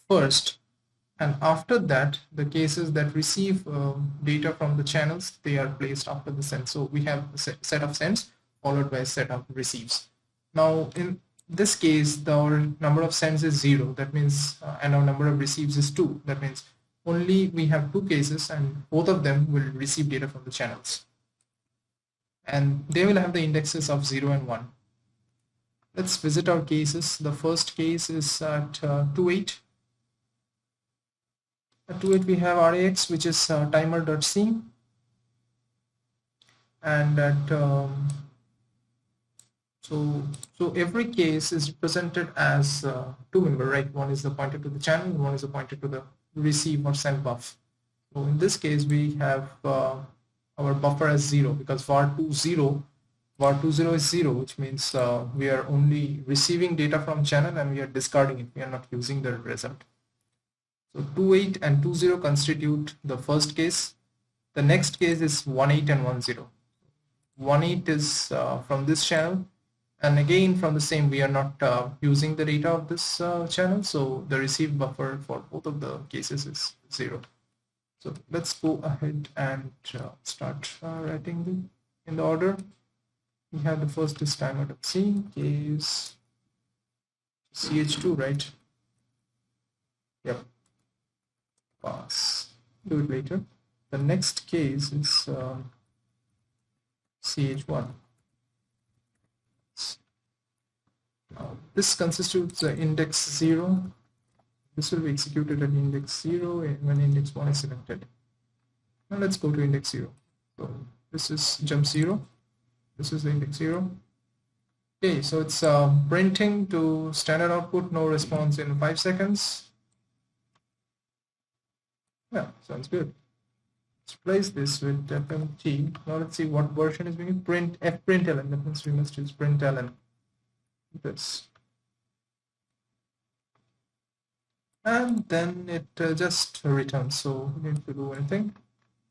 first, and after that the cases that receive data from the channels, they are placed after the send. So we have a set of sends followed by a set of receives. Now in this case, our number of sends is 0. That means, and our number of receives is 2. That means only we have two cases, and both of them will receive data from the channels. And they will have the indexes of 0 and 1. Let's visit our cases. The first case is at 2.8. At 2.8 we have RAX, which is timer.c. And at so every case is represented as two member, right? One is the pointer to the channel, and one is the pointer to the receive or send buff. So in this case, we have our buffer as 0, because var20 is 0, which means we are only receiving data from channel and we are discarding it. We are not using the result. So 2.8 and 2.0 constitute the first case. The next case is 1.8 and 1.0. 1.8 is from this channel, And again, from the same, we are not using the data of this channel, so the receive buffer for both of the cases is 0. So let's go ahead and start writing in the order. We have the first is timer.c, case ch2, right? Yep. Pass. Do it later. The next case is ch1. This constitutes the index 0. This will be executed at index 0 when index 1 is selected. Now let's go to index 0. So this is jump 0. This is the index 0. Okay, so it's printing to standard output, no response in 5 seconds. Yeah, sounds good. Let's replace this with fmt. Now let's see what version is being used. Print fprintln. That means we must use println. This. And then it just returns, so we need to do anything.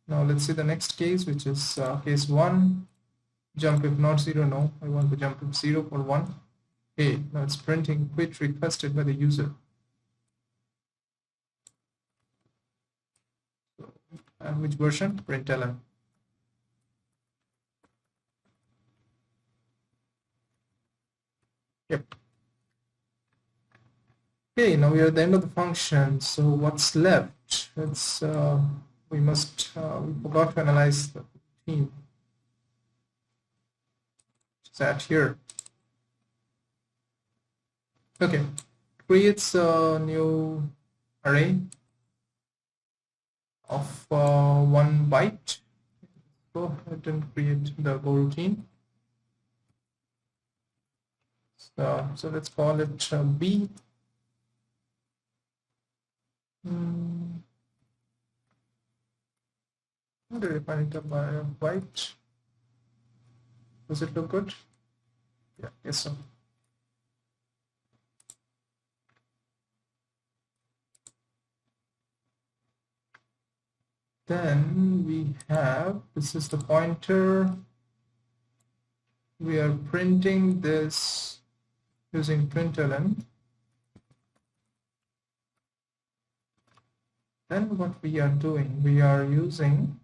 Now let's see the next case, which is case 1. Jump if not 0, no. I want to jump if 0 for 1. Okay, now it's printing quit requested by the user. So, and which version? Println. Yep. Okay, now we are at the end of the function. So what's left? It's we forgot to analyze the routine. It's at here. Okay, creates a new array of 1 byte. Go ahead and create the go routine. So let's call it B. How did I find it up by byte? Does it look good? Yeah, yes, so. Then we have, this is the pointer. We are printing this using println. Then what we are doing, we are using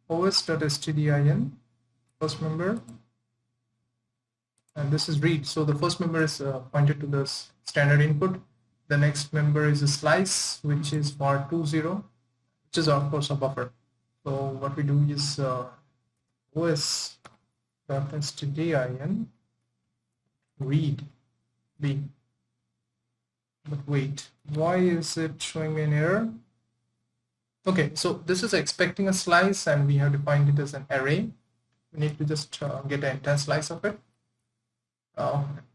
os.stdin, first member, and this is read. So the first member is pointed to the standard input. The next member is a slice, which is for 20, which is of course a buffer. So what we do is os.stdin read b. But wait, why is it showing me an error? Okay, so this is expecting a slice and we have defined it as an array. We need to just get the entire slice of it.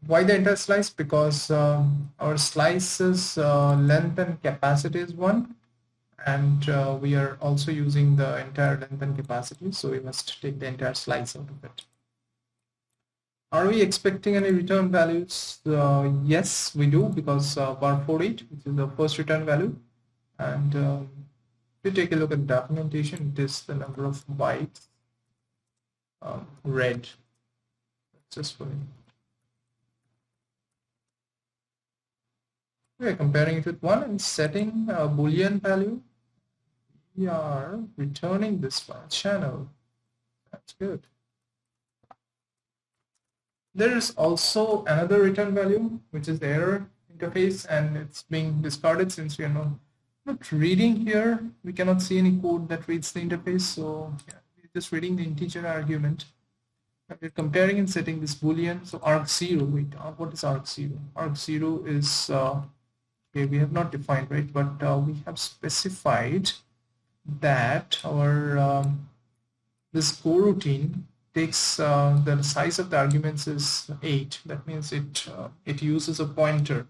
Why the entire slice? Because our slice's length and capacity is 1, and we are also using the entire length and capacity, so we must take the entire slice out of it. Are we expecting any return values? Yes, we do, because var 48, which is the first return value, and if you take a look at the documentation, it is the number of bytes read successfully. We are comparing it with 1 and setting a Boolean value. We are returning this file channel. That's good. There is also another return value, which is the error interface, and it's being discarded since we are not reading here. We cannot see any code that reads the interface, so yeah, we're just reading the integer argument. And we're comparing and setting this Boolean. So arg0, wait, what is arg0? Arg0 is, okay, we have not defined, right? But we have specified that our this coroutine takes the size of the arguments is 8. That means it uses a pointer.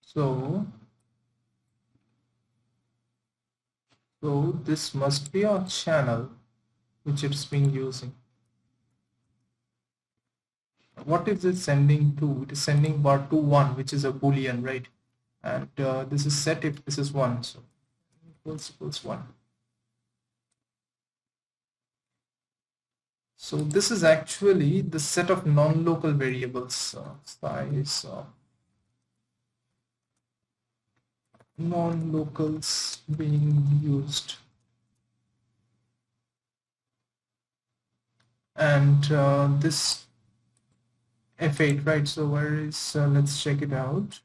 So this must be our channel which it's been using. What is it sending to? It is sending var to 1, which is a Boolean, right? And this is set if this is 1, so equals 1. So this is actually the set of non-local variables, size non-locals being used. And this F8, right? So where is, let's check it out.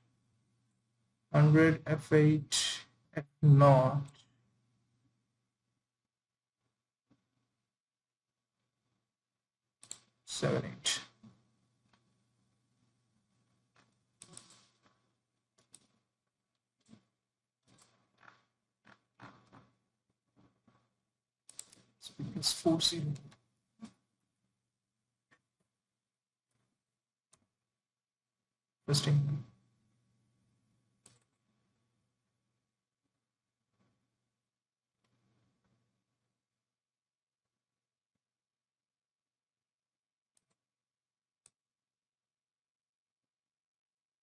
100, F8, F0. Seven, eight. So it's 40. Interesting.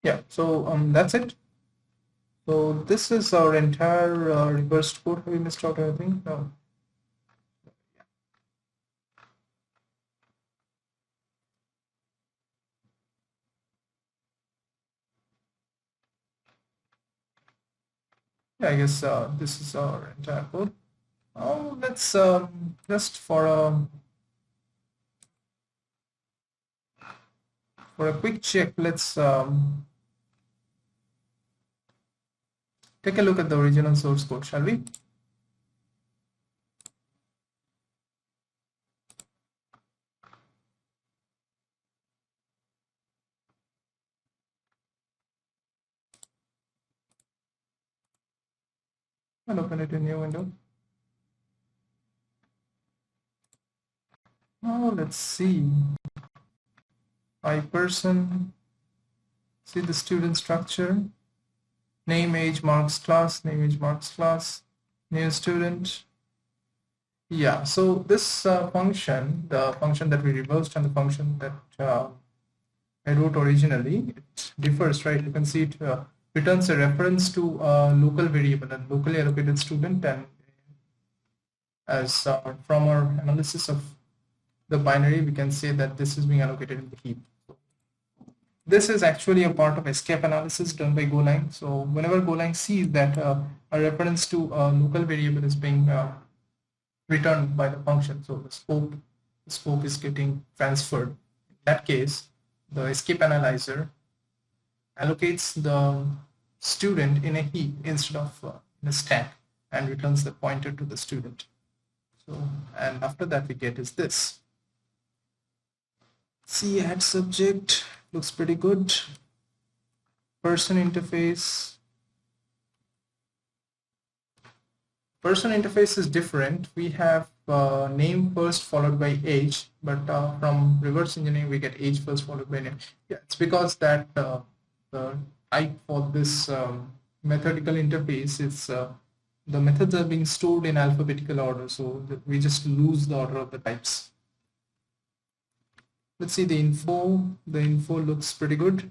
Yeah, so that's it. So this is our entire reversed code. Have we missed out anything? No. Yeah, I guess this is our entire code. Oh, let's just for a quick check, let's take a look at the original source code, shall we? And open it in a new window. Now let's see. person, see the student structure, name, age, marks, class, name, age, marks, class, new student. Yeah, so this function, the function that we reversed and the function that I wrote originally, it differs, right? You can see it returns a reference to a local variable and locally allocated student, and as from our analysis of the binary, we can say that this is being allocated in the heap. This is actually a part of escape analysis done by Golang. So whenever Golang sees that a reference to a local variable is being returned by the function, so the scope is getting transferred. In that case, the escape analyzer allocates the student in a heap instead of in a stack and returns the pointer to the student. So, and after that we get is this. See, add subject looks pretty good. Person interface. Person interface is different. We have name first followed by age, but from reverse engineering we get age first followed by name. Yeah, it's because that the type for this methodical interface is the methods are being stored in alphabetical order, so we just lose the order of the types. Let's see the info. The info looks pretty good.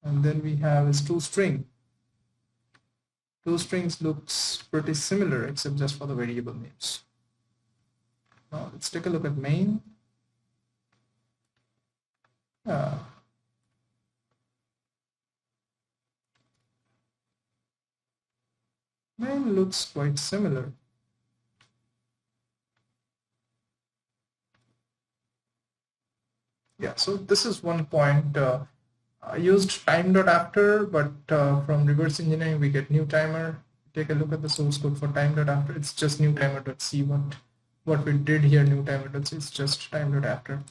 And then we have is toString. ToStrings looks pretty similar except just for the variable names. Now let's take a look at main. Main looks quite similar. Yeah, so this is one point. I used time.after, but from reverse engineering we get new timer. Take a look at the source code for time.after. It's just new timer.c. What we did here, new timer.c, is just time.after.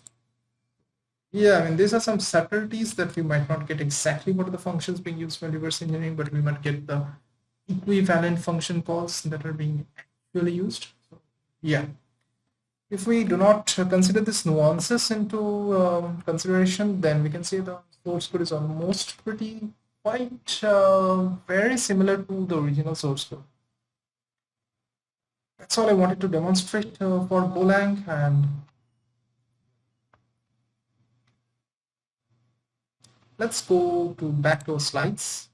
Yeah, I mean, these are some subtleties that we might not get exactly what are the functions being used for reverse engineering, but we might get the equivalent function calls that are being actually used. So, yeah. If we do not consider these nuances into consideration, then we can say the source code is almost quite very similar to the original source code. That's all I wanted to demonstrate for Golang, and let's go back to our slides.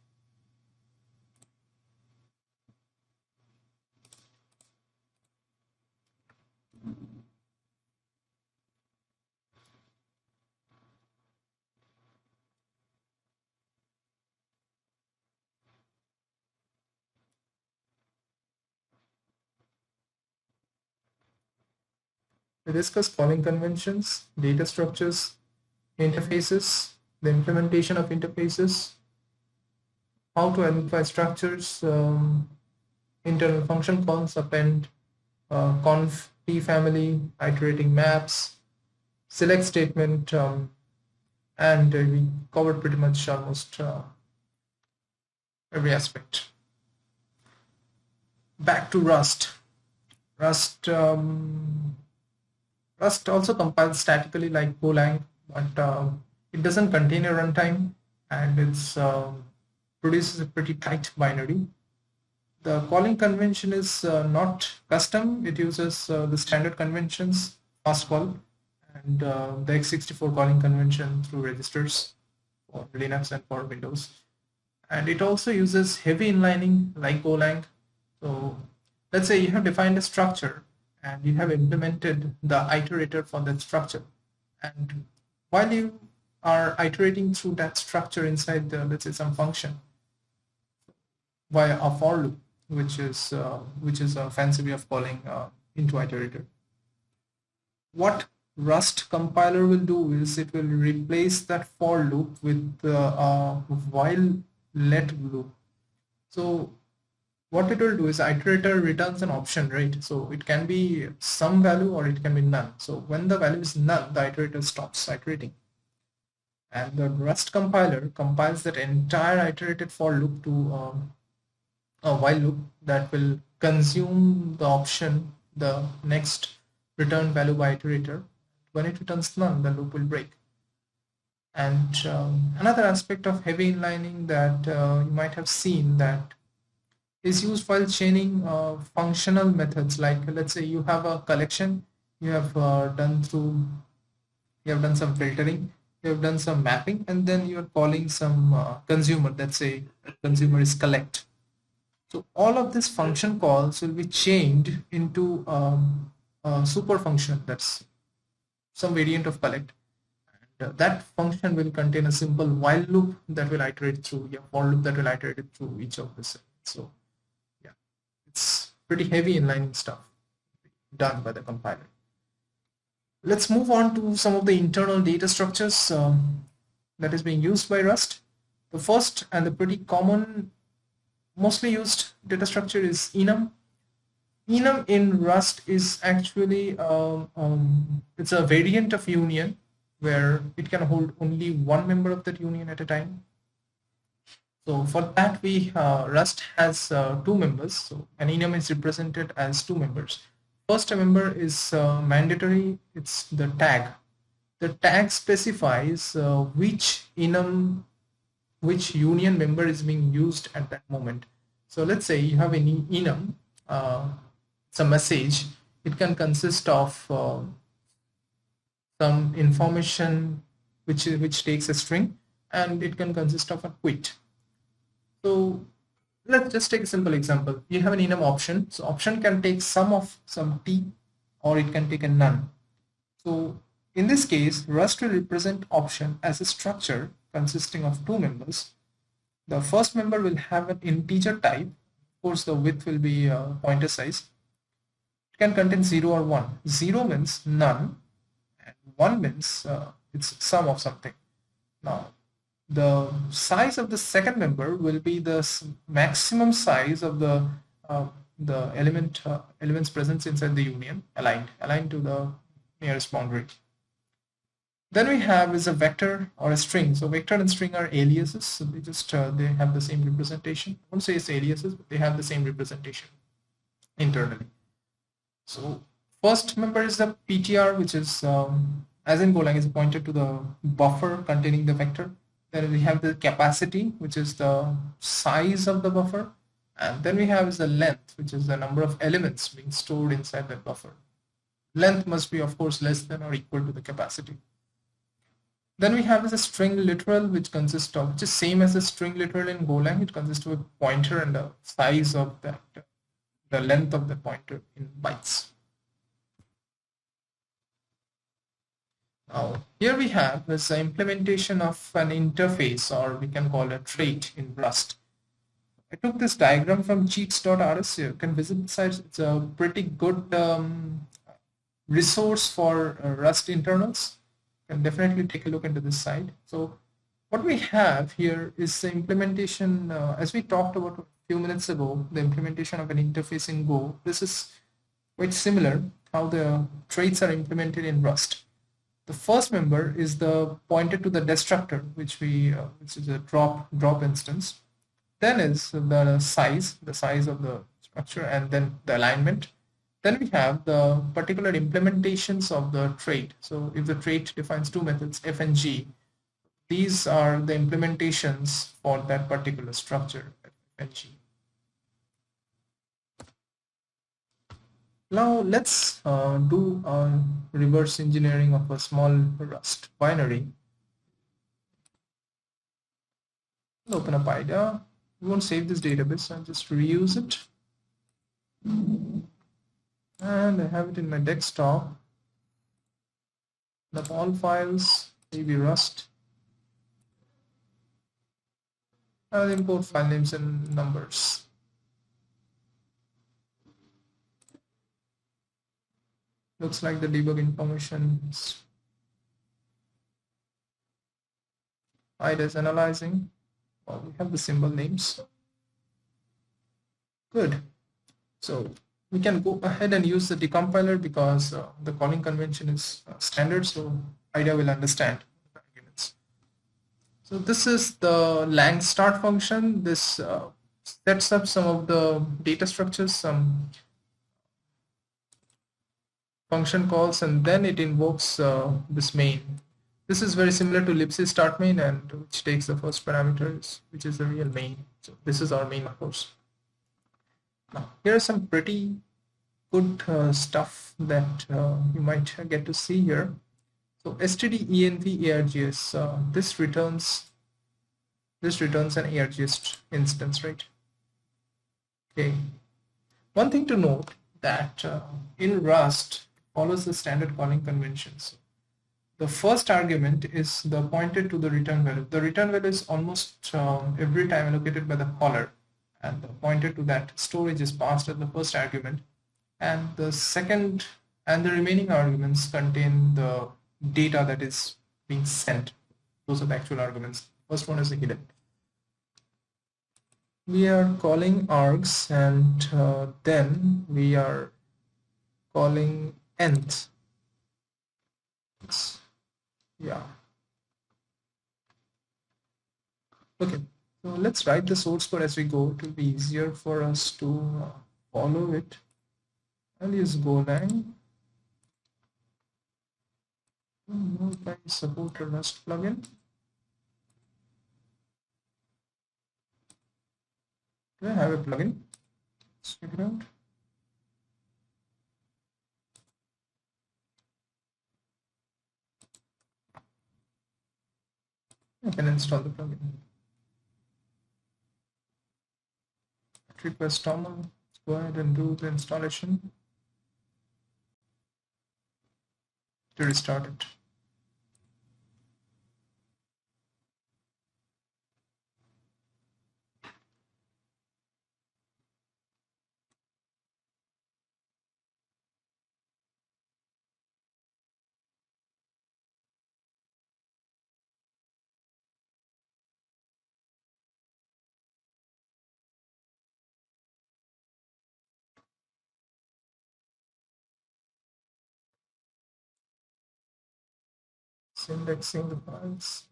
We discussed calling conventions, data structures, interfaces, the implementation of interfaces, how to identify structures, internal function calls, append, conf, t family, iterating maps, select statement, and we covered pretty much almost every aspect. Back to Rust. Rust also compiles statically like Golang, but it doesn't contain a runtime, and it's produces a pretty tight binary. The calling convention is not custom. It uses the standard conventions, fast call, and the x64 calling convention through registers for Linux and for Windows. And it also uses heavy inlining like Golang. So let's say you have defined a structure and you have implemented the iterator for that structure. And while you are iterating through that structure inside the, let's say, some function via a for loop, which is a fancy way of calling into iterator. What Rust compiler will do is it will replace that for loop with while let loop. So what it will do is iterator returns an option, right? So it can be some value or it can be none. So when the value is none, the iterator stops iterating. And the Rust compiler compiles that entire iterated for loop to a while loop that will consume the option, the next return value by iterator. When it returns none, the loop will break. And another aspect of heavy inlining that you might have seen that is used while chaining functional methods. Like let's say you have a collection, you have done some filtering, you have done some mapping, and then you are calling some consumer. Let's say consumer is collect. So all of these function calls will be chained into a super function that's some variant of collect. And that function will contain a simple while loop that will iterate through, for loop that will iterate through each of this. So yeah, it's pretty heavy inlining stuff done by the compiler. Let's move on to some of the internal data structures that is being used by Rust. The first and the pretty common, mostly used data structure is enum. Enum in Rust is actually it's a variant of union where it can hold only one member of that union at a time. So for that, Rust has two members. So an enum is represented as two members. First member is mandatory. It's the tag. The tag specifies which enum, which union member is being used at that moment. So let's say you have an enum, it's a message. It can consist of some information which takes a string, and it can consist of a quit. So let's just take a simple example. You have an enum option. So option can take sum of some t, or it can take a none. So in this case, Rust will represent option as a structure consisting of two members. The first member will have an integer type. Of course, the width will be pointer size. It can contain 0 or 1. 0 means none, and 1 means it's sum of something. Now, the size of the second member will be the maximum size of the elements present inside the union, aligned to the nearest boundary. Then we have is a vector or a string. So vector and string are aliases. So they just they have the same representation. I won't say it's aliases, but they have the same representation internally. So first member is the PTR, which is as in Golang is pointed to the buffer containing the vector. Then we have the capacity, which is the size of the buffer, and then we have is the length, which is the number of elements being stored inside that buffer. Length must be, of course, less than or equal to the capacity. Then we have is a string literal, which consists of, which is same as a string literal in Golang. It consists of a pointer and the size of that, the length of the pointer in bytes. Now, here we have this implementation of an interface, or we can call a trait in Rust. I took this diagram from cheats.rs. You can visit the site. It's a pretty good resource for Rust internals. You can definitely take a look into this site. So what we have here is the implementation, as we talked about a few minutes ago, the implementation of an interface in Go. This is quite similar how the traits are implemented in Rust. The first member is the pointer to the destructor, which is a drop instance. Then is the size of the structure, and then the alignment. Then we have the particular implementations of the trait. So if the trait defines two methods, f and g, these are the implementations for that particular structure, f and g. Now let's do a reverse engineering of a small Rust binary. Open up IDEA. We won't save this database, I'll just reuse it. And I have it in my desktop. Up all files, maybe Rust. I'll import file names and numbers. Looks like the debug information is IDEA is analyzing. Well, we have the symbol names. Good. So we can go ahead and use the decompiler because the calling convention is standard, so IDEA will understand the arguments. So this is the lang start function. This sets up some of the data structures, some function calls, and then it invokes this main. This is very similar to libc start main, and which takes the first parameters, which is the real main. So this is our main, of course. Now here are some pretty good stuff that you might get to see here. So std-env-args, this returns an args instance, right? Okay. One thing to note that in Rust follows the standard calling conventions. The first argument is the pointer to the return value. The return value is almost every time allocated by the caller, and the pointer to that storage is passed as the first argument. And the second and the remaining arguments contain the data that is being sent. Those are the actual arguments. First one is the hidden. We are calling args, and then we are calling nth. Yeah. Okay, so let's write the source code as we go. It will be easier for us to follow it. I'll use Golang. I don't know if I support a Rust plugin. Do I have a plugin? Let's check it out. I can install the plugin. Request terminal. Let's go ahead and do the installation. To restart it. Indexing the files.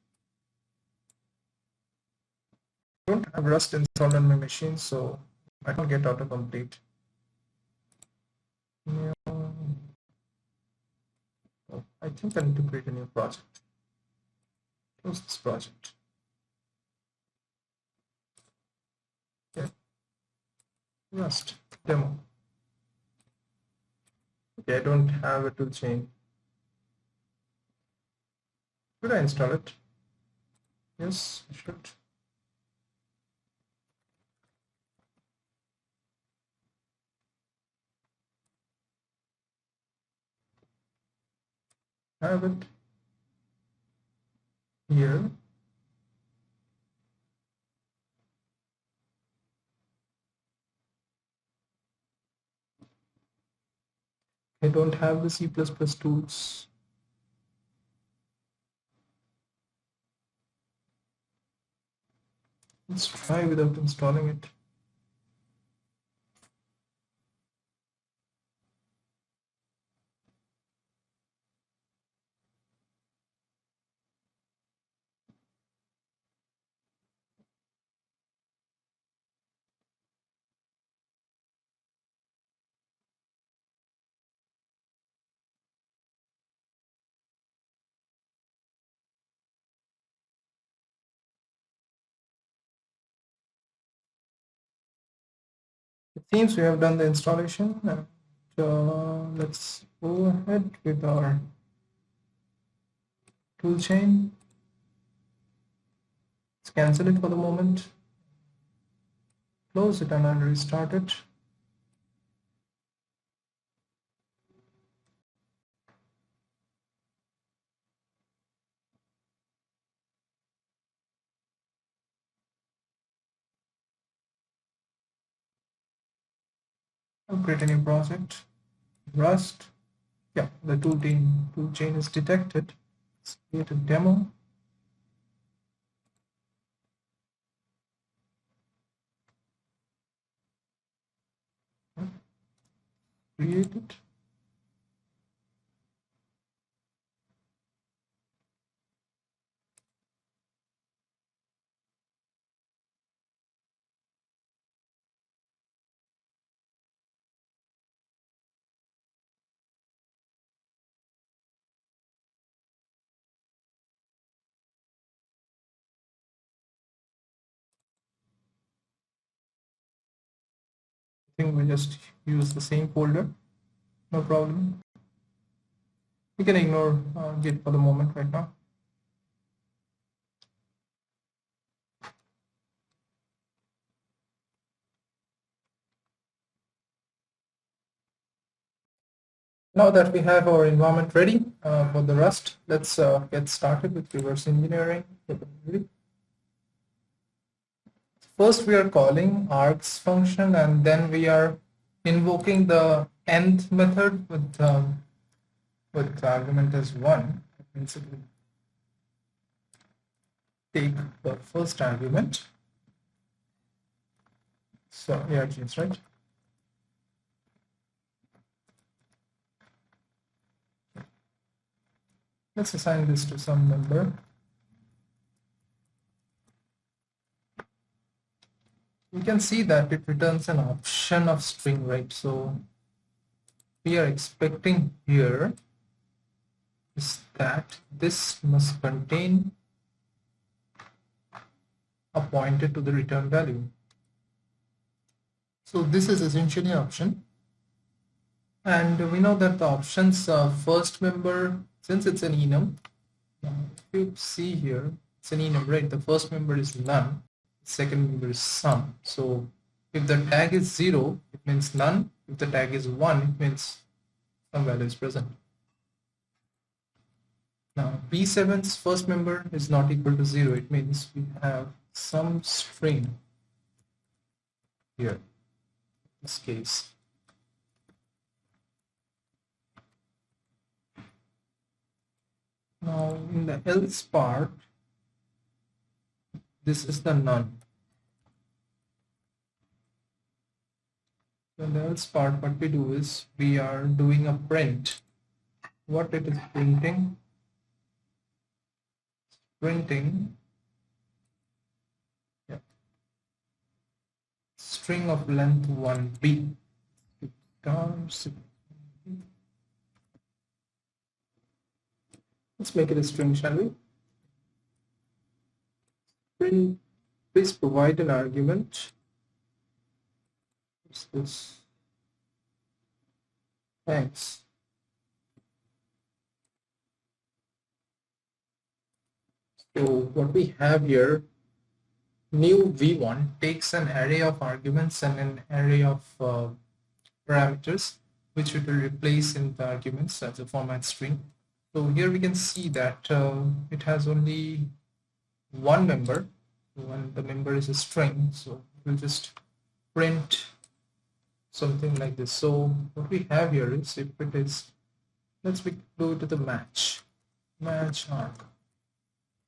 I don't have Rust installed on my machine, so I don't get autocomplete. No. Oh, I think I need to create a new project. Close this project. Okay. Rust demo. Okay, I don't have a tool chain. Should I install it? Yes, I should. Have it here. I don't have the C++ tools. Let's try without installing it. It seems we have done the installation, and let's go ahead with our toolchain. Let's cancel it for the moment, close it, and I'll restart it. I'll create a new project. Rust. Yeah, the toolchain is detected. Let's create a demo. Create it. I think we just use the same folder. No problem. You can ignore Git for the moment right now. Now that we have our environment ready for the Rust, let's get started with reverse engineering. First, we are calling args function, and then we are invoking the end method with argument as 1. That means it will take the first argument. So args, right? Let's assign this to some number. We can see that it returns an option of string, right? So we are expecting here is that this must contain a pointer to the return value. So this is essentially an option. And we know that the option's first member, since it's an enum, if you see here, it's an enum, right? The first member is none, the second member is some. So if the tag is 0, it means none. If the tag is 1, it means some value is present. Now B7's first member is not equal to 0. It means we have some string here, in this case. Now in the else part, this is the none. So in the else part, what we do is we are doing a print. What it is printing? String of length 1b. Let's make it a string, shall we? Print, please provide an argument. What's this? Thanks. So what we have here, new v1 takes an array of arguments and an array of parameters, which it will replace in the arguments as a format string. So here we can see that it has only one member, and the member is a string. So we'll just print something like this. So what we have here is, if it is, let's do it to the match arc.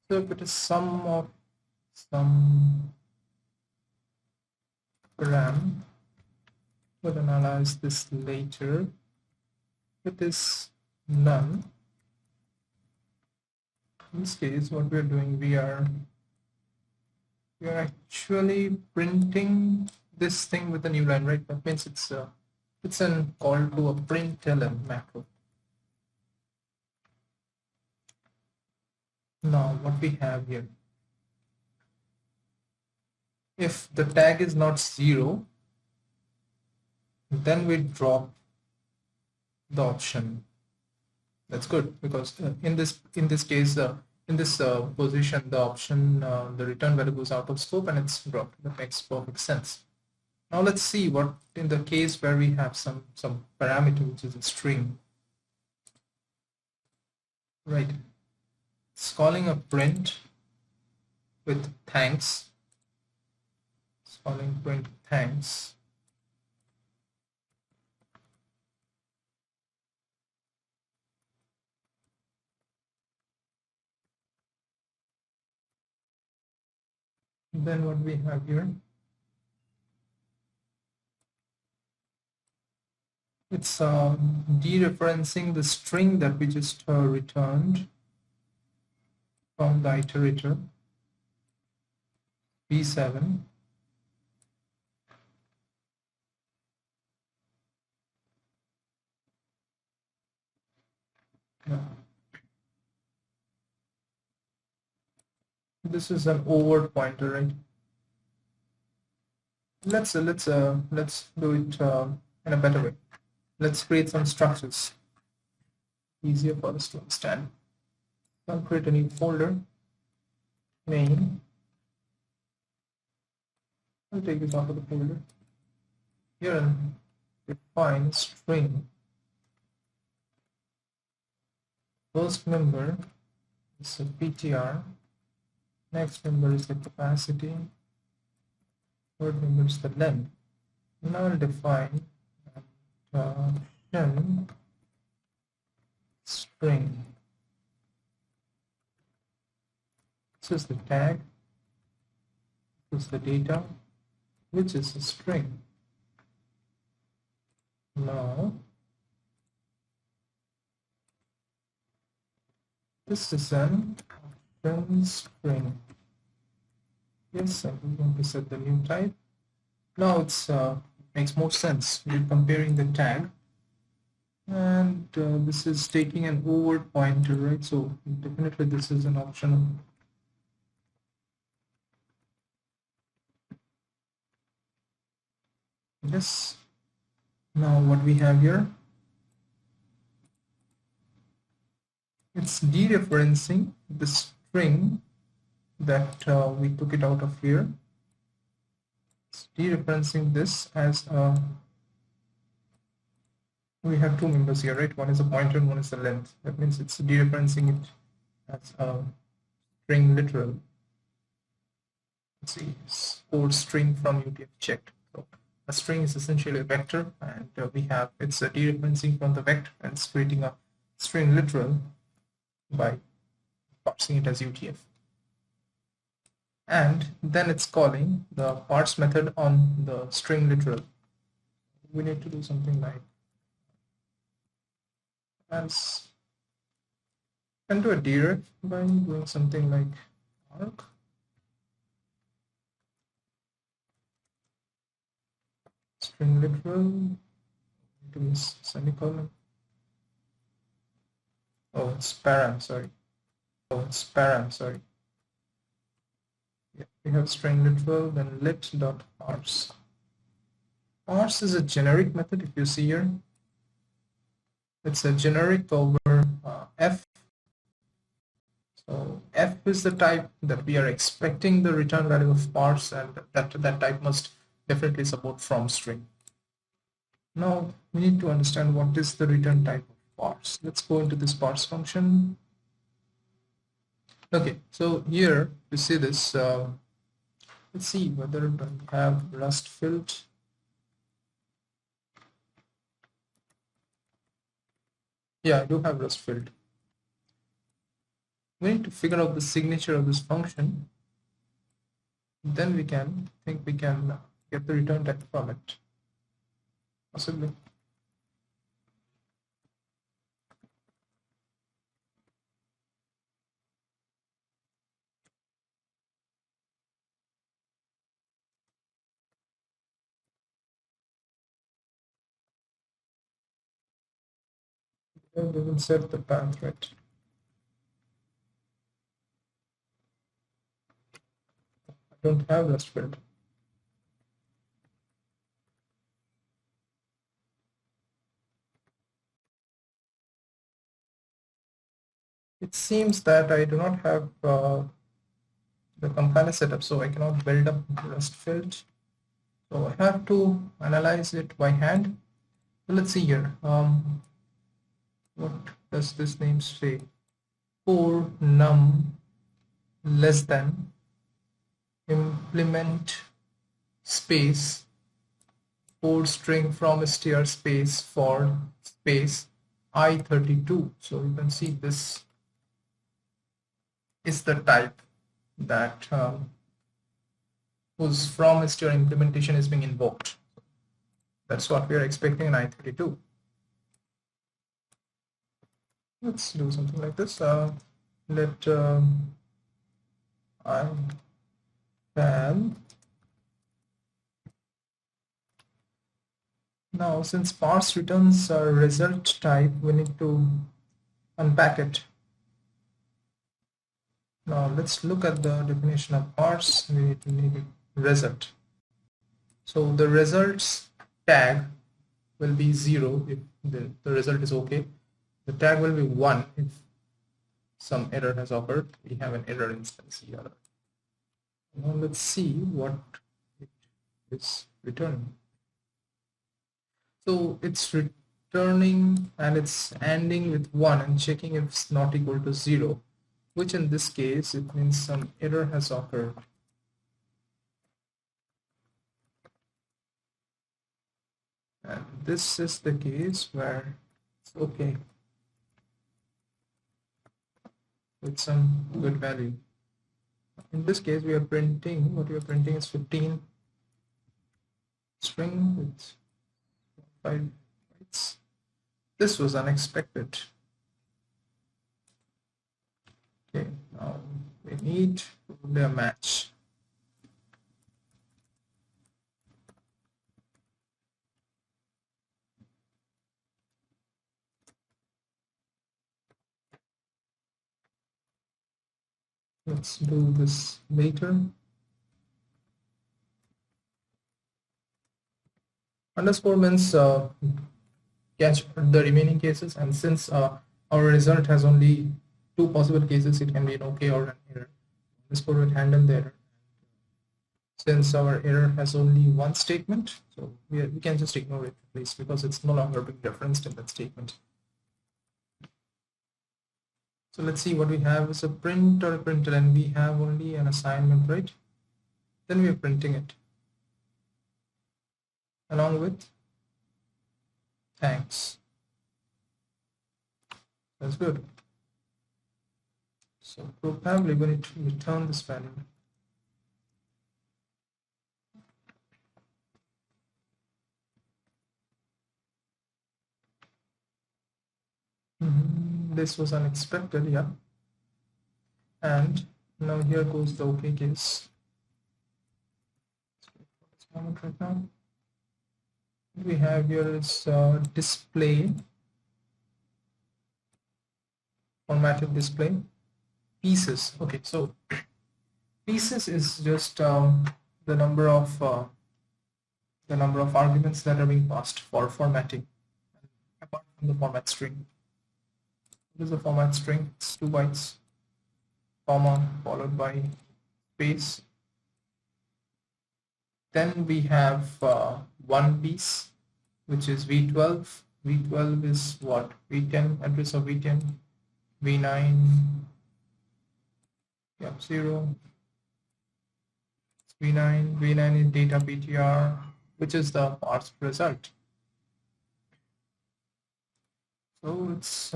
So if it is sum of some param, we'll analyze this later. If it is none, in this case what we are doing, we are actually printing this thing with a new line, right? That means it's a call to a println macro. Now what we have here, if the tag is not 0, then we drop the option. That's good, because in this case, in this position, the option, the return value goes out of scope and it's dropped. That makes perfect sense. Now let's see what in the case where we have some parameter which is a string, right? It's calling a print with thanks. It's calling print thanks. Then what we have here, it's dereferencing the string that we just returned from the iterator B7. This is an overt pointer, right? Let's do it in a better way. Let's create some structures, easier for us to understand. I'll create a new folder, main. I'll take this out of the folder. Here and define string. First member is a PTR. Next member is the capacity. Third member is the length. Now I'll define string. This is the tag. This is the data, which is a string. Now this is an string. Yes, I'm going to set the new type. Now it's makes more sense. We're comparing the tag, and this is taking an overt pointer, right? So definitely this is an optional. Yes. Now what we have here, it's dereferencing the string that we took it out of here. It's dereferencing this as we have two members here, right? One is a pointer and one is the length. That means it's dereferencing it as a string literal. Let's see, code string from UTF checked. So a string is essentially a vector, and we have it's dereferencing from the vector and it's creating a string literal by parsing it as UTF. And then it's calling the parse method on the string literal. We need to do something like as, and do a direct by doing something like arc. String literal to miss semicolon. Oh, it's param, sorry. Yeah, we have string literal, then lit.parse. Parse is a generic method. If you see here, it's a generic over f. So f is the type that we are expecting the return value of parse, and that type must definitely support from string. Now we need to understand what is the return type of parse. Let's go into this parse function. Okay, so here you see this. Let's see whether we have Rust filled. Yeah, I do have Rust field. We need to figure out the signature of this function. Then we can get the return type from it. Possibly. We will set the path, right? I don't have Rust field. It seems that I do not have the compiler setup, so I cannot build up Rust field. So I have to analyze it by hand. So let's see here. What does this name say? For num less than implement space for string from str space for space I32. So you can see this is the type that whose from str implementation is being invoked. That's what we are expecting in I32. Let's do something like this. Let I can. Now, since parse returns a result type, we need to unpack it. Now, let's look at the definition of parse. We need result. So the results tag will be 0 if the result is okay. The tag will be 1 if some error has occurred. We have an error instance here. Now let's see what it is returning. So it's returning and it's ending with 1 and checking if it's not equal to 0, which in this case it means some error has occurred. And this is the case where it's okay with some good value. In this case, we are printing, what we are printing is 15 string with 5 bytes. This was unexpected. Okay, now we need to do a match. Let's do this later. Underscore means catch the remaining cases, and since our result has only 2 possible cases, it can be an okay or an error. Underscore will handle the error. Since our error has only 1 statement, so we can just ignore it, please, because it's no longer being referenced in that statement. So let's see what we have is a print or a println, and we have only an assignment, right? Then we are printing it along with thanks. That's good. So probably we need to return this value. This was unexpected, yeah. And now here goes the okay case. Right now, what we have here is display, formatted display, pieces. Okay, so pieces is just the number of arguments that are being passed for formatting, apart from the format string. This is a format string, it's 2 bytes, comma, followed by space. Then we have one piece, which is V12. V12 is what? V10, address of V10, V9, yeah, 0. V9 is data PTR, which is the parse result. So it's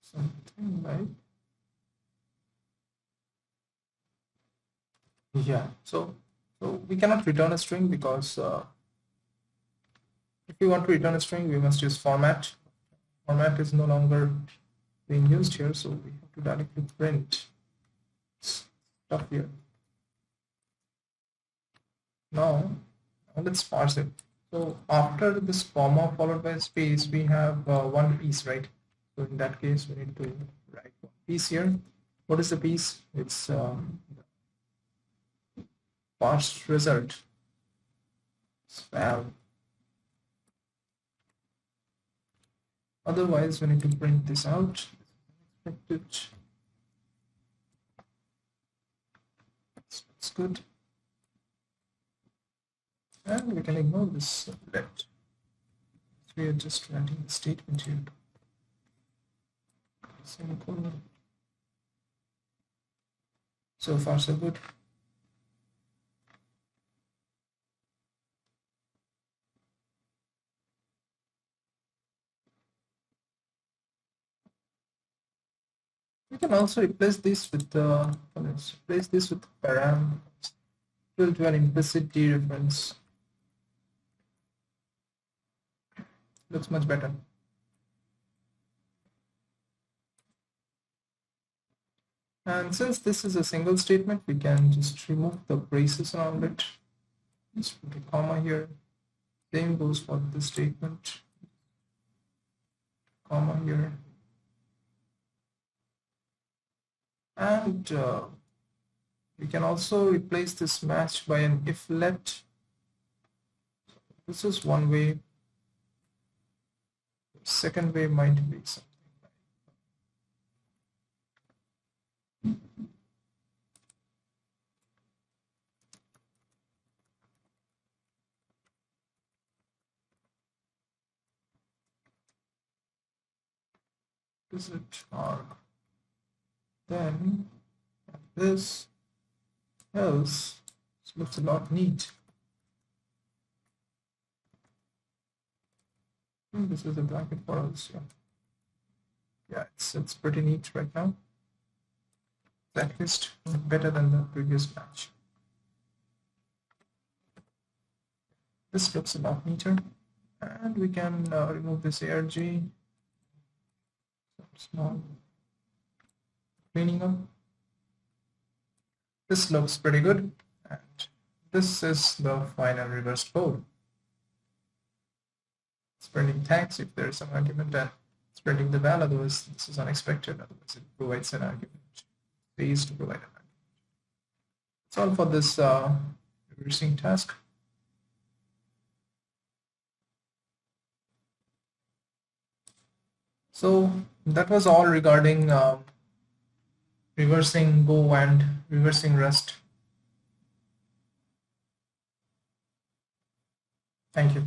something like, yeah. So we cannot return a string because if we want to return a string, we must use format. Format is no longer being used here, so we have to directly print stuff here. Now let's parse it. So after this comma followed by space, we have one piece, right? So in that case, we need to write one piece here. What is the piece? It's parsed result. It's val. Otherwise, we need to print this out. Expected. It's good. And we can ignore this let. So we are just writing the statement here. Semicolon. So far, so good. We can also replace this with param equal to an implicit dereference. Looks much better. And since this is a single statement, we can just remove the braces around it. Just put a comma here. Same goes for this statement. Comma here. And we can also replace this match by an if let. This is one way. The second way might be something like visit arg. Then this else looks a lot neat. This is a bracket for us. Yeah, it's pretty neat right now. At least better than the previous batch. This looks a lot neater, and we can remove this arg. Small cleaning up. This looks pretty good, and this is the final reverse code. It's printing thanks if there is some argument, and it's printing the val, otherwise this is unexpected, otherwise it provides an argument. Please to provide an argument. That's all for this reversing task. So that was all regarding reversing Go and reversing Rust. Thank you.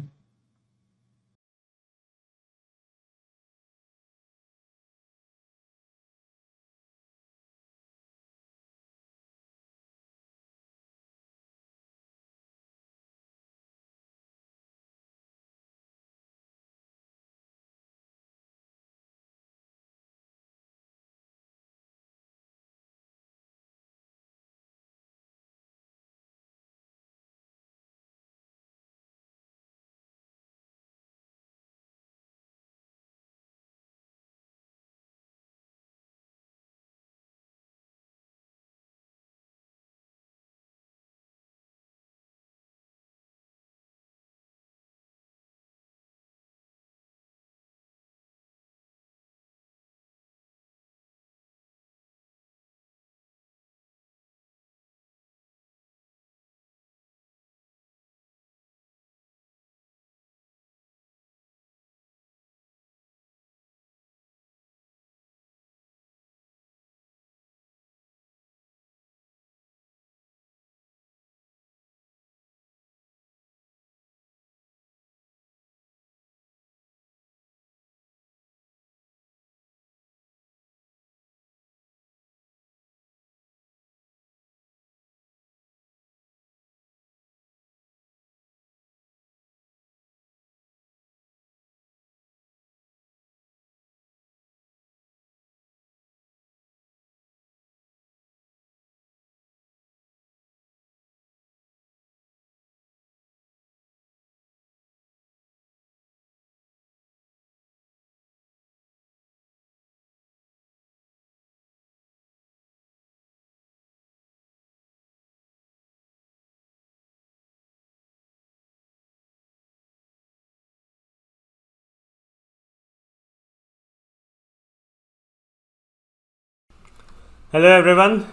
Hello everyone,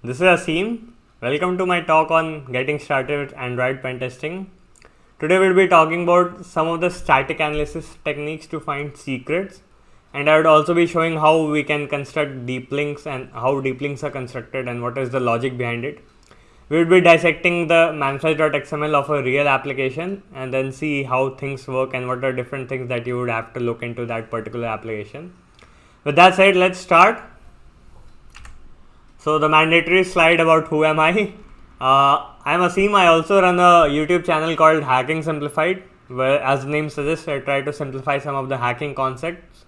this is Aseem. Welcome to my talk on getting started with Android pen testing. Today we'll be talking about some of the static analysis techniques to find secrets, and I would also be showing how we can construct deep links and how deep links are constructed and what is the logic behind it. We will be dissecting the manifest.xml of a real application and then see how things work and what are different things that you would have to look into that particular application. With that said, let's start. So the mandatory slide about who am I. I'm Aseem. I also run a YouTube channel called Hacking Simplified, where, as the name suggests, I try to simplify some of the hacking concepts,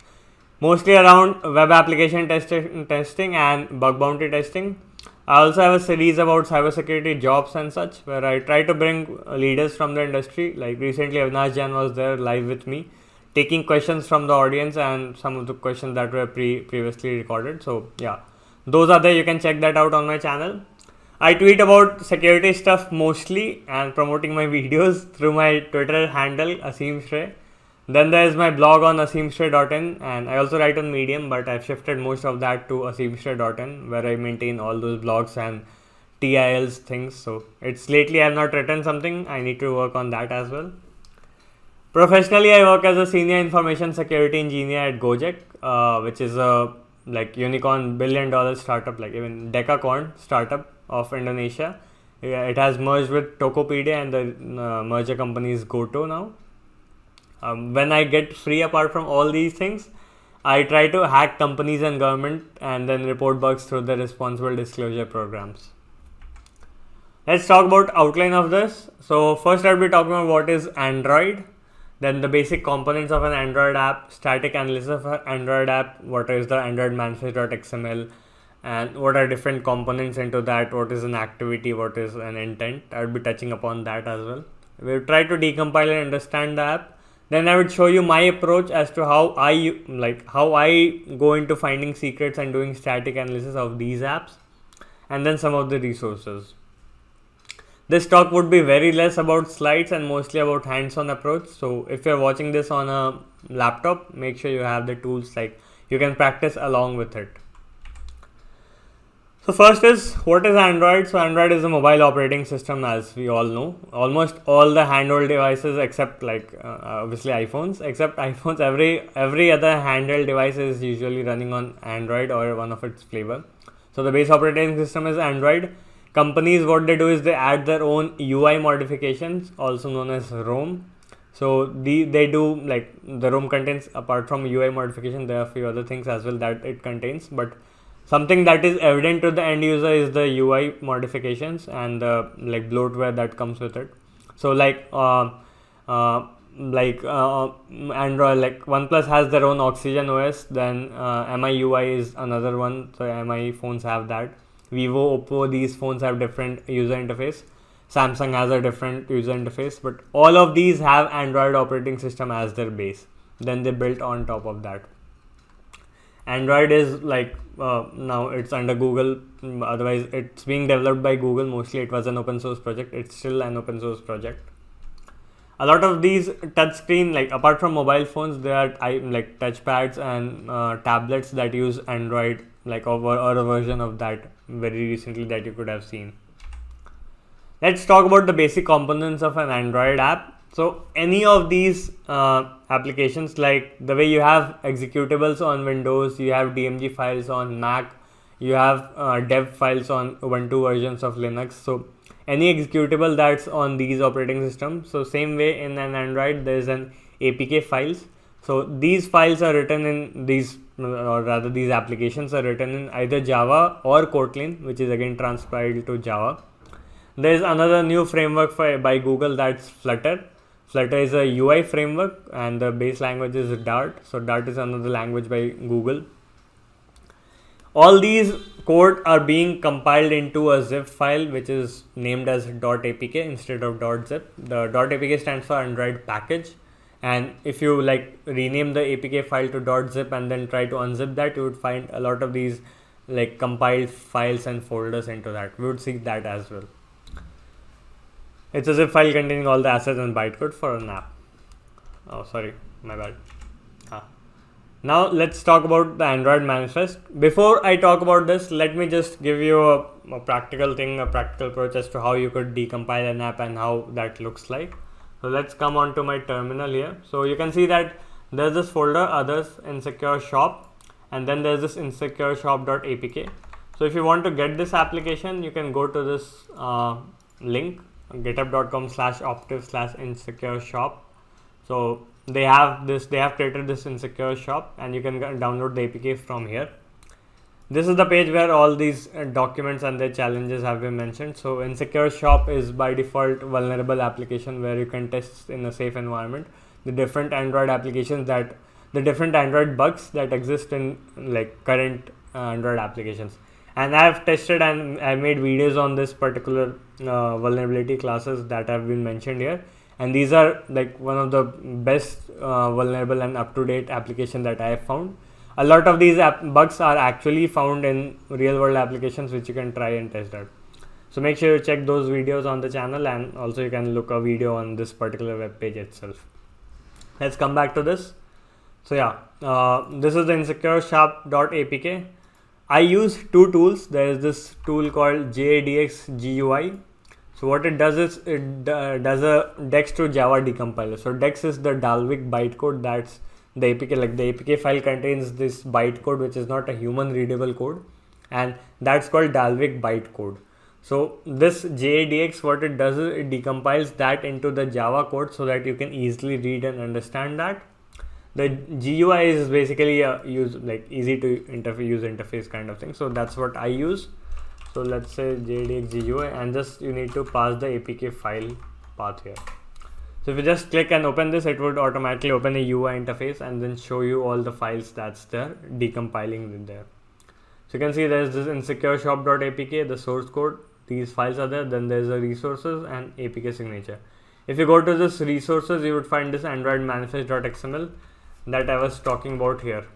mostly around web application testing and bug bounty testing. I also have a series about cybersecurity jobs and such, where I try to bring leaders from the industry. Like recently, Avinash Jan was there live with me, taking questions from the audience and some of the questions that were previously recorded. So yeah. Those are there, you can check that out on my channel. I tweet about security stuff mostly and promoting my videos through my Twitter handle Aseem Shrey. Then there is my blog on aseemshrey.in, and I also write on Medium, but I've shifted most of that to aseemshrey.in, where I maintain all those blogs and TILs things. So it's lately I have not written something, I need to work on that as well. Professionally, I work as a senior information security engineer at Gojek, which is a unicorn $1 billion startup, like even Decacorn startup of Indonesia. It has merged with Tokopedia, and the merger company is Goto now. When I get free apart from all these things, I try to hack companies and government and then report bugs through the responsible disclosure programs. Let's talk about outline of this. So first I'll be talking about what is Android. Then the basic components of an Android app, static analysis of an Android app, what is the Android manifest.xml, and what are different components into that, what is an activity, what is an intent. I will be touching upon that as well. We'll try to decompile and understand the app. Then I would show you my approach as to how I go into finding secrets and doing static analysis of these apps, and then some of the resources. This talk would be very less about slides and mostly about hands-on approach. So if you're watching this on a laptop, make sure you have the tools, like you can practice along with it. So first is, what is Android? So Android is a mobile operating system, as we all know. Almost all the handheld devices except obviously iPhones, every other handheld device is usually running on Android or one of its flavor. So the base operating system is Android. Companies, what they do is they add their own UI modifications, also known as ROM. So they do, like, the ROM contains, apart from UI modification, there are a few other things as well that it contains, but something that is evident to the end user is the UI modifications and the bloatware that comes with it. So Android, OnePlus has their own Oxygen OS, then MIUI is another one, so MI phones have that. Vivo, Oppo, these phones have different user interface. Samsung has a different user interface, but all of these have Android operating system as their base. Then they built on top of that. Android is now it's under Google, otherwise it's being developed by Google. Mostly it was an open source project. It's still an open source project. A lot of these touchscreen, apart from mobile phones, there are touchpads and tablets that use Android, or a version of that very recently that you could have seen. Let's talk about the basic components of an Android app. So any of these applications, like the way you have executables on Windows, you have DMG files on Mac, you have dev files on Ubuntu versions of Linux. So any executable that's on these operating systems. So same way in an Android, there's an APK files. So these files are written in these applications are written in either Java or Kotlin, which is again transpiled to Java. There is another new framework by Google, that's Flutter. Flutter is a UI framework and the base language is Dart. So Dart is another language by Google. All these code are being compiled into a zip file which is named as .apk instead of .zip. The .apk stands for Android package, and if you rename the APK file to .zip and then try to unzip that, you would find a lot of these compiled files and folders into that. We would see that as well. It's a zip file containing all the assets and bytecode for an app. Oh, sorry, my bad. Now let's talk about the Android manifest. Before I talk about this, let me just give you a practical thing, a practical approach as to how you could decompile an app and how that looks like. So let's come on to my terminal here. So you can see that there's this folder, others, insecure shop, and then there's this insecure shop.apk. So if you want to get this application, you can go to this link, github.com/optiv/insecure shop. So they have created this insecure shop, and you can download the APK from here. This is the page where all these documents and their challenges have been mentioned. So insecure shop is by default vulnerable application where you can test in a safe environment the different Android applications the different Android bugs that exist in like current Android applications. And I have tested and I made videos on this particular vulnerability classes that have been mentioned here. And these are like one of the best vulnerable and up-to-date application that I have found. A lot of these bugs are actually found in real-world applications which you can try and test out. So make sure you check those videos on the channel, and also you can look a video on this particular web page itself. Let's come back to this. So yeah, this is the insecure shop.apk. I use two tools. There is this tool called JADX GUI. So what it does is it does a Dex to Java decompiler. So Dex is the Dalvik bytecode, that's the APK. Like the APK file contains this bytecode which is not a human readable code, and that's called Dalvik bytecode. So this JADX, what it does is it decompiles that into the Java code so that you can easily read and understand that. The GUI is basically a easy to use interface kind of thing. So that's what I use. So let's say JDX GUI, and just you need to pass the APK file path here. So if you just click and open this, it would automatically open a UI interface and then show you all the files that's there, decompiling in there. So you can see there's this insecure shop.apk, the source code, these files are there, then there's the resources and APK signature. If you go to this resources, you would find this Android manifest.xml that I was talking about here.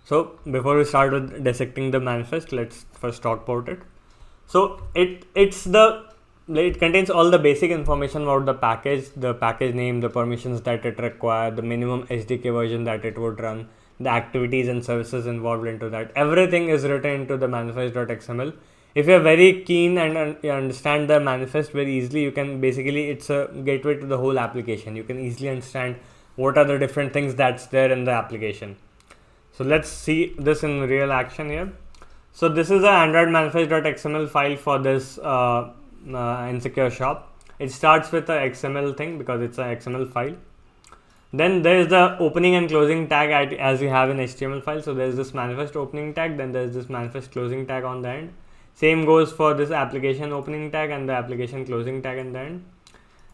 So before we start with dissecting the manifest, let's first talk about it. So it contains all the basic information about the package name, the permissions that it requires, the minimum SDK version that it would run, the activities and services involved into that. Everything is written into the manifest.xml. If you're very keen and you understand the manifest very easily, you can it's a gateway to the whole application. You can easily understand what are the different things that's there in the application. So let's see this in real action here. So this is the Android manifest.xml file for this insecure shop. It starts with the XML thing because it's an XML file. Then there is the opening and closing tag as you have in HTML file. So there's this manifest opening tag, then there's this manifest closing tag on the end. Same goes for this application opening tag and the application closing tag in the end.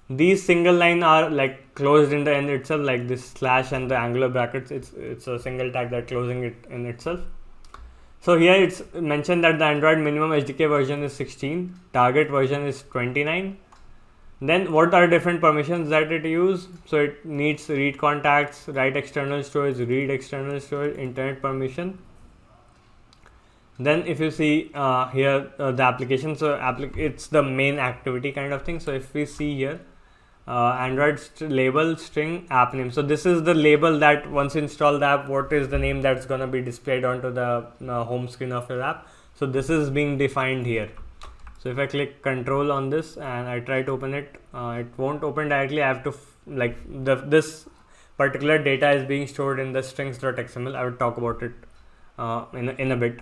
These single line are like closed in the end itself, like this slash and the angular brackets. It's a single tag that closing it in itself. So here it's mentioned that the Android minimum SDK version is 16, target version is 29. Then what are different permissions that it use? So it needs read contacts, write external storage, read external storage, internet permission. Then if you see here the application, so it's the main activity kind of thing. So if we see here, Android label string app name. So this is the label that once you install the app, what is the name that's going to be displayed onto the home screen of your app. So this is being defined here. So if I click control on this and I try to open it, it won't open directly. I have to this particular data is being stored in the strings.xml. I will talk about it in a bit.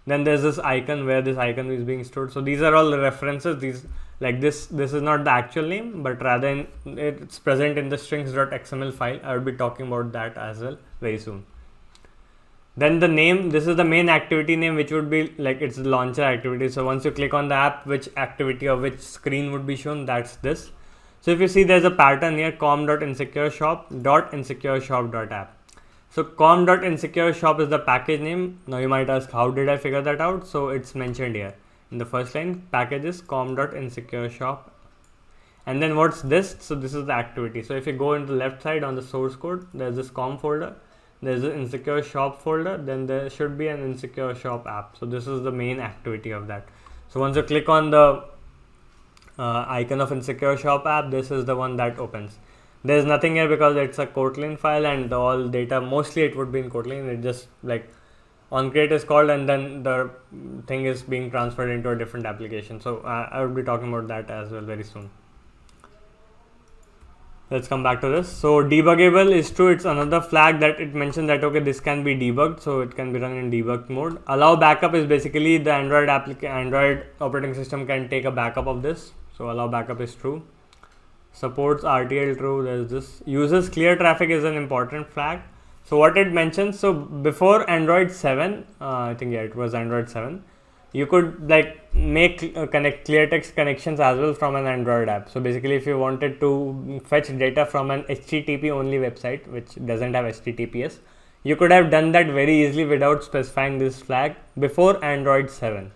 Then there's this icon where this icon is being stored. So these are all the references. These this is not the actual name, but rather it's present in the strings.xml file. I will be talking about that as well very soon. Then the name, this is the main activity name, which would be like it's the launcher activity. So once you click on the app, which activity or which screen would be shown, that's this. So if you see, there's a pattern here, com.insecureshop.insecureshop.app. So com.insecureshop is the package name. Now you might ask, how did I figure that out? So it's mentioned here in the first line, package is com.insecureshop. And then what's this? So this is the activity. So if you go into the left side on the source code, there's this com folder, there's an insecure shop folder, then there should be an insecure shop app. So this is the main activity of that. So once you click on the icon of insecure shop app, this is the one that opens. There's nothing here because it's a Kotlin file, and all data, mostly it would be in Kotlin. It just like onCreate is called, and then the thing is being transferred into a different application. So I will be talking about that as well very soon. Let's come back to this. So debuggable is true. It's another flag that it mentions that okay, this can be debugged, so it can be run in debug mode. Allow backup is basically the Android operating system can take a backup of this. So allow backup is true. Supports RTL true. There's this. Uses clear traffic is an important flag. So what it mentions, so before Android 7, I think it was Android 7, you could like make clear text connections as well from an Android app. So basically if you wanted to fetch data from an HTTP only website which doesn't have HTTPS, you could have done that very easily without specifying this flag before Android 7.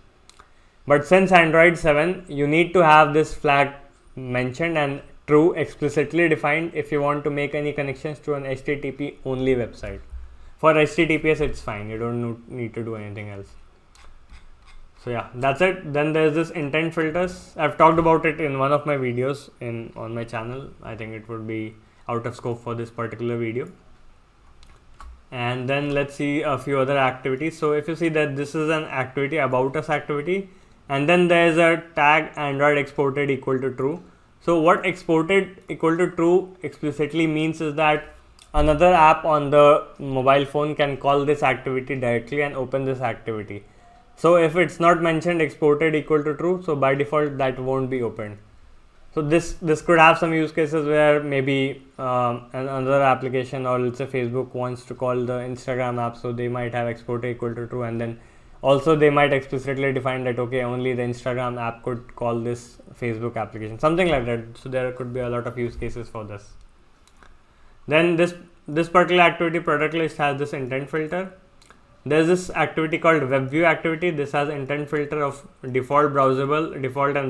But since Android 7, you need to have this flag mentioned and true, explicitly defined if you want to make any connections to an HTTP only website. For HTTPS it's fine, you don't need to do anything else. So yeah, that's it. Then there's this intent filters. I've talked about it in one of my videos on my channel. I think it would be out of scope for this particular video. And then let's see a few other activities. So if you see that this is an activity, about us activity, and then there's a tag Android exported equal to true. So what exported equal to true explicitly means is that another app on the mobile phone can call this activity directly and open this activity. So if it's not mentioned exported equal to true, so by default that won't be opened. So this could have some use cases where maybe another application, or let's say Facebook wants to call the Instagram app, so they might have exported equal to true, and then also they might explicitly define that okay, only the Instagram app could call this Facebook application, something like that. So there could be a lot of use cases for this. Then this particular activity product list has this intent filter. There's this activity called WebView activity. This has intent filter of default and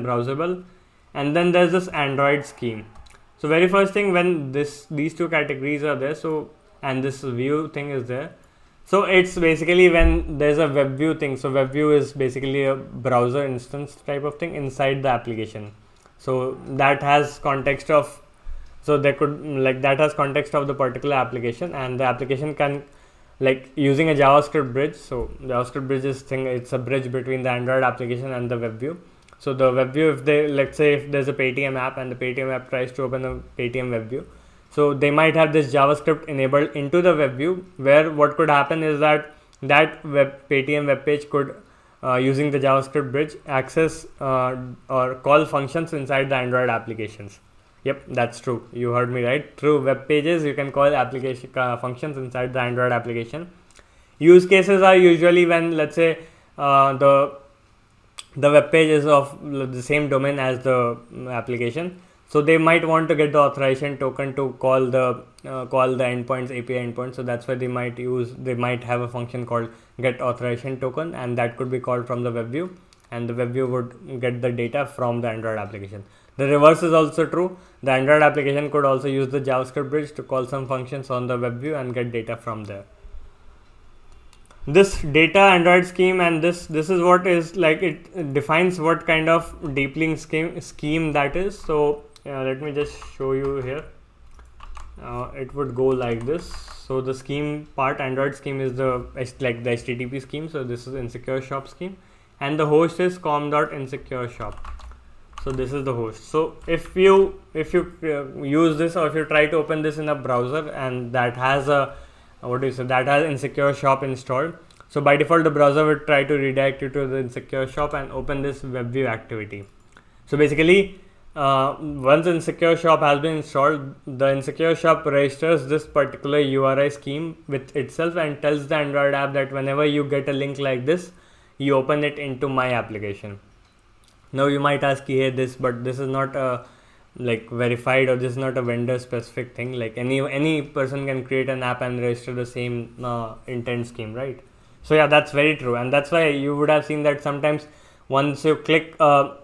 browsable. And then there's this Android scheme. So very first thing, when these two categories are there, so and this view thing is there, so it's basically when there's a WebView thing. So WebView is basically a browser instance type of thing inside the application. So that has context of, so there could like that has context of the particular application, and the application can like using a JavaScript bridge. So JavaScript bridge is thing, it's a bridge between the Android application and the WebView. So the WebView, if they, let's say if there's a Paytm app and the Paytm app tries to open a Paytm WebView, so they might have this JavaScript enabled into the WebView, where what could happen is that Paytm web page could using the JavaScript bridge access or call functions inside the Android applications. Yep, that's true. You heard me right. Through web pages, you can call application functions inside the Android application. Use cases are usually when, let's say, the web page is of the same domain as the application. So they might want to get the authorization token to call the endpoints, API endpoints. So that's why they might have a function called get authorization token, and that could be called from the WebView, and the WebView would get the data from the Android application. The reverse is also true. The Android application could also use the JavaScript bridge to call some functions on the WebView and get data from there. This data Android scheme, and this is what is like, it defines what kind of deep link scheme that is. So let me just show you here. It would go like this. So the scheme part, Android scheme, is like the HTTP scheme. So this is insecure shop scheme, and the host is com.insecure shop. So this is the host. So if you use this, or if you try to open this in a browser and that has that has insecure shop installed, so by default the browser would try to redirect you to the insecure shop and open this WebView activity. So basically once insecure shop has been installed, the insecure shop registers this particular URI scheme with itself and tells the Android app that whenever you get a link like this, you open it into my application. Now you might ask, hey, but this is not a like verified, or this is not a vendor specific thing. Like any person can create an app and register the same intent scheme, right? So yeah, that's very true, and that's why you would have seen that sometimes once you click a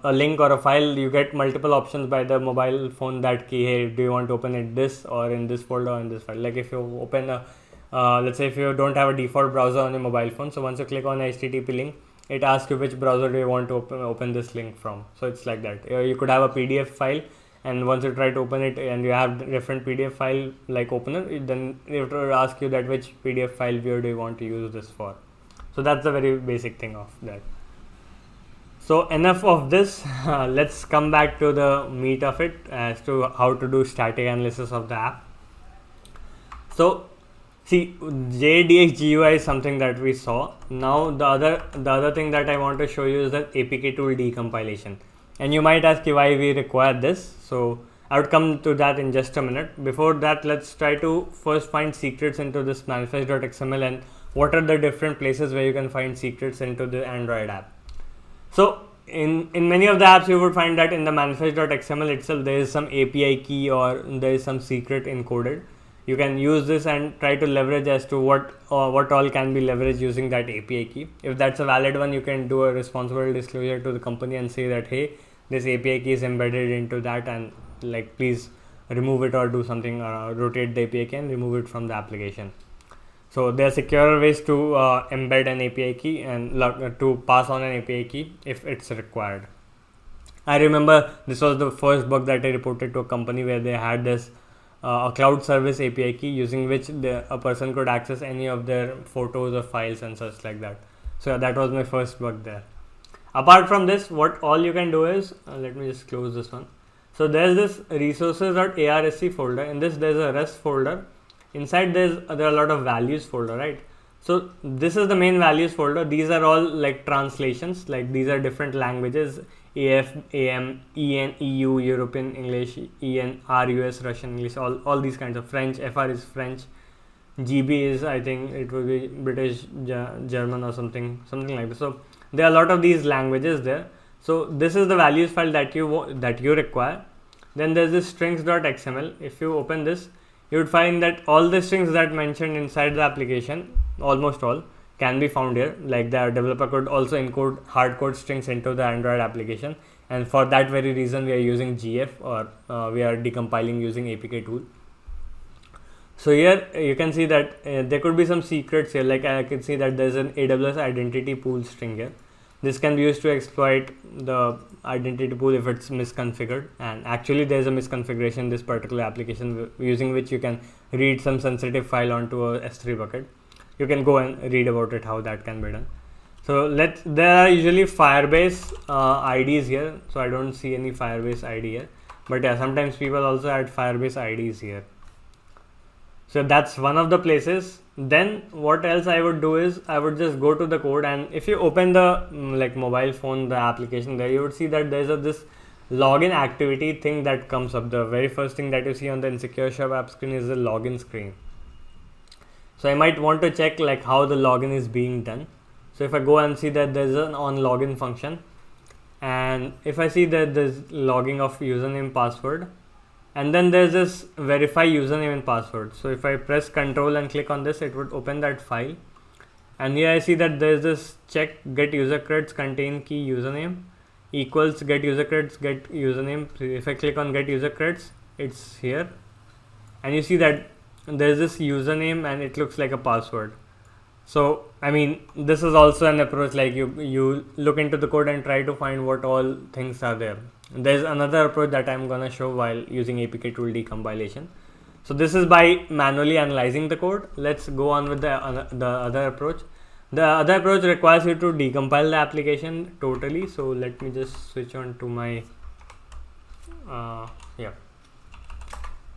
link or a file, you get multiple options by the mobile phone that hey, do you want to open it this or in this folder or in this file? Like if you open let's say if you don't have a default browser on your mobile phone, so once you click on a HTTP link, it asks you which browser do you want to open this link from. So it's like that. You could have a PDF file and once you try to open it and you have different PDF file like opener, then it will ask you that which PDF file viewer do you want to use this for. So that's the very basic thing of that. So enough of this, let's come back to the meat of it as to how to do static analysis of the app. So see, JDX GUI is something that we saw. Now the other thing that I want to show you is the APK tool decompilation. And you might ask why we require this. So I would come to that in just a minute. Before that, let's try to first find secrets into this manifest.xml and what are the different places where you can find secrets into the Android app. So in many of the apps you would find that in the manifest.xml itself there is some API key or there is some secret encoded. You can use this and try to leverage as to what all can be leveraged using that API key. If that's a valid one, you can do a responsible disclosure to the company and say that, hey, this API key is embedded into that, and like please remove it or do something, rotate the API key and remove it from the application. So there are secure ways to embed an API key and to pass on an API key if it's required. I remember this was the first bug that I reported to a company where they had this a cloud service API key using which a person could access any of their photos or files and such like that. So that was my first bug there. Apart from this, what all you can do is, let me just close this one. So there's this resources.arsc folder. In this there's a rest folder. Inside there are a lot of values folder, right? So this is the main values folder. These are all like translations, like these are different languages: AF, AM, EN, EU, European English, EN, RUS, Russian English, all these kinds of French. FR is French. GB is, I think it will be British, German or something like this. So there are a lot of these languages there. So this is the values file that you require. Then there's this strings.xml. If you open this, you would find that all the strings that mentioned inside the application, almost all, can be found here. Like the developer could also encode hardcode strings into the Android application, and for that very reason we are using GF, or we are decompiling using APK tool. So here you can see that there could be some secrets here. Like I can see that there's an AWS identity pool string here. This can be used to exploit the identity pool if it's misconfigured, and actually there's a misconfiguration in this particular application using which you can read some sensitive file onto a S3 bucket. You can go and read about it, how that can be done. So there are usually Firebase IDs here, so I don't see any Firebase ID here, but yeah, sometimes people also add Firebase IDs here. So that's one of the places. Then what else I would do is I would just go to the code, and if you open the like mobile phone, the application there, you would see that there's this login activity thing that comes up. The very first thing that you see on the Insecure Shop app screen is the login screen. So I might want to check like how the login is being done. So if I go and see that there's an on login function, and if I see that there's logging of username password, and then there's this verify username and password. So if I press Control and click on this, it would open that file. And here I see that there's this check get user creds contain key username equals get user creds get username. So if I click on get user creds, it's here. And you see that there's this username and it looks like a password. So I mean, this is also an approach, like you look into the code and try to find what all things are there. There's another approach that I'm gonna show while using APK tool decompilation. So this is by manually analyzing the code. Let's go on with the other approach. The other approach requires you to decompile the application totally. So let me just switch on to my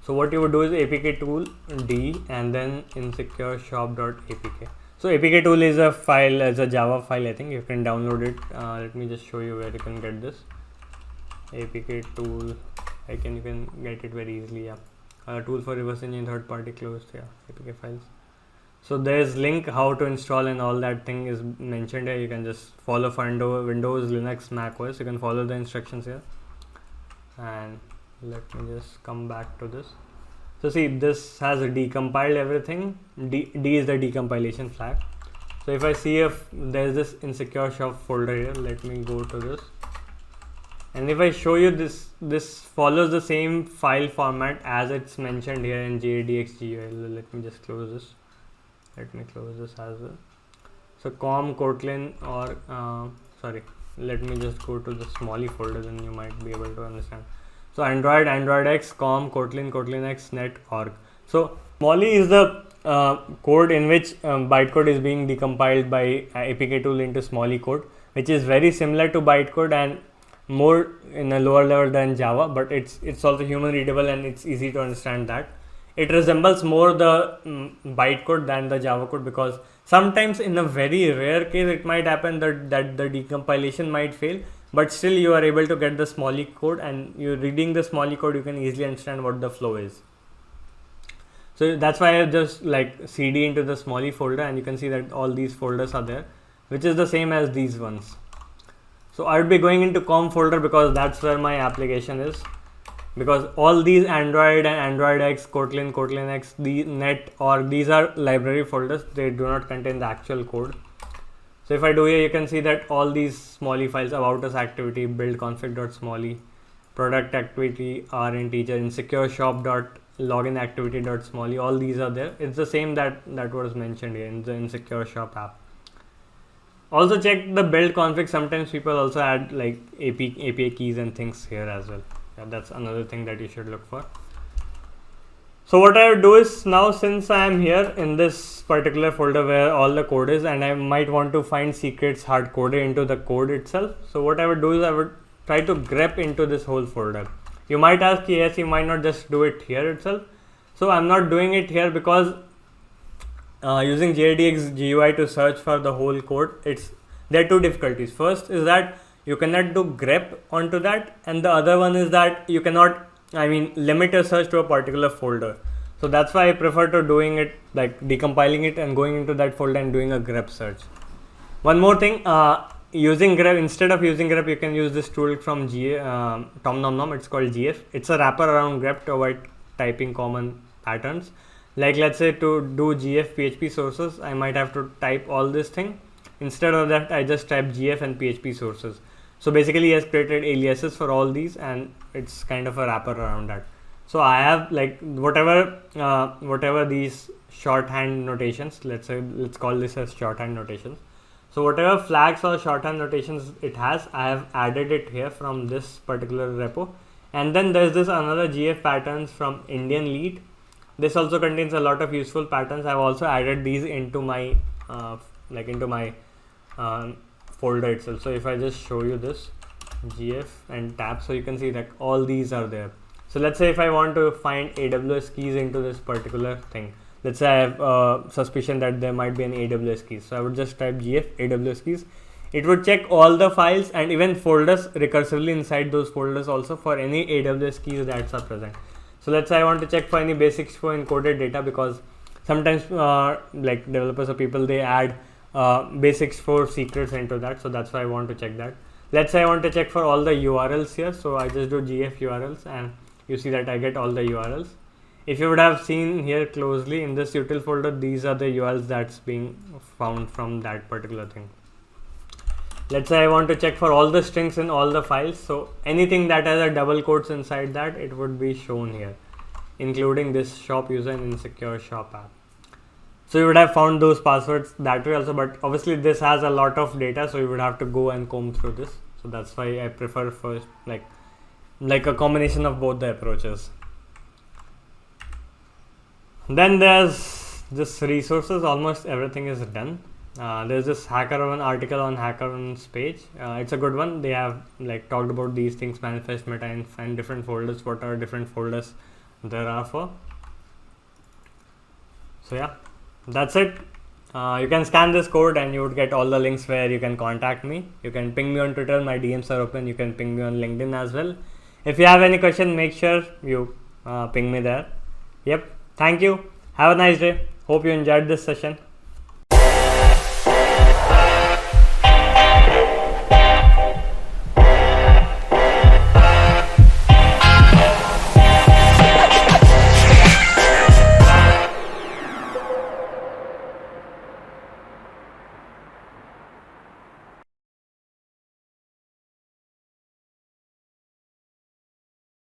So what you would do is APK tool D and then insecure shop.apk. So APK tool is a file, as a Java file. I think you can download it. Let me just show you where you can get this. APK tool, you can get it very easily. Yeah, tool for reverse engineering third party closed. Yeah, APK files. So there's link how to install and all that thing is mentioned here. You can just follow for Windows, Linux, Mac OS. You can follow the instructions here. And let me just come back to this. So see, this has decompiled everything. D is the decompilation flag. So if I see if there's this insecure shop folder here, let me go to this. And if I show you this follows the same file format as it's mentioned here in JDX GUI. Let me just close this. Let me close this as well. So com Kotlin or sorry, let me just go to the Smalley folder, then you might be able to understand. So Android, Android X, COM, Kotlin, Kotlin X, net, org. So Molly is the code in which bytecode is being decompiled by APK tool into Smalley code, which is very similar to bytecode and more in a lower level than Java, but it's also human readable and it's easy to understand that. It resembles more the bytecode than the Java code, because sometimes in a very rare case it might happen that the decompilation might fail, but still you are able to get the Smalley code, and you're reading the Smalley code, you can easily understand what the flow is. So that's why I just like cd into the Smalley folder, and you can see that all these folders are there, which is the same as these ones. So I would be going into COM folder because that's where my application is, because all these Android and Android X, Kotlin, Kotlin X, the net, or these are library folders. They do not contain the actual code. So if I do here, you can see that all these Smalley files, about us activity, build config.smalley, product activity, are integer, insecure shop.login activity.smalley, all these are there. It's the same that was mentioned here in the insecure shop app. Also check the build config. Sometimes people also add like API keys and things here as well. Yeah, that's another thing that you should look for. So what I would do is, now since I am here in this particular folder where all the code is, and I might want to find secrets hard coded into the code itself. So what I would do is I would try to grep into this whole folder. You might ask, yes, you might not just do it here itself. So I'm not doing it here because using JDX GUI to search for the whole code, there are two difficulties. First is that you cannot do grep onto that, and the other one is that you cannot limit your search to a particular folder. So that's why I prefer to doing it like decompiling it and going into that folder and doing a grep search. One more thing, using grep, instead of using grep, you can use this tool from TomNomNom. It's called GF. It's a wrapper around grep to avoid typing common patterns. Like let's say to do GF PHP sources, I might have to type all this thing. Instead of that, I just type GF and PHP sources. So basically he has created aliases for all these, and it's kind of a wrapper around that. So I have like whatever these shorthand notations, let's call this as shorthand notations. So whatever flags or shorthand notations it has, I have added it here from this particular repo. And then there's this another GF patterns from Indian Lead. This also contains a lot of useful patterns. I've also added these into my folder itself. So if I just show you this GF and tab, so you can see that all these are there. So let's say if I want to find AWS keys into this particular thing, let's say I have suspicion that there might be an AWS keys. So I would just type GF AWS keys. It would check all the files and even folders recursively inside those folders also for any AWS keys that are present. So let's say I want to check for any basic64 encoded data, because sometimes like developers or people, they add basic64 secrets into that. So that's why I want to check that. Let's say I want to check for all the URLs here. So I just do GF URLs, and you see that I get all the URLs. If you would have seen here closely in this util folder, these are the URLs that's being found from that particular thing. Let's say I want to check for all the strings in all the files. So anything that has a double quotes inside that, it would be shown here, including this shop user and insecure shop app. So you would have found those passwords that way also, but obviously this has a lot of data, so you would have to go and comb through this. So that's why I prefer first like a combination of both the approaches. Then there's this resources. Almost everything is done. There's this HackerOne article on HackerOne's page. It's a good one. They have like talked about these things, manifest, meta, and find different folders. What are different folders there are for? So yeah, that's it. You can scan this code and you would get all the links where you can contact me. You can ping me on Twitter. My DMs are open. You can ping me on LinkedIn as well. If you have any question, make sure you ping me there. Yep. Thank you. Have a nice day. Hope you enjoyed this session.